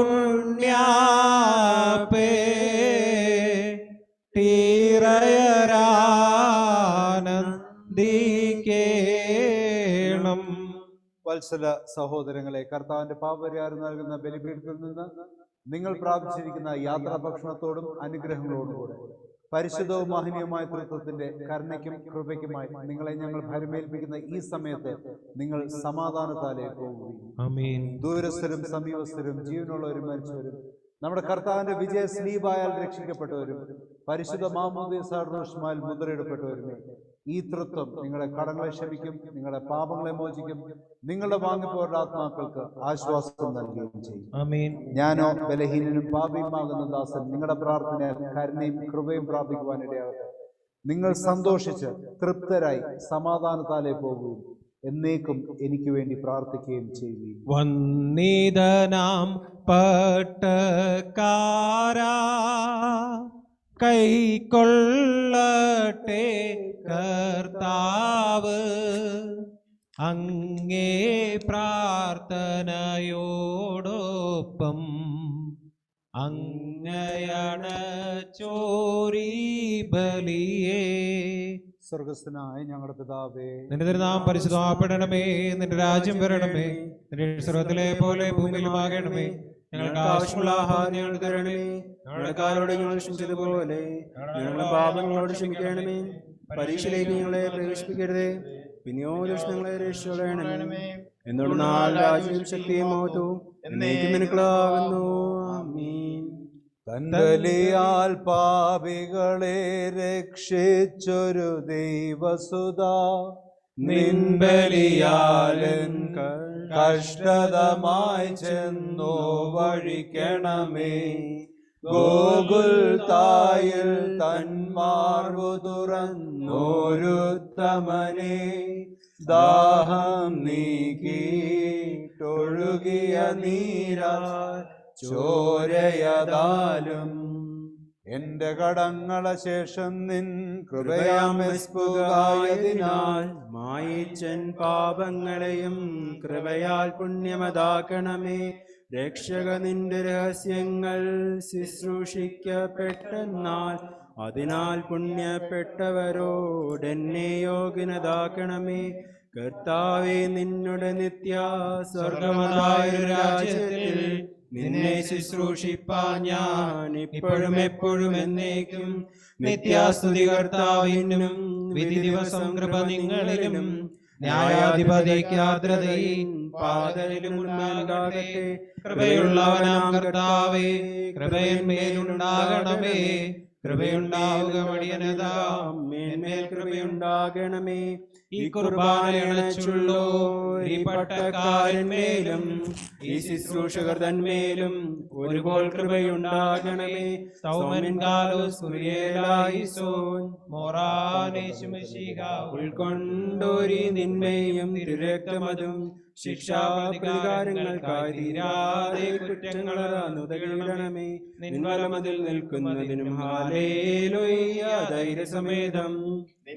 ടീറയരാനന്ദിക്കേണം. വത്സല സഹോദരങ്ങളെ, കർത്താവിന്റെ പാപപരിഹാരം നൽകുന്ന ബലിപീഠത്തിൽ നിന്ന് നിങ്ങൾ പ്രാപിച്ചിരിക്കുന്ന യാത്രാ ഭക്ഷണത്തോടും അനുഗ്രഹങ്ങളോടും കൂടെ പരിശുദ്ധവും മഹനീയമായ തൃത്വത്തിന്റെ കരുണയ്ക്കും കൃപയ്ക്കുമായി നിങ്ങളെ ഞങ്ങൾ ഭരമേൽപ്പിക്കുന്ന ഈ സമയത്ത് നിങ്ങൾ സമാധാനത്താലേ പോകുകയും ദൂരസ്ഥരും സമീപസ്ഥരും ജീവനുള്ളവരും മരിച്ചവരും നമ്മുടെ കർത്താവിന്റെ വിജയ സ്ലീബായാൽ രക്ഷിക്കപ്പെട്ടവരും പരിശുദ്ധ മാമോദീസാൽ മുദ്രയിടപ്പെട്ടവരും ഈ തൃത്വം നിങ്ങളുടെ കടങ്ങളെ ക്ഷമിക്കും, നിങ്ങളുടെ പാപങ്ങളെ മോചിക്കും, നിങ്ങളുടെ വാങ്ങിപ്പോരുടെ ആത്മാക്കൾക്ക് ആശ്വാസം നൽകുകയും ചെയ്യും. ഞാനോ ബലഹീനനും പാപിയുമാകുന്ന ദാസൻ നിങ്ങളുടെ പ്രാർത്ഥനയാൽ കരുണയും കൃപയും പ്രാപിക്കുവാനിടയാകട്ടെ. നിങ്ങൾ സന്തോഷിച്ച് തൃപ്തരായി സമാധാനത്താലേ പോകുകയും എന്നേക്കും എനിക്ക് വേണ്ടി പ്രാർത്ഥിക്കുകയും ചെയ്യുകയും. വന്നിതനാം പട്ടക്കാരാ കൈക്കൊള്ളട്ടെ കർത്താവ് അങ്ങേ പ്രാർത്ഥനയോടൊപ്പം അങ്ങയണ ചോരി ബലിയേ. സ്വർഗസ്ഥനായ ഞങ്ങളുടെ പിതാവേ, നിന്റെ തിരുനാമം പരിശുദ്ധമാക്കപ്പെടണമേ. നിന്റെ രാജ്യം വരണമേ. നിന്റെ സ്വർഗ്ഗത്തിലെ പോലെ ഭൂമിയിലുമാകണമേ. ഞങ്ങൾക്ക് ആവശ്യമുള്ള ആഹാരം ഞങ്ങൾക്ക് തരണമേ. ഞങ്ങളുടെ കാരോട് ഞങ്ങൾ ക്ഷമിച്ചതുപോലെ ഞങ്ങളുടെ പാപങ്ങളോട് ക്ഷമിക്കണമേ. പരീക്ഷയിലേക്ക് ഞങ്ങളെ പ്രവേശിപ്പിക്കരുതേ, പിന്നെയോ ദുഷ്ടങ്ങളെ രക്ഷിക്കണമേ. എന്തുകൊണ്ടെന്നാൽ രാജ്യവും ശക്തിയും മഹത്വവും എന്നേക്കും നിനക്കുള്ളതാകുന്നു. ആമീൻ. തൻബലിയാൽ പാപികളെ രക്ഷിച്ചൊരു ദൈവസുതാ, നിൻബലിയാലൻ കഷ്ടതമായി ചെന്നു വഴിക്കണമേ. ഗോകുൽത്തായിൽ തന്മാർവു തുറന്നോരുത്തമനെ ദാഹം നീക്കിയിട്ടൊഴുകിയ നീരാ ചോരയതാലും എന്റെ കടങ്ങളെ ശേഷം നിൻ കൃപയാമെസ്പുകായതിനാൽ മായിച്ചൻ പാപങ്ങളെയും കൃപയാൽ പുണ്യമതാക്കണമേ. രക്ഷക നിന്റെ രഹസ്യങ്ങൾ ശുശ്രൂഷിക്കപ്പെട്ടെന്നാൽ അതിനാൽ പുണ്യപ്പെട്ടവരോടെന്നെ യോഗ്യനതാക്കണമേ. കർത്താവേ, നിന്നുടെ നിത്യ സ്വർഗമതായൊരു രാജ്യത്തിൽ നിന്നെ ശുശ്രൂഷിപ്പാൻ ഞാൻ ഇപ്പോഴും എപ്പോഴും എന്നേക്കും നിത്യാസ്തുതി കർത്താവിനും വിധി ദിവസം കൃപ നിങ്ങളിലും ന്യായാധിപതിക്ക് ആദ്രതയും പാതലിലും ഉണ്ടാകട്ടെ. കൃപയുള്ളവനാം കർത്താവേ, കൃപയന്മേലുണ്ടാകണമേ. കൃപയുണ്ടാവുക മടിയനതാം മേന്മേൽ കൃപയുണ്ടാകണമേ. ഈ കുർബാനയണച്ചുള്ളോ ഈ പട്ടക്കാരന്മേലും ഈ ശുശ്രൂഷകർ തന്മേലും ഒരുപോൽ കൃപയുണ്ടാകണമേ. ഉൾക്കൊണ്ടോരി നിന്മയും തിരക്തമതും ശിക്ഷാപ്രതികാരങ്ങൾക്കായി തീരാതെ കുറ്റങ്ങളാണുതകിടണമേ. നിൻവലമതിൽ നിൽക്കുന്നതിനും ഹാലേലൂയ ധൈര്യസമേതം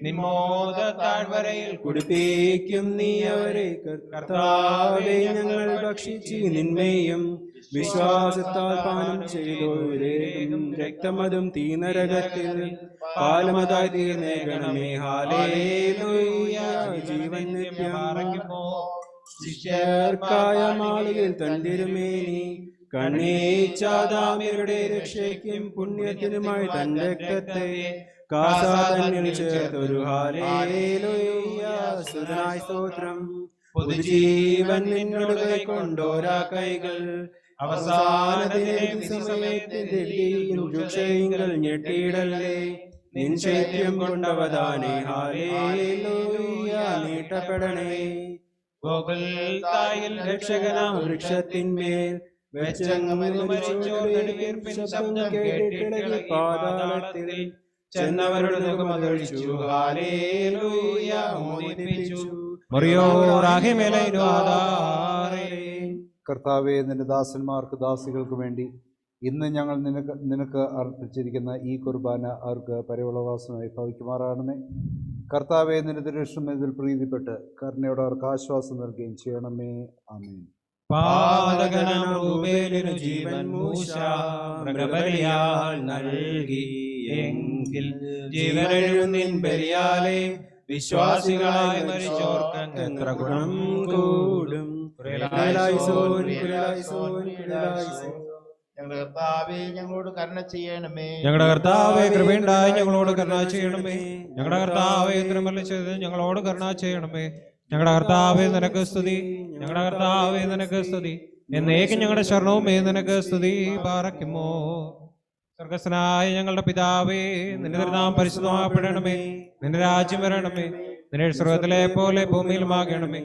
നിന്മോദ താഴ്വരയിൽ കുടിപ്പിക്കും നീ അവരെ. കർത്താവേ, ഞങ്ങൾ ഭക്ഷിച്ച് നിന്മയും വിശ്വാസത്താൽ പാനം ചെയ്തോരേകും രക്തമതും തീനരകത്തിൽ പാലമതായി തീർന്നേകണമേ. ഹാലേലൂയ ജീവൻ നിത്യമാറയ്ക്കുമോ. ശിഷ്യർക്കായ മാളികയിൽ തന്തിരുമേനി കണ്ണീച്ചാദാമ്യരുടെ രക്ഷയ്ക്കും പുണ്യത്തിനുമായി തന്റെ രക്തത്തെ കാസാതന്നിൽ ചേർത്തൊരു ഹാലേലൂയ സുതനായ സ്തോത്രം. പുതുജീവൻ നിന്നോട് കൈക്കൊണ്ടോരാ കൈകൾ അവസാനത്തിലെ സമയത്തിൽ ഞെട്ടിയിടല്ലേ. നിൻ ശൈത്യം കൊണ്ടവതാനെ ഹാലേലൂയ നീട്ടപ്പെടണേ. ഗോകുൽത്തായിൽ രക്ഷകനാം വൃക്ഷത്തിന്മേൽ പാതാളത്തിൽ ചെന്നവരുടെ മുഖമതൊഴിച്ചു ഹാലേലൂയ മോദിപ്പിച്ചു. കർത്താവേ, നിന്റെ ദാസന്മാർക്ക് ദാസികൾക്ക് വേണ്ടി ഇന്ന് ഞങ്ങൾ നിനക്ക് അർപ്പിച്ചിരിക്കുന്ന ഈ കുർബാന അവർക്ക് പരിവളവാസമായി ഭവിക്കുമാറാകണമേ. കർത്താവേ, നിന്റെ ദൃഷ്ടി ഇതിൽ പ്രീതിപ്പെട്ട് കരുണയോടെ അവർക്ക് ആശ്വാസം നൽകുകയും ചെയ്യണമേ. ആമേൻ. ജീവൻ മൂശാൽ നൽകി എങ്കിൽ ജീവനെഴുന്നിൻ ബലിയാലെ വിശ്വാസികളായി മരിച്ചോർക്കെത്ര ഗുണം കൂടും. ഞങ്ങളുടെ കർത്താവേ, ഞങ്ങളോട് കരുണ ചെയ്യണമേ. ഞങ്ങളുടെ കർത്താവേ, കൃപയുണ്ടായി ഞങ്ങളോട് കരുണ ചെയ്യണമേ. ഞങ്ങളുടെ കർത്താവേ, തിരുമല ചെയ്ത് ഞങ്ങളോട് കരുണ ചെയ്യണമേ. ഞങ്ങളുടെ കർത്താവേ, നിനക്ക് സ്തുതി. ഞങ്ങളുടെ കർത്താവേ, നിനക്ക് സ്തുതി. എന്നേക്കും ഞങ്ങളുടെ ശരണവുമേ നിനക്ക് സ്തുതി. പാറയ്ക്കുമോ. സ്വർഗസ്ഥനായ ഞങ്ങളുടെ പിതാവേ, നിന്റെ തിരുനാമം പരിശുദ്ധമാക്കപ്പെടണമേ. നിന്റെ രാജ്യം വരണമേ. നിന്റെ സ്വർഗത്തിലെ പോലെ ഭൂമിയിലുമാകണമേ.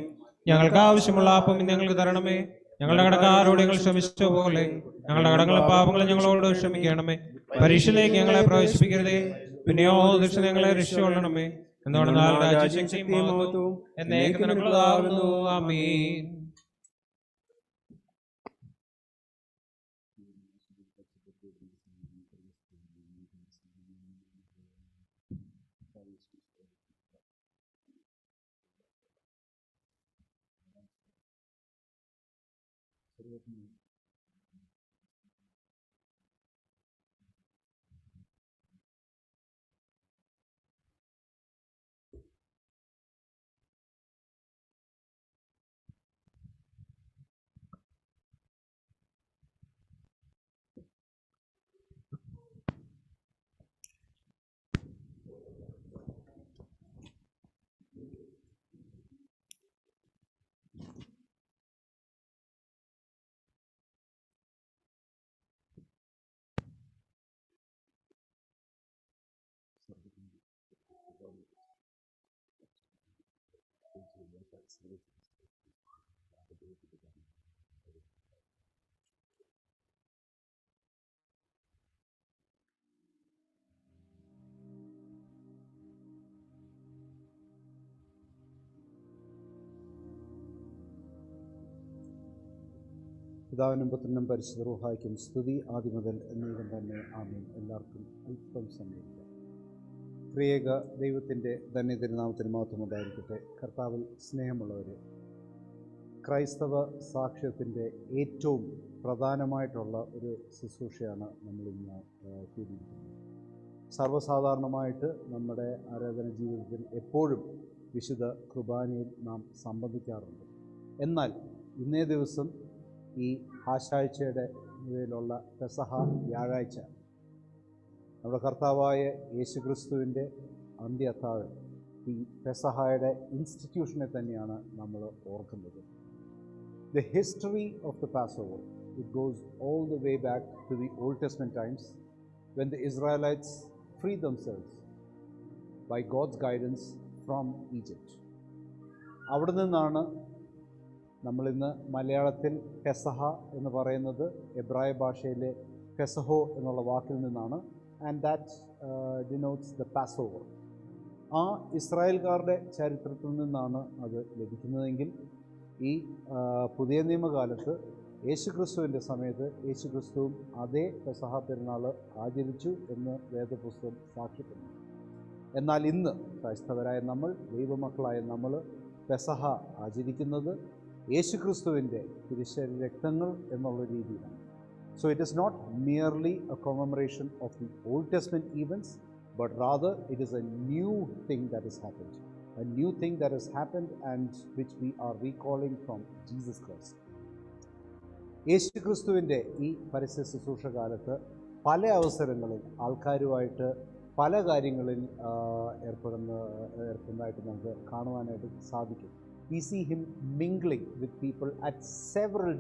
ഞങ്ങൾക്ക് ആവശ്യമുള്ള അപ്പം ഞങ്ങൾക്ക് തരണമേ. ഞങ്ങളുടെ കടക്കാരോട് ഞങ്ങൾ ക്ഷമിച്ച പോലെ ഞങ്ങളുടെ കടങ്ങളും പാപങ്ങളും ഞങ്ങളോട് ക്ഷമിക്കണമേ. പരീക്ഷയിലേക്ക് ഞങ്ങളെ പ്രവേശിപ്പിക്കരുതേ, പിന്നെയോ ദുഷ്ട ഞങ്ങളെ രക്ഷിച്ചുകൊള്ളണമേ. എന്തുകൊണ്ടെന്നാൽ രാജ്യശക്തിയും മഹത്വവും എന്നേക്കും നിനക്കുള്ളതാകുന്നു. ആമേൻ. പിതാവിനും പുത്രനും പരിശുദ്ധ റൂഹായ്ക്കും സ്തുതി ആദ്യം മുതൽ എന്നേക്കും തന്നെ. ആമേൻ. എല്ലാവർക്കും അല്പം സമയം. ത്രിയേക ദൈവത്തിൻ്റെ തന്നെ തിരുനാമത്തിന് മഹത്വം ഉണ്ടായിരിക്കട്ടെ. കർത്താവിൽ സ്നേഹമുള്ളവരെ, ക്രൈസ്തവ സാക്ഷ്യത്തിൻ്റെ ഏറ്റവും പ്രധാനമായിട്ടുള്ള ഒരു ശുശ്രൂഷയാണ് നമ്മളിന്ന് സ്വീകരിക്കുന്നത്. സർവ്വസാധാരണമായിട്ട് നമ്മുടെ ആരാധന ജീവിതത്തിൽ എപ്പോഴും വിശുദ്ധ കുർബാനയിൽ നാം സംബന്ധിക്കാറുണ്ട്. എന്നാൽ ഇന്നേ ദിവസം ഈ ആശാഴ്ചയുടെ ഇടയിലുള്ള പെസഹ വ്യാഴാഴ്ച നമ്മുടെ കർത്താവായ യേശുക്രിസ്തുവിൻ്റെ അന്ത്യ അത്താഴം, ഈ പെസഹയുടെ ഇൻസ്റ്റിറ്റ്യൂഷനെ തന്നെയാണ് നമ്മൾ ഓർക്കുന്നത്. The history of the Passover, it goes all the way back to the Old Testament times when the Israelites freed themselves by God's guidance from Egypt. അവിടെ നിന്നാണ് നമ്മളിന്ന് മലയാളത്തിൽ പെസഹ എന്ന് പറയുന്നത് എബ്രായ ഭാഷയിലെ പെസഹോ എന്നുള്ള വാക്കിൽ നിന്നാണ്. And that denotes the Passover. ആ ഇസ്രായേൽക്കാരുടെ ചരിത്രത്തിൽ നിന്നാണ് അത് ലഭിക്കുന്നതെങ്കിൽ ഈ പുതിയ നിയമകാലത്ത് യേശുക്രിസ്തുവിൻ്റെ സമയത്ത് യേശുക്രിസ്തുവും അതേ പെസഹ പെരുന്നാൾ ആചരിച്ചു എന്ന് വേദപുസ്തകം സാക്ഷ്യപ്പെടുന്നു. എന്നാൽ ഇന്ന് ക്രൈസ്തവരായ നമ്മൾ, ദൈവമക്കളായ നമ്മൾ പെസഹ ആചരിക്കുന്നത് യേശുക്രിസ്തുവിൻ്റെ തിരുശരീര രക്തങ്ങൾ എന്നുള്ള രീതിയിലാണ്. So it is not merely a commemoration of the Old Testament events, but rather it is a new thing that has happened. A new thing that has happened and which we are recalling from Jesus Christ. യേശുക്രിസ്തുവിൻ്റെ ഈ പരസ്യ ശുശ്രൂഷ കാലത്ത് പല അവസരങ്ങളിൽ ആൾക്കാരുമായിട്ട് പല കാര്യങ്ങളിൽ ഏർപ്പെടുന്നതായിട്ട് നമുക്ക് കാണുവാനായിട്ട് സാധിക്കും. We see him mingling with people at several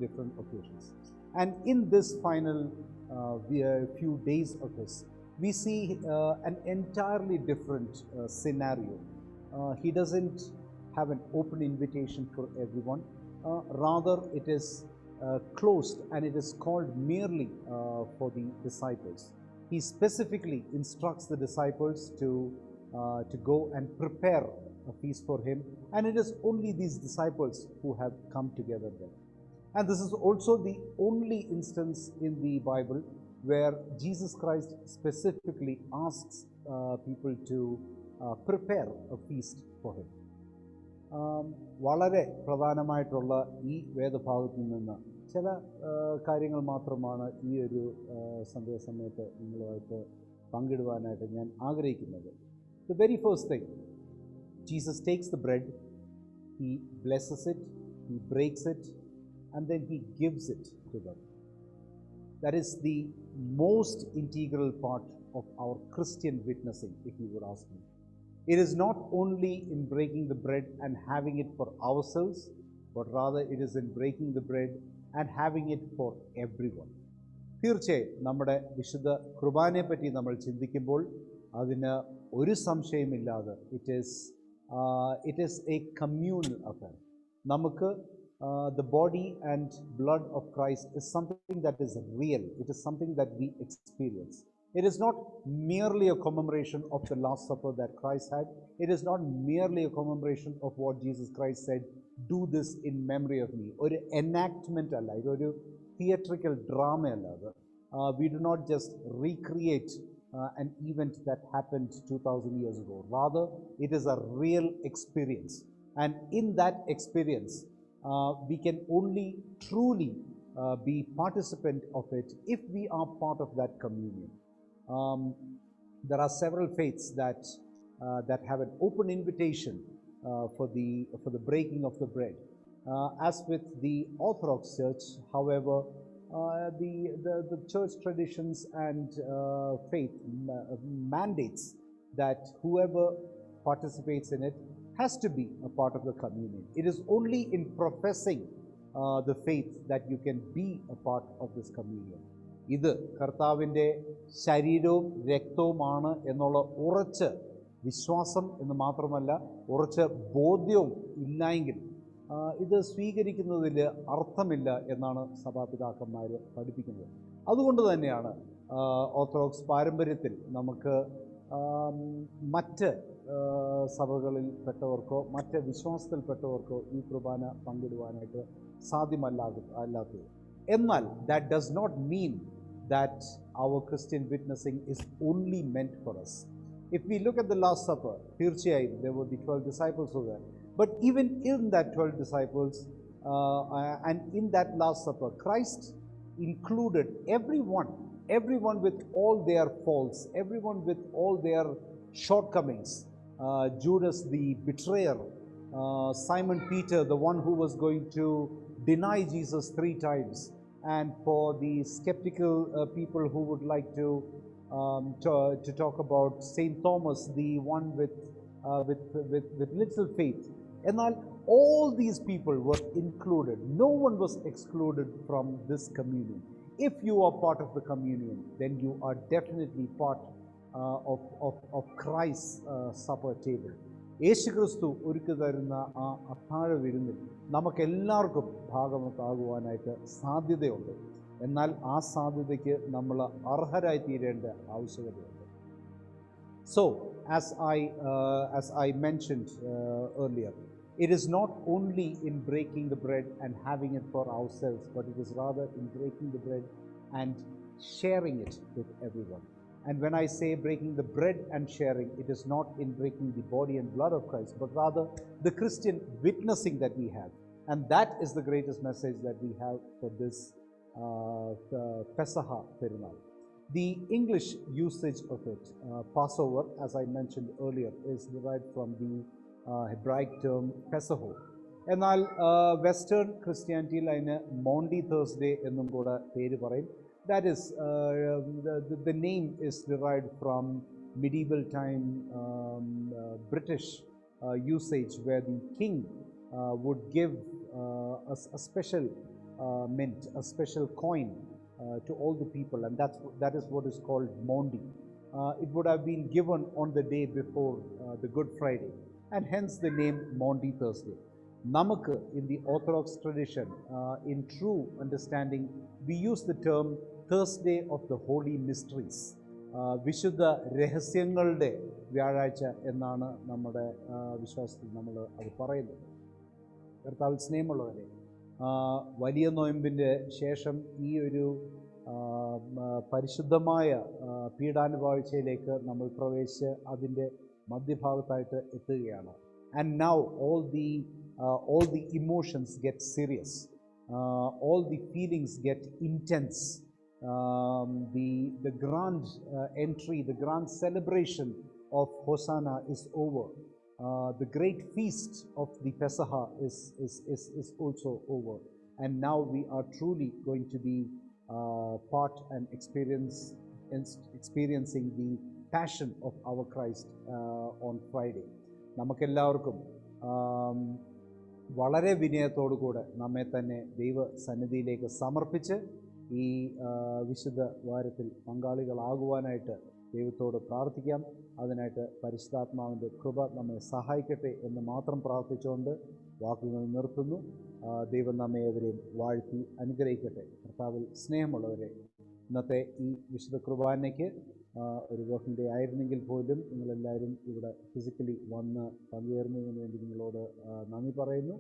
different occasions. And in this final few days of his, we see an entirely different scenario. He doesn't have an open invitation for everyone. Rather, it is closed and it is called merely for the disciples. He specifically instructs the disciples to go and prepare a feast for him, and it is only these disciples who have come together there. And this is also the only instance in the Bible where Jesus Christ specifically asks people to prepare a feast for him. വളരെ പ്രധാനമായിട്ടുള്ള ഈ വേദഭാഗത്തിൽ നിന്ന് ചില കാര്യങ്ങൾ മാത്രമാണ് ഈ ഒരു സന്ധ്യാസമയത്ത് നിങ്ങളുമായിട്ട് പങ്കിടുവാനായിട്ട് ഞാൻ ആഗ്രഹിക്കുന്നത്. The very first thing, Jesus takes the bread, he blesses it, he breaks it, and then he gives it to them. That is the most integral part of our Christian witnessing, if you would ask me. It is not only in breaking the bread and having it for ourselves, but rather it is in breaking the bread and having it for everyone. തീർച്ചയായും നമ്മുടെ വിശുദ്ധ കുർബാനയെ പറ്റി നമ്മൾ ചിന്തിക്കുമ്പോൾ അതിന് ഒരു സംശയമില്ലാതെ it is a communal affair. നമുക്ക് the body and blood of Christ is something that is real. It is something that we experience. It is not merely a commemoration of the Last Supper that Christ had. It is not merely a commemoration of what Jesus Christ said, do this in memory of me. ഒരു enactment അല്ല, ഇതൊരു theatrical drama അല്ല അത്. We do not just recreate an event that happened 2000 years ago. Rather, it is a real experience. And in that experience, we can only truly be participant of it if we are part of that communion. There are several faiths that have an open invitation for the breaking of the bread. As with the Orthodox Church, however, the church traditions and faith mandates that whoever participates in it has to be a part of the communion. It is only in professing the faith that you can be a part of this communion. ഇത് കർത്താവിൻ്റെ ശരീരവും രക്തവുമാണ് എന്നുള്ള ഉറച്ച വിശ്വാസം എന്ന് മാത്രമല്ല ഉറച്ച ബോധ്യവും ഇല്ലായെങ്കിൽ ഇത് സ്വീകരിക്കുന്നതിൽ അർത്ഥമില്ല എന്നാണ് സഭാപിതാക്കന്മാർ പഠിപ്പിക്കുന്നത്. അതുകൊണ്ട് തന്നെയാണ് ഓർത്തഡോക്സ് പാരമ്പര്യത്തിൽ നമുക്ക് മറ്റ് സഭകളിൽ പെട്ടവർക്കോ മറ്റ് വിശ്വാസത്തിൽപ്പെട്ടവർക്കോ ഈ കുർബാന പങ്കിടുവാനായിട്ട് സാധ്യമല്ലാത്തത്. എന്നാൽ that does not mean that our Christian witnessing is only meant for us. If we look at the Last Supper, തീർച്ചയായും there were the 12 disciples who were. But even in that 12 disciples and in that Last Supper, Christ included everyone everyone with all their faults, everyone with all their shortcomings. Judas the betrayer, Simon Peter, the one who was going to deny Jesus 3 times, and for the skeptical people who would like to talk about Saint Thomas, the one with little faith. Enal all these people were included. No one was excluded from this communion. If you are part of the communion, then you are definitely part of Christ's supper table. യേശുക്രിസ്തു ഒരുക്കി തരുന്ന ആ അത്താഴ വിരുന്നിൽ നമുക്കെല്ലാവർക്കും ഭാഗമാകുവാനായിട്ട് സാധ്യതയുണ്ട്. എന്നാൽ ആ സാധ്യതയ്ക്ക് നമ്മൾ അർഹരായി തീരേണ്ട ആവശ്യകതയുണ്ട്. So, as I mentioned earlier, it is not only in breaking the bread and having it for ourselves, but it is rather in breaking the bread and sharing it with everyone. And when I say breaking the bread and sharing, it is not in breaking the body and blood of Christ, but rather the Christian witnessing that we have. And that is the greatest message that we have for this Pesach Perunal. The English usage of it, Passover, as I mentioned earlier, is derived from the Hebraic term Pesaho. എന്നാൽ വെസ്റ്റേൺ ക്രിസ്ത്യാനിറ്റിയിൽ അതിന് മോണ്ടി തേഴ്സ്ഡേ എന്നും കൂടെ പേര് പറയും. That is, the name is derived from medieval time British usage, where the king would give a special mint, a special coin to all the people, and that is what is called Mondi. It would have been given on the day before the Good Friday, and hence the name Maundy Thursday. Namak, in the Orthodox tradition, in true understanding, we use the term Thursday of the Holy Mysteries. വിശുദ്ധ രഹസ്യങ്ങളുടെ വ്യാഴാഴ്ച എന്നാണ് നമ്മുടെ വിശ്വാസത്തിൽ നമ്മൾ അത് പറയുന്നത്. കർത്താവിൽ സ്നേഹമുള്ളവരെ, വലിയ നോയമ്പിൻ്റെ ശേഷം ഈ ഒരു പരിശുദ്ധമായ പീഡാനുഭവാഴ്ചയിലേക്ക് നമ്മൾ പ്രവേശിച്ച് അതിൻ്റെ മധ്യഭാഗത്തായിട്ട് എത്തുകയാണ്. And now all the emotions get serious, all the feelings get intense. The grand entry, the grand celebration of Hosanna is over. The great feast of the Pesach is also over, and now we are truly going to be part and experiencing the passion of our Christ on Friday. നമുക്കെല്ലാവർക്കും വളരെ വിനയത്തോടു കൂടെ നമ്മെ തന്നെ ദൈവ സന്നിധിയിലേക്ക് സമർപ്പിച്ച് ഈ വിശുദ്ധ വാരത്തിൽ പങ്കാളികളാകുവാനായിട്ട് ദൈവത്തോട് പ്രാർത്ഥിക്കാം. അതിനായിട്ട് പരിശുദ്ധാത്മാവിൻ്റെ കൃപ നമ്മെ സഹായിക്കട്ടെ എന്ന് മാത്രം പ്രാർത്ഥിച്ചുകൊണ്ട് വാക്കുകൾ നിർത്തുന്നു. ദൈവം നമ്മെ അവരെയും വാഴ്ത്തി അനുഗ്രഹിക്കട്ടെ. കർത്താവിൽ സ്നേഹമുള്ളവരെ, ഇന്നത്തെ ഈ വിശുദ്ധ കുർബാനയ്ക്ക് ഒരു വർക്കിംഗ് ഡേ ആയിരുന്നെങ്കിൽ പോലും നിങ്ങളെല്ലാവരും ഇവിടെ ഫിസിക്കലി വന്ന് പങ്കുചേർന്നതിന് വേണ്ടി നിങ്ങളോട് നന്ദി പറയുന്നു.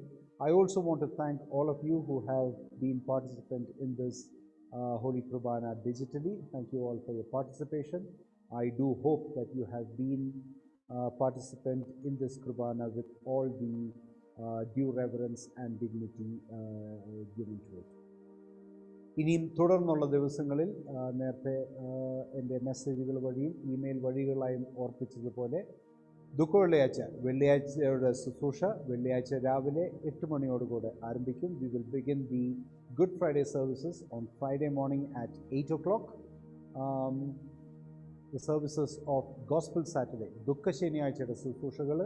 I also want to thank all of you who have been participant in this Holy Kurbana digitally. Thank you all for your participation. I do hope that you have been participant in this Kurbana with all the due reverence and dignity given to it. ഇനിയും തുടർന്നുള്ള ദിവസങ്ങളിൽ നേരത്തെ എൻ്റെ മെസ്സേജുകൾ വഴിയും ഇമെയിൽ വഴികളായും ഓർപ്പിച്ചതുപോലെ ദുഃഖവെള്ളിയാഴ്ച, വെള്ളിയാഴ്ചയുടെ ശുശ്രൂഷ വെള്ളിയാഴ്ച രാവിലെ 8 മണിയോടുകൂടെ ആരംഭിക്കും. We will begin the Good Friday services on Friday morning at 8 o'clock. The services of Gospel Saturday, ദുഃഖ ശനിയാഴ്ചയുടെ ശുശ്രൂഷകൾ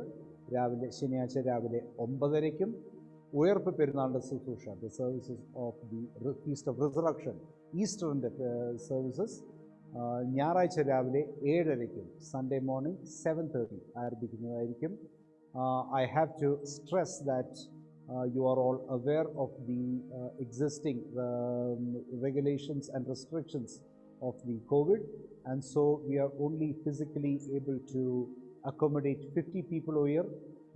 രാവിലെ ശനിയാഴ്ച രാവിലെ 9:30-ക്കും, ഉയർപ്പ് പെരുന്നാളിൻ്റെ ശുശ്രൂഷ, the services of the Feast of Resurrection, ഈസ്റ്ററിൻ്റെ services ഞായറാഴ്ച രാവിലെ 7:30-ക്കും, Sunday morning 7:30 ആരംഭിക്കുന്നതായിരിക്കും. I have to stress that you are all aware of the existing regulations and restrictions of the COVID, and so we are only physically able to accommodate 50 people a year.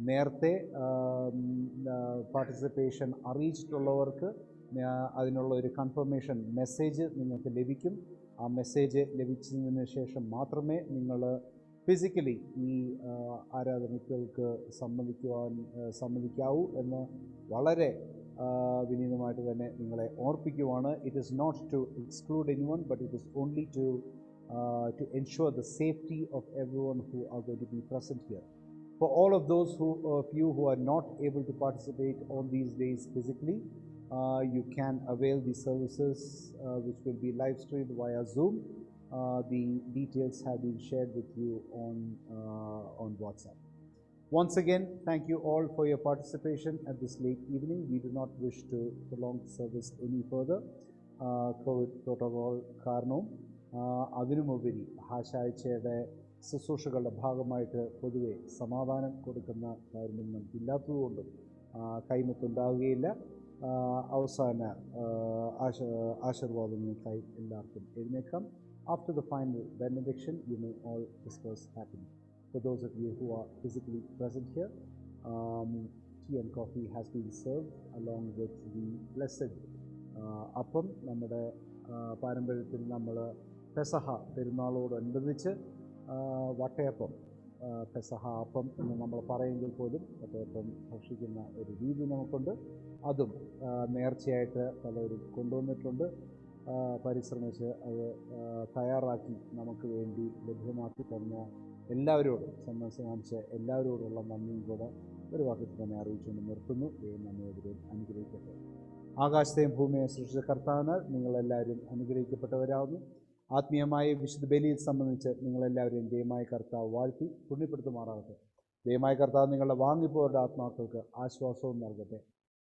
നേരത്തെ പാർട്ടിസിപ്പേഷൻ അറിയിച്ചിട്ടുള്ളവർക്ക് അതിനുള്ള ഒരു കൺഫർമേഷൻ മെസ്സേജ് നിങ്ങൾക്ക് ലഭിക്കും. ആ മെസ്സേജ് ലഭിച്ചതിന് ശേഷം മാത്രമേ നിങ്ങൾ ഫിസിക്കലി ഈ ആരാധനകൾക്ക് സംബന്ധിക്കാവൂ എന്ന് വളരെ വിനീതമായിട്ട് തന്നെ നിങ്ങളെ ഓർപ്പിക്കുവാണ്. It is not to exclude anyone, but it is only to ensure the safety of everyone who are going to be present here. For all of those of you who are not able to participate on these days physically, you can avail the services which will be live streamed via Zoom. The details have been shared with you on WhatsApp. Once again, thank you all for your participation at this late evening. We do not wish to prolong the service any further. COVID protocol കാരണവും അതിനുമുപരി ആഴ്ചയുടെ ശുശ്രൂഷകളുടെ ഭാഗമായിട്ട് പൊതുവെ സമാധാനം കൊടുക്കുന്ന കാര്യം നമുക്കില്ലാത്തതുകൊണ്ടും കൈമുത്തുണ്ടാവുകയില്ല. അവസാന ആശീർവാദങ്ങൾക്കായി എല്ലാവർക്കും എഴുന്നേൽക്കാം. After the final benediction, you may all disperse happily. For those of you who are physically present here, tea and coffee has been served along with the blessed അപ്പം. നമ്മുടെ പാരമ്പര്യത്തിൽ നമ്മൾ പെസഹ പെരുന്നാളോടനുബന്ധിച്ച് വട്ടയപ്പം, പെസഹ അപ്പം എന്ന് നമ്മൾ പറയുമെങ്കിൽ പോലും വട്ടയപ്പം ഭക്ഷിക്കുന്ന ഒരു രീതി നമുക്കുണ്ട്. അതും നേർച്ചയായിട്ട് പലരും കൊണ്ടുവന്നിട്ടുണ്ട്. പരിശ്രമിച്ച് അത് തയ്യാറാക്കി നമുക്ക് വേണ്ടി ലഭ്യമാക്കി തന്ന എല്ലാവരോടും സന്ദർശിച്ച എല്ലാവരോടുള്ള നന്ദിയും കൂടെ ഒരു വാക്യത്തിൽ തന്നെ അറിയിച്ചുകൊണ്ട് നിർത്തുന്നു. നമ്മെവരെയും അനുഗ്രഹിക്കട്ടെ. ആകാശത്തെയും ഭൂമിയെ സൃഷ്ടിച്ച കർത്താവിനാൽ നിങ്ങളെല്ലാവരും അനുഗ്രഹിക്കപ്പെട്ടവരാകുന്നു. ആത്മീയമായ വിശുദ്ധ ബലിയിൽ സംബന്ധിച്ച് നിങ്ങളെല്ലാവരെയും ദൈവമായ കർത്താവ് വാഴ്ത്തി പുണ്യപ്പെടുത്തുമാറാകട്ടെ. ദൈവമായ കർത്താവ് നിങ്ങളുടെ വാങ്ങിപ്പോരുടെ ആത്മാക്കൾക്ക് ആശ്വാസവും നൽകട്ടെ.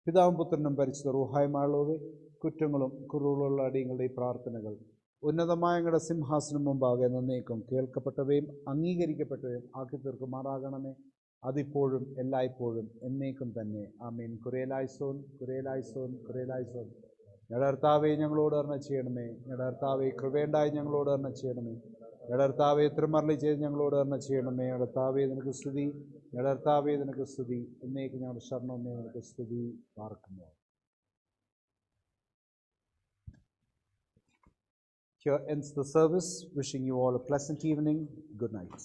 പിതാവും പുത്രനും പരിശുദ്ധ റൂഹായുമായുള്ളവേ, കുറ്റങ്ങളും കുറവുകളുള്ള അടിയങ്ങളുടെ ഈ പ്രാർത്ഥനകൾ ഉന്നതമായ ഞങ്ങളുടെ സിംഹാസനം മുമ്പാകെ എന്നേക്കും കേൾക്കപ്പെട്ടവയും അംഗീകരിക്കപ്പെട്ടവയും ആക്കി തീർക്കുമാറാകണമേ. അതിപ്പോഴും എല്ലായ്പ്പോഴും എന്നേക്കും തന്നെ. ആമേൻ. കുരേലായ്സോൻ കുരേലായ്സോൻ കുരേലായ്സോൻ. ഞങ്ങളുടെ കർത്താവേ ഞങ്ങളോട് അരുള ചെയ്യണമേ. ഞങ്ങളുടെ കർത്താവേ കൃപയുണ്ടായി ഞങ്ങളോട് അരുള ചെയ്യണമേ. ഞങ്ങളുടെ കർത്താവേ ഉത്തരമരുളി ചെയ്ത് ഞങ്ങളോട് അരുള ചെയ്യണമേ. ഞങ്ങളുടെ കർത്താവേ നിനക്ക് സ്തുതി. ഞങ്ങളുടെ കർത്താവേ നിനക്ക് സ്തുതി. എന്നേക്കും ഞങ്ങളുടെ ശരണമേ നിനക്ക് സ്തുതി. പാർക്കുന്നു. Here ends the service. Wishing you all a pleasant evening. Good night.